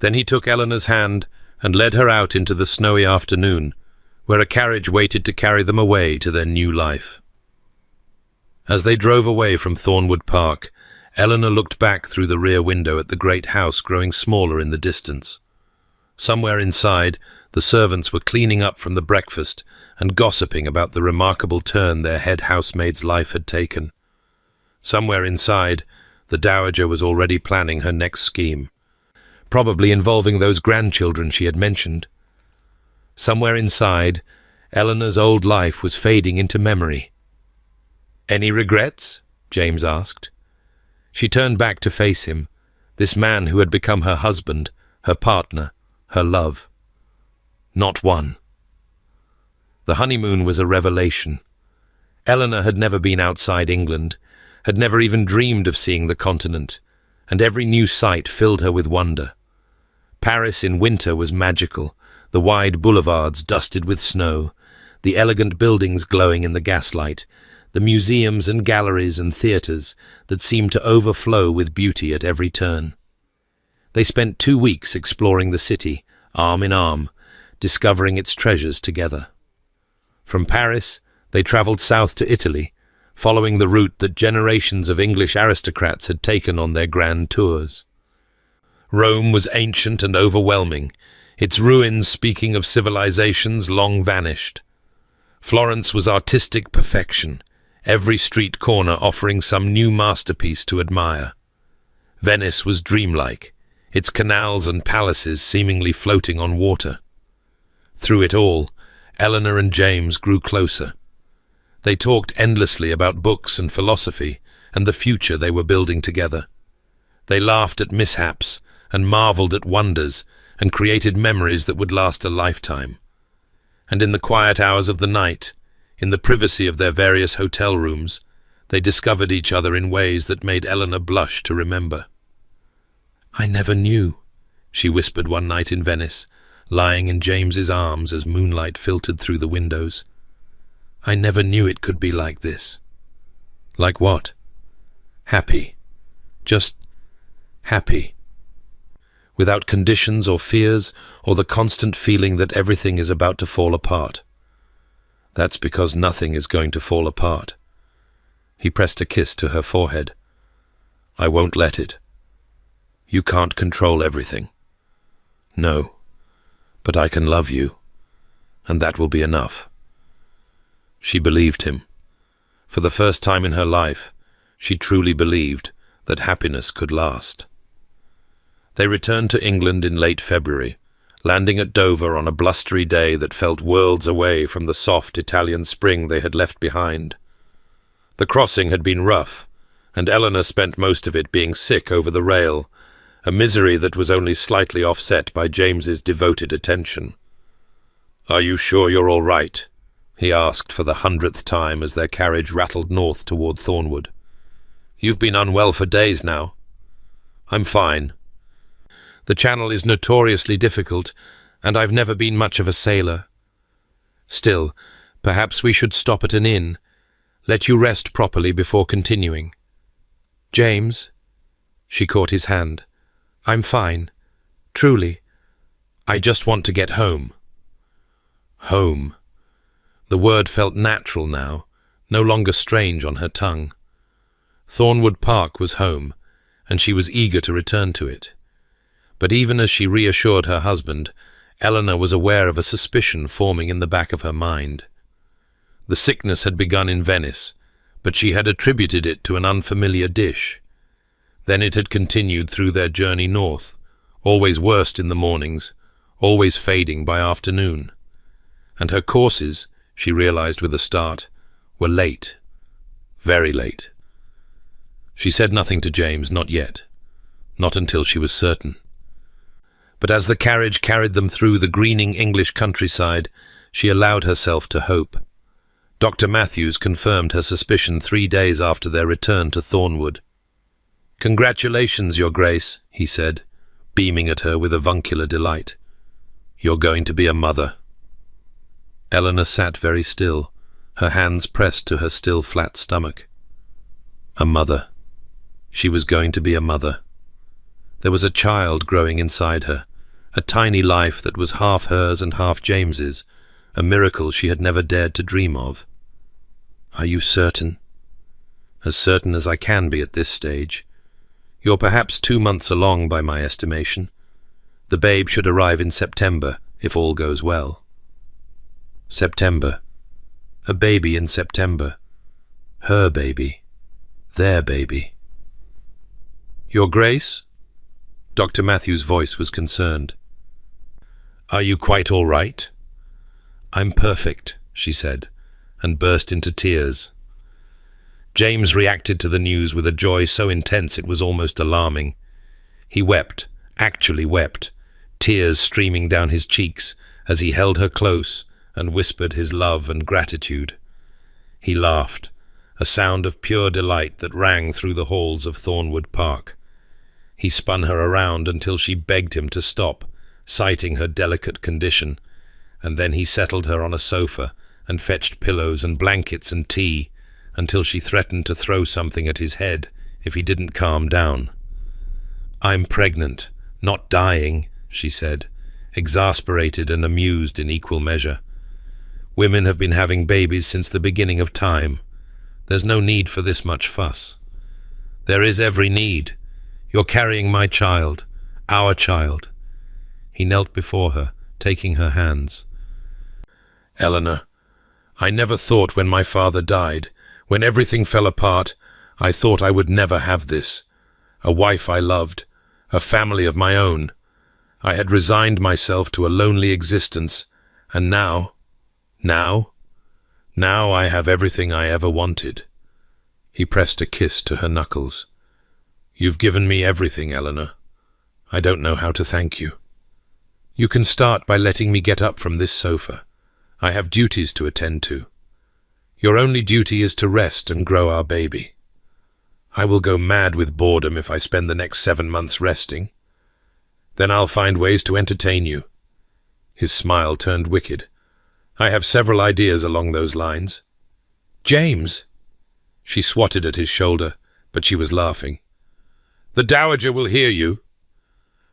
Then he took Eleanor's hand and led her out into the snowy afternoon, where a carriage waited to carry them away to their new life. As they drove away from Thornwood Park, Eleanor looked back through the rear window at the great house growing smaller in the distance. Somewhere inside, the servants were cleaning up from the breakfast and gossiping about the remarkable turn their head housemaid's life had taken. Somewhere inside, the Dowager was already planning her next scheme, probably involving those grandchildren she had mentioned. Somewhere inside, Eleanor's old life was fading into memory. "Any regrets?" James asked. She turned back to face him, this man who had become her husband, her partner, her love. Not one. The honeymoon was a revelation. Eleanor had never been outside England, had never even dreamed of seeing the continent, and every new sight filled her with wonder. Paris in winter was magical, the wide boulevards dusted with snow, the elegant buildings glowing in the gaslight, the museums and galleries and theatres that seemed to overflow with beauty at every turn. They spent 2 weeks exploring the city, arm in arm, discovering its treasures together. From Paris, they travelled south to Italy, following the route that generations of English aristocrats had taken on their grand tours. Rome was ancient and overwhelming, its ruins speaking of civilizations long vanished. Florence was artistic perfection, every street corner offering some new masterpiece to admire. Venice was dreamlike, its canals and palaces seemingly floating on water. Through it all, Eleanor and James grew closer. They talked endlessly about books and philosophy and the future they were building together. They laughed at mishaps and marveled at wonders and created memories that would last a lifetime. And in the quiet hours of the night, in the privacy of their various hotel rooms, they discovered each other in ways that made Eleanor blush to remember. "I never knew," she whispered one night in Venice, lying in James's arms as moonlight filtered through the windows. "I never knew it could be like this." "Like what?" "Happy. Just happy. Without conditions or fears or the constant feeling that everything is about to fall apart. That's because nothing is going to fall apart." He pressed a kiss to her forehead. "I won't let it. You can't control everything." "No, but I can love you, and that will be enough." She believed him. For the first time in her life, she truly believed that happiness could last. They returned to England in late February, landing at Dover on a blustery day that felt worlds away from the soft Italian spring they had left behind. The crossing had been rough, and Eleanor spent most of it being sick over the rail, a misery that was only slightly offset by James's devoted attention. "Are you sure you're all right?" he asked for the 100th time as their carriage rattled north toward Thornwood. "You've been unwell for days now." "I'm fine. The channel is notoriously difficult, and I've never been much of a sailor. Still, perhaps we should stop at an inn, let you rest properly before continuing." "James," she caught his hand, "I'm fine. Truly. I just want to get home." Home. The word felt natural now, no longer strange on her tongue. Thornwood Park was home, and she was eager to return to it. But even as she reassured her husband, Eleanor was aware of a suspicion forming in the back of her mind. The sickness had begun in Venice, but she had attributed it to an unfamiliar dish. Then it had continued through their journey north, always worst in the mornings, always fading by afternoon. And her courses, she realized with a start, were late. Very late. She said nothing to James, not yet. Not until she was certain. But as the carriage carried them through the greening English countryside, she allowed herself to hope. Dr. Matthews confirmed her suspicion 3 days after their return to Thornwood. "Congratulations, Your Grace," he said, beaming at her with avuncular delight. "You're going to be a mother." Eleanor sat very still, her hands pressed to her still flat stomach. A mother. She was going to be a mother. There was a child growing inside her, a tiny life that was half hers and half James's, a miracle she had never dared to dream of. "Are you certain?" "As certain as I can be at this stage. You're perhaps 2 months along by my estimation. The babe should arrive in September, if all goes well." September. A baby in September. Her baby. Their baby. "Your Grace?" Dr. Matthews' voice was concerned. "Are you quite all right?" "I'm perfect," she said, and burst into tears. James reacted to the news with a joy so intense it was almost alarming. He wept, actually wept, tears streaming down his cheeks as he held her close and whispered his love and gratitude. He laughed, a sound of pure delight that rang through the halls of Thornwood Park. He spun her around until she begged him to stop, citing her delicate condition, and then he settled her on a sofa and fetched pillows and blankets and tea until she threatened to throw something at his head if he didn't calm down. "I'm pregnant, not dying," she said, exasperated and amused in equal measure. "Women have been having babies since the beginning of time. There's no need for this much fuss." "There is every need. You're carrying my child, our child." He knelt before her, taking her hands. "Eleanor, I never thought when my father died, when everything fell apart, I thought I would never have this. A wife I loved, a family of my own. I had resigned myself to a lonely existence, and now I have everything I ever wanted." He pressed a kiss to her knuckles. "You've given me everything, Eleanor. I don't know how to thank you. You can start by letting me get up from this sofa. I have duties to attend to. Your only duty is to rest and grow our baby. I will go mad with boredom if I spend the next 7 months resting. Then I'll find ways to entertain you." His smile turned wicked. "I have several ideas along those lines." "James!" She swatted at his shoulder, but she was laughing. "The Dowager will hear you."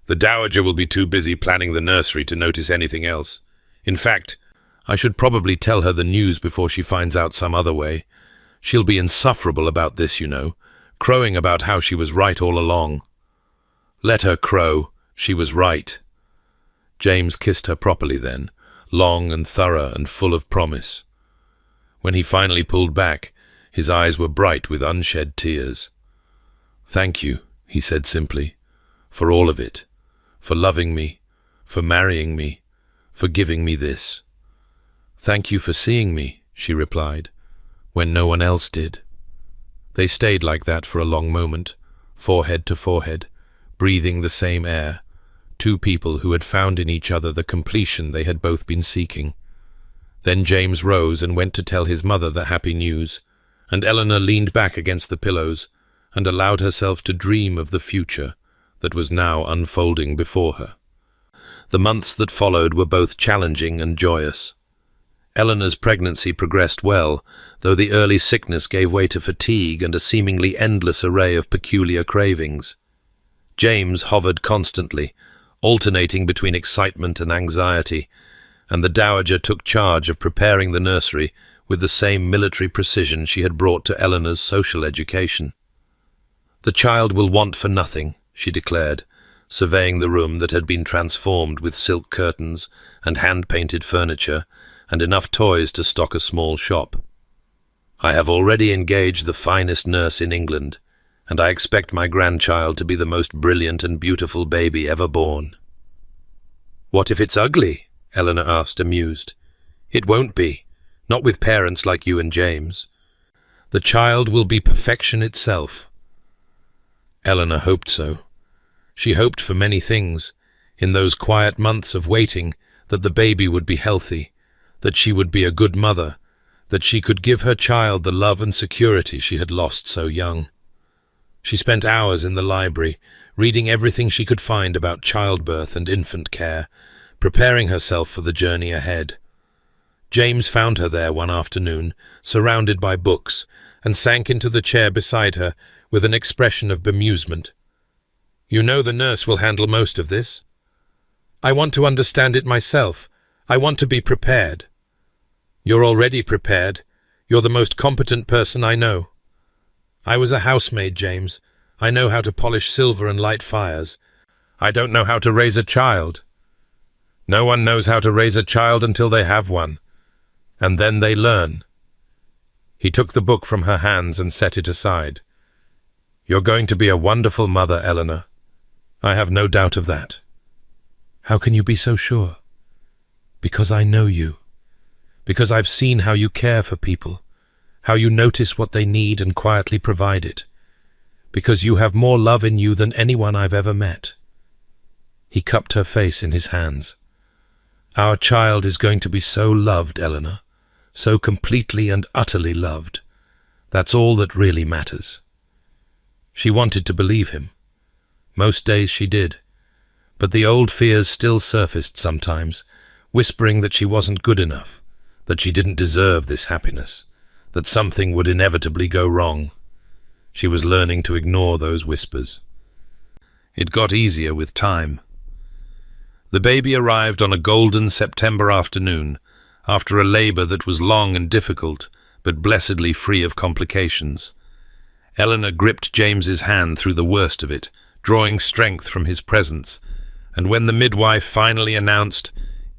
"The Dowager will be too busy planning the nursery to notice anything else. In fact, I should probably tell her the news before she finds out some other way. She'll be insufferable about this, you know, crowing about how she was right all along." "Let her crow. She was right." James kissed her properly then, long and thorough and full of promise. When he finally pulled back, his eyes were bright with unshed tears. "Thank you," he said simply, "for all of it, for loving me, for marrying me, for giving me this." "Thank you for seeing me," she replied, "when no one else did." They stayed like that for a long moment, forehead to forehead, breathing the same air, two people who had found in each other the completion they had both been seeking. Then James rose and went to tell his mother the happy news, and Eleanor leaned back against the pillows and allowed herself to dream of the future that was now unfolding before her. The months that followed were both challenging and joyous. Eleanor's pregnancy progressed well, though the early sickness gave way to fatigue and a seemingly endless array of peculiar cravings. James hovered constantly, alternating between excitement and anxiety, and the Dowager took charge of preparing the nursery with the same military precision she had brought to Eleanor's social education. "The child will want for nothing," she declared, surveying the room that had been transformed with silk curtains and hand-painted furniture and enough toys to stock a small shop. "I have already engaged the finest nurse in England, and I expect my grandchild to be the most brilliant and beautiful baby ever born." "What if it's ugly?" Eleanor asked, amused. "It won't be, not with parents like you and James. The child will be perfection itself." Eleanor hoped so. She hoped for many things, in those quiet months of waiting, that the baby would be healthy, that she would be a good mother, that she could give her child the love and security she had lost so young. She spent hours in the library, reading everything she could find about childbirth and infant care, preparing herself for the journey ahead. James found her there one afternoon, surrounded by books, and sank into the chair beside her with an expression of bemusement. "You know the nurse will handle most of this. I want to understand it myself. I want to be prepared." "You're already prepared. You're the most competent person I know." "I was a housemaid, James. I know how to polish silver and light fires. I don't know how to raise a child." "No one knows how to raise a child until they have one. And then they learn." He took the book from her hands and set it aside. "You're going to be a wonderful mother, Eleanor. I have no doubt of that." "How can you be so sure?" "Because I know you. Because I've seen how you care for people, how you notice what they need and quietly provide it. Because you have more love in you than anyone I've ever met." He cupped her face in his hands. "Our child is going to be so loved, Eleanor, so completely and utterly loved. That's all that really matters." She wanted to believe him. Most days she did. But the old fears still surfaced sometimes, whispering that she wasn't good enough, that she didn't deserve this happiness, that something would inevitably go wrong. She was learning to ignore those whispers. It got easier with time. The baby arrived on a golden September afternoon, after a labor that was long and difficult, but blessedly free of complications. Eleanor gripped James's hand through the worst of it, drawing strength from his presence, and when the midwife finally announced,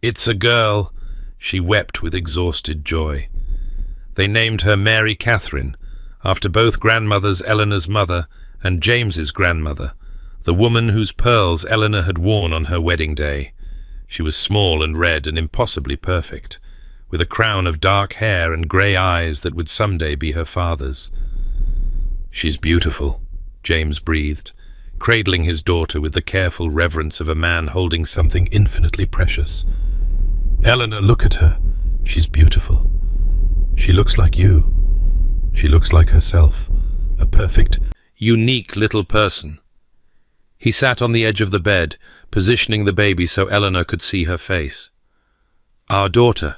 "It's a girl," she wept with exhausted joy. They named her Mary Catherine, after both grandmothers, Eleanor's mother and James's grandmother, the woman whose pearls Eleanor had worn on her wedding day. She was small and red and impossibly perfect, with a crown of dark hair and grey eyes that would someday be her father's. "She's beautiful," James breathed, cradling his daughter with the careful reverence of a man holding something infinitely precious. "Eleanor, look at her. She's beautiful. She looks like you. She looks like herself, a perfect, unique little person." He sat on the edge of the bed, positioning the baby so Eleanor could see her face. "Our daughter.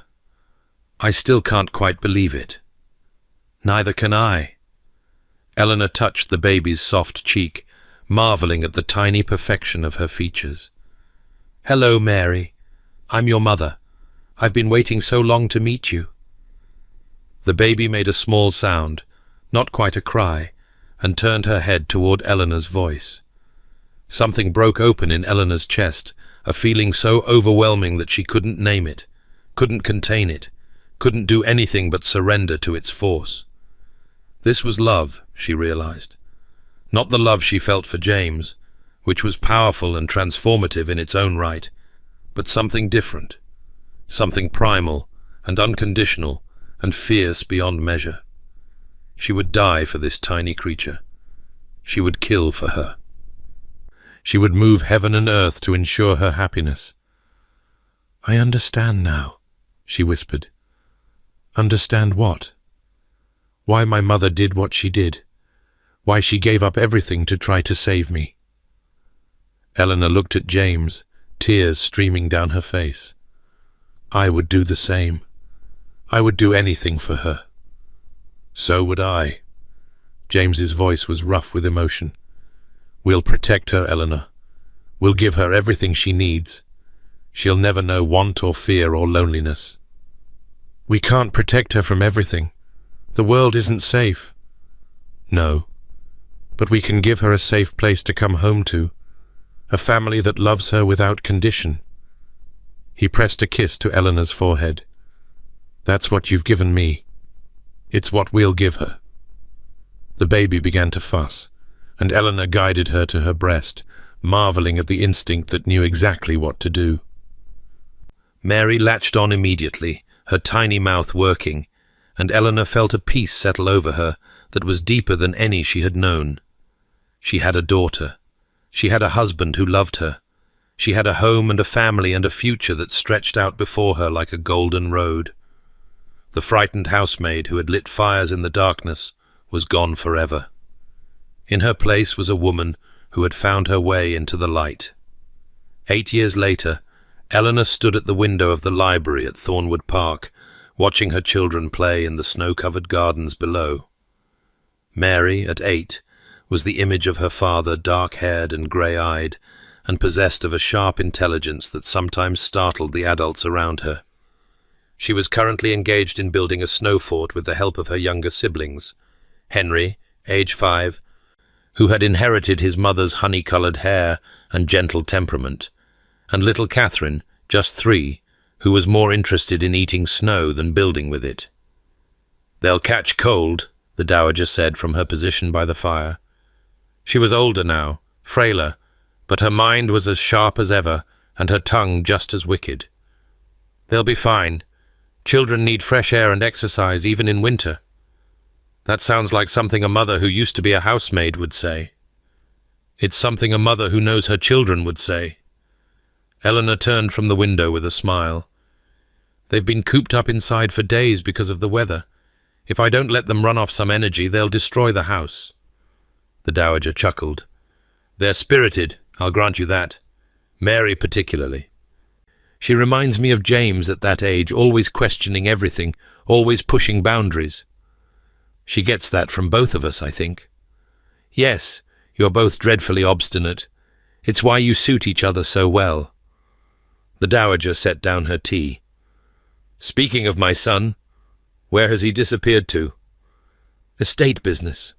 I still can't quite believe it." "Neither can I." Eleanor touched the baby's soft cheek, marveling at the tiny perfection of her features. "Hello, Mary. I'm your mother. I've been waiting so long to meet you." The baby made a small sound, not quite a cry, and turned her head toward Eleanor's voice. Something broke open in Eleanor's chest, a feeling so overwhelming that she couldn't name it. couldn't contain it, couldn't do anything but surrender to its force. This was love, she realized. Not the love she felt for James, which was powerful and transformative in its own right, but something different, something primal and unconditional and fierce beyond measure. She would die for this tiny creature. She would kill for her. She would move heaven and earth to ensure her happiness. "I understand now," she whispered. "Understand what? Why my mother did what she did. Why she gave up everything to try to save me." Eleanor looked at James, tears streaming down her face. "I would do the same. I would do anything for her." "So would I." James's voice was rough with emotion. "We'll protect her, Eleanor. We'll give her everything she needs. She'll never know want or fear or loneliness." "We can't protect her from everything. The world isn't safe." "No, but we can give her a safe place to come home to, a family that loves her without condition." He pressed a kiss to Eleanor's forehead. "That's what you've given me. It's what we'll give her." The baby began to fuss, and Eleanor guided her to her breast, marveling at the instinct that knew exactly what to do. Mary latched on immediately, her tiny mouth working, and Eleanor felt a peace settle over her that was deeper than any she had known. She had a daughter. She had a husband who loved her. She had a home and a family and a future that stretched out before her like a golden road. The frightened housemaid who had lit fires in the darkness was gone forever. In her place was a woman who had found her way into the light. 8 years later, Eleanor stood at the window of the library at Thornwood Park, watching her children play in the snow-covered gardens below. Mary, at 8, was the image of her father, dark-haired and grey-eyed, and possessed of a sharp intelligence that sometimes startled the adults around her. She was currently engaged in building a snow fort with the help of her younger siblings, Henry, age 5, who had inherited his mother's honey-coloured hair and gentle temperament, and little Catherine, just 3, who was more interested in eating snow than building with it. "They'll catch cold," the Dowager said from her position by the fire. She was older now, frailer, but her mind was as sharp as ever, and her tongue just as wicked. "They'll be fine. Children need fresh air and exercise even in winter." That sounds like something a mother who used to be a housemaid would say. It's something a mother who knows her children would say. Eleanor turned from the window with a smile. "They've been cooped up inside for days because of the weather. If I don't let them run off some energy, they'll destroy the house." The Dowager chuckled. "They're spirited, I'll grant you that. Mary particularly. She reminds me of James at that age, always questioning everything, always pushing boundaries. She gets that from both of us, I think. Yes, you're both dreadfully obstinate. It's why you suit each other so well." The Dowager set down her tea. "Speaking of my son, where has he disappeared to?" "Estate business.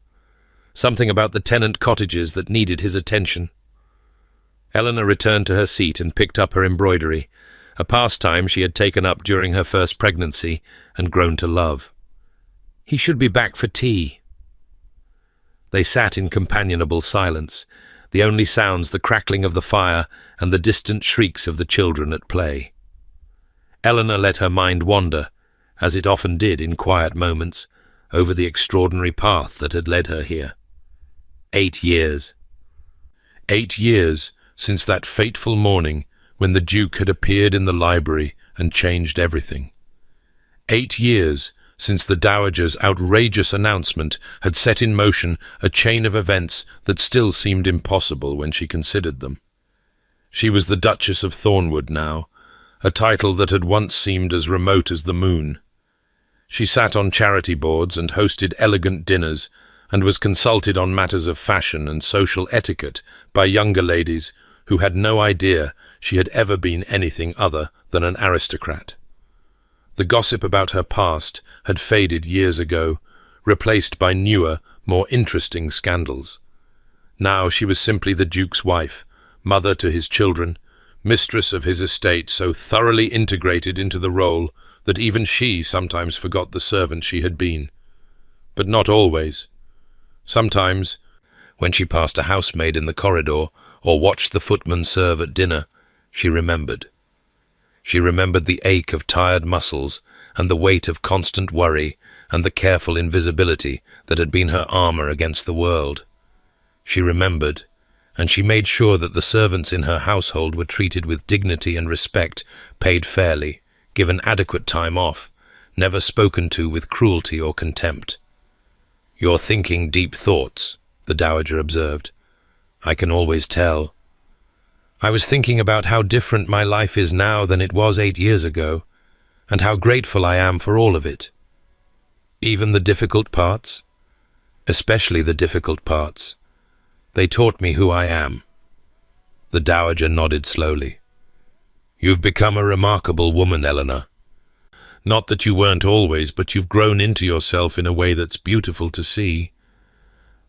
Something about the tenant cottages that needed his attention." Eleanor returned to her seat and picked up her embroidery, a pastime she had taken up during her first pregnancy and grown to love. "He should be back for tea." They sat in companionable silence, the only sounds the crackling of the fire and the distant shrieks of the children at play. Eleanor let her mind wander, as it often did in quiet moments, over the extraordinary path that had led her here. 8 years. 8 years since that fateful morning when the Duke had appeared in the library and changed everything. 8 years since the Dowager's outrageous announcement had set in motion a chain of events that still seemed impossible when she considered them. She was the Duchess of Thornwood now, a title that had once seemed as remote as the moon. She sat on charity boards and hosted elegant dinners, and was consulted on matters of fashion and social etiquette by younger ladies who had no idea she had ever been anything other than an aristocrat. The gossip about her past had faded years ago, replaced by newer, more interesting scandals. Now she was simply the Duke's wife, mother to his children, mistress of his estate, so thoroughly integrated into the role that even she sometimes forgot the servant she had been. But not always. Sometimes, when she passed a housemaid in the corridor or watched the footman serve at dinner, she remembered. She remembered the ache of tired muscles and the weight of constant worry and the careful invisibility that had been her armor against the world. She remembered, and she made sure that the servants in her household were treated with dignity and respect, paid fairly, given adequate time off, never spoken to with cruelty or contempt. "You're thinking deep thoughts," the Dowager observed. "I can always tell." "I was thinking about how different my life is now than it was 8 years ago, and how grateful I am for all of it. Even the difficult parts? Especially the difficult parts. They taught me who I am." The Dowager nodded slowly. "You've become a remarkable woman, Eleanor. Not that you weren't always, but you've grown into yourself in a way that's beautiful to see.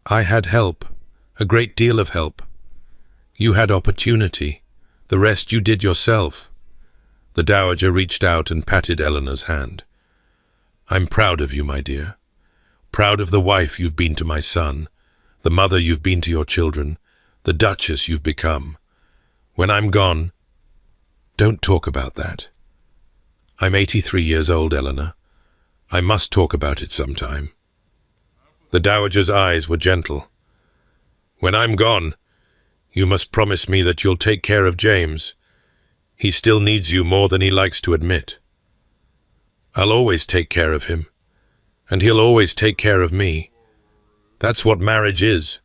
I had help, a great deal of help. You had opportunity. The rest you did yourself." The Dowager reached out and patted Eleanor's hand. "I'm proud of you, my dear. Proud of the wife you've been to my son, the mother you've been to your children, the Duchess you've become. When I'm gone, don't talk about that. I'm 83 years old, Eleanor. I must talk about it sometime." The Dowager's eyes were gentle. "When I'm gone, you must promise me that you'll take care of James. He still needs you more than he likes to admit." "I'll always take care of him, and he'll always take care of me. That's what marriage is.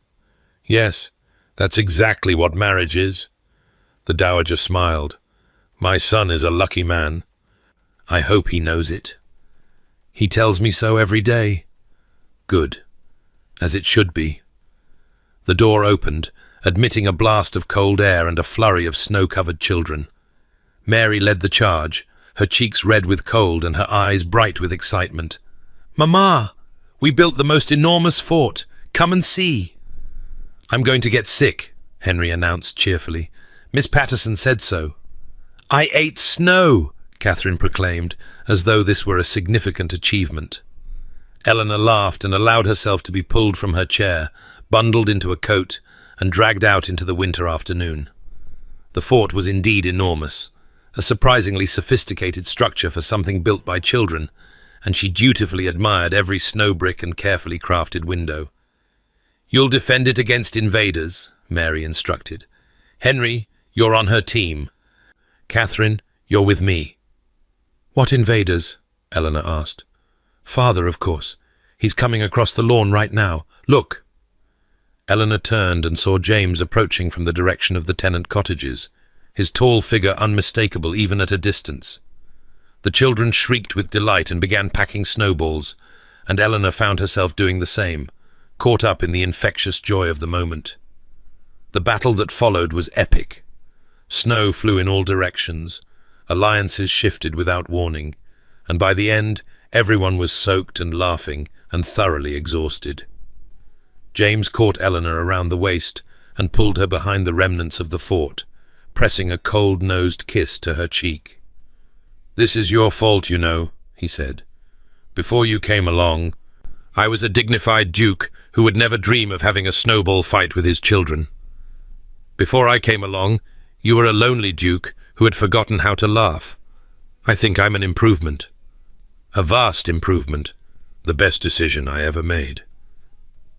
Yes, that's exactly what marriage is." The Dowager smiled. "My son is a lucky man. I hope he knows it. He tells me so every day. Good, as it should be." The door opened, admitting a blast of cold air and a flurry of snow-covered children. Mary led the charge, her cheeks red with cold and her eyes bright with excitement. "Mamma, we built the most enormous fort. Come and see." "I'm going to get sick," Henry announced cheerfully. "Miss Patterson said so." "I ate snow," Catherine proclaimed, as though this were a significant achievement. Eleanor laughed and allowed herself to be pulled from her chair, bundled into a coat, and dragged out into the winter afternoon. The fort was indeed enormous, a surprisingly sophisticated structure for something built by children, and she dutifully admired every snow brick and carefully crafted window. "You'll defend it against invaders," Mary instructed. "Henry, you're on her team. Catherine, you're with me." "What invaders?" Eleanor asked. "Father, of course. He's coming across the lawn right now. Look." Eleanor turned and saw James approaching from the direction of the tenant cottages, his tall figure unmistakable even at a distance. The children shrieked with delight and began packing snowballs, and Eleanor found herself doing the same, caught up in the infectious joy of the moment. The battle that followed was epic. Snow flew in all directions, alliances shifted without warning, and by the end, everyone was soaked and laughing and thoroughly exhausted. James caught Eleanor around the waist and pulled her behind the remnants of the fort, pressing a cold-nosed kiss to her cheek. "This is your fault, you know," he said. "Before you came along, I was a dignified duke who would never dream of having a snowball fight with his children. Before I came along, you were a lonely duke who had forgotten how to laugh. I think I'm an improvement. A vast improvement. The best decision I ever made."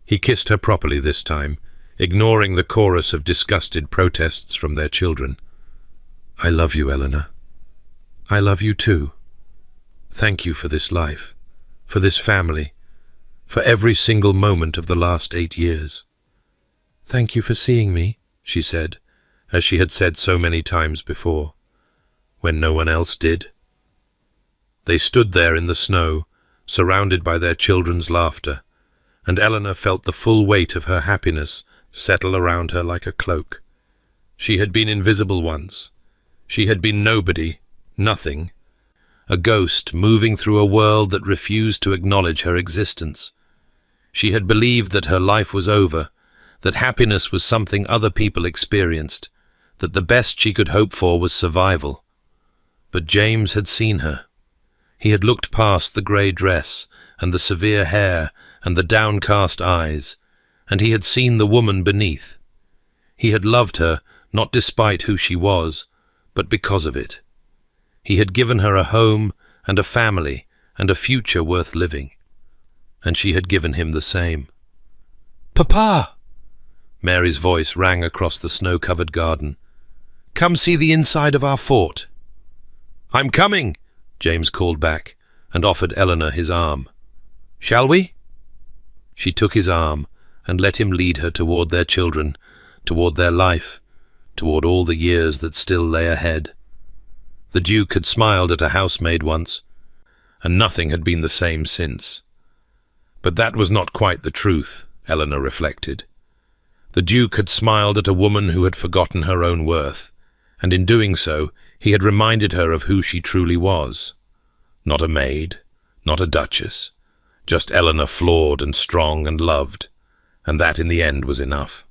He kissed her properly this time, ignoring the chorus of disgusted protests from their children. "I love you, Eleanor. I love you too. Thank you for this life, for this family, for every single moment of the last 8 years." "Thank you for seeing me," she said, as she had said so many times before, when no one else did. They stood there in the snow, surrounded by their children's laughter, and Eleanor felt the full weight of her happiness settle around her like a cloak. She had been invisible once. She had been nobody, nothing, a ghost moving through a world that refused to acknowledge her existence. She had believed that her life was over, that happiness was something other people experienced, that the best she could hope for was survival. But James had seen her. He had looked past the grey dress and the severe hair and the downcast eyes, and he had seen the woman beneath. He had loved her, not despite who she was, but because of it. He had given her a home and a family and a future worth living, and she had given him the same. "Papa!" Mary's voice rang across the snow-covered garden. "Come see the inside of our fort." "I'm coming," James called back, and offered Eleanor his arm. "Shall we?" She took his arm and let him lead her toward their children, toward their life, toward all the years that still lay ahead. The Duke had smiled at a housemaid once, and nothing had been the same since. But that was not quite the truth, Eleanor reflected. The Duke had smiled at a woman who had forgotten her own worth, and in doing so he had reminded her of who she truly was. Not a maid, not a duchess, just Eleanor, flawed and strong and loved, and that in the end was enough.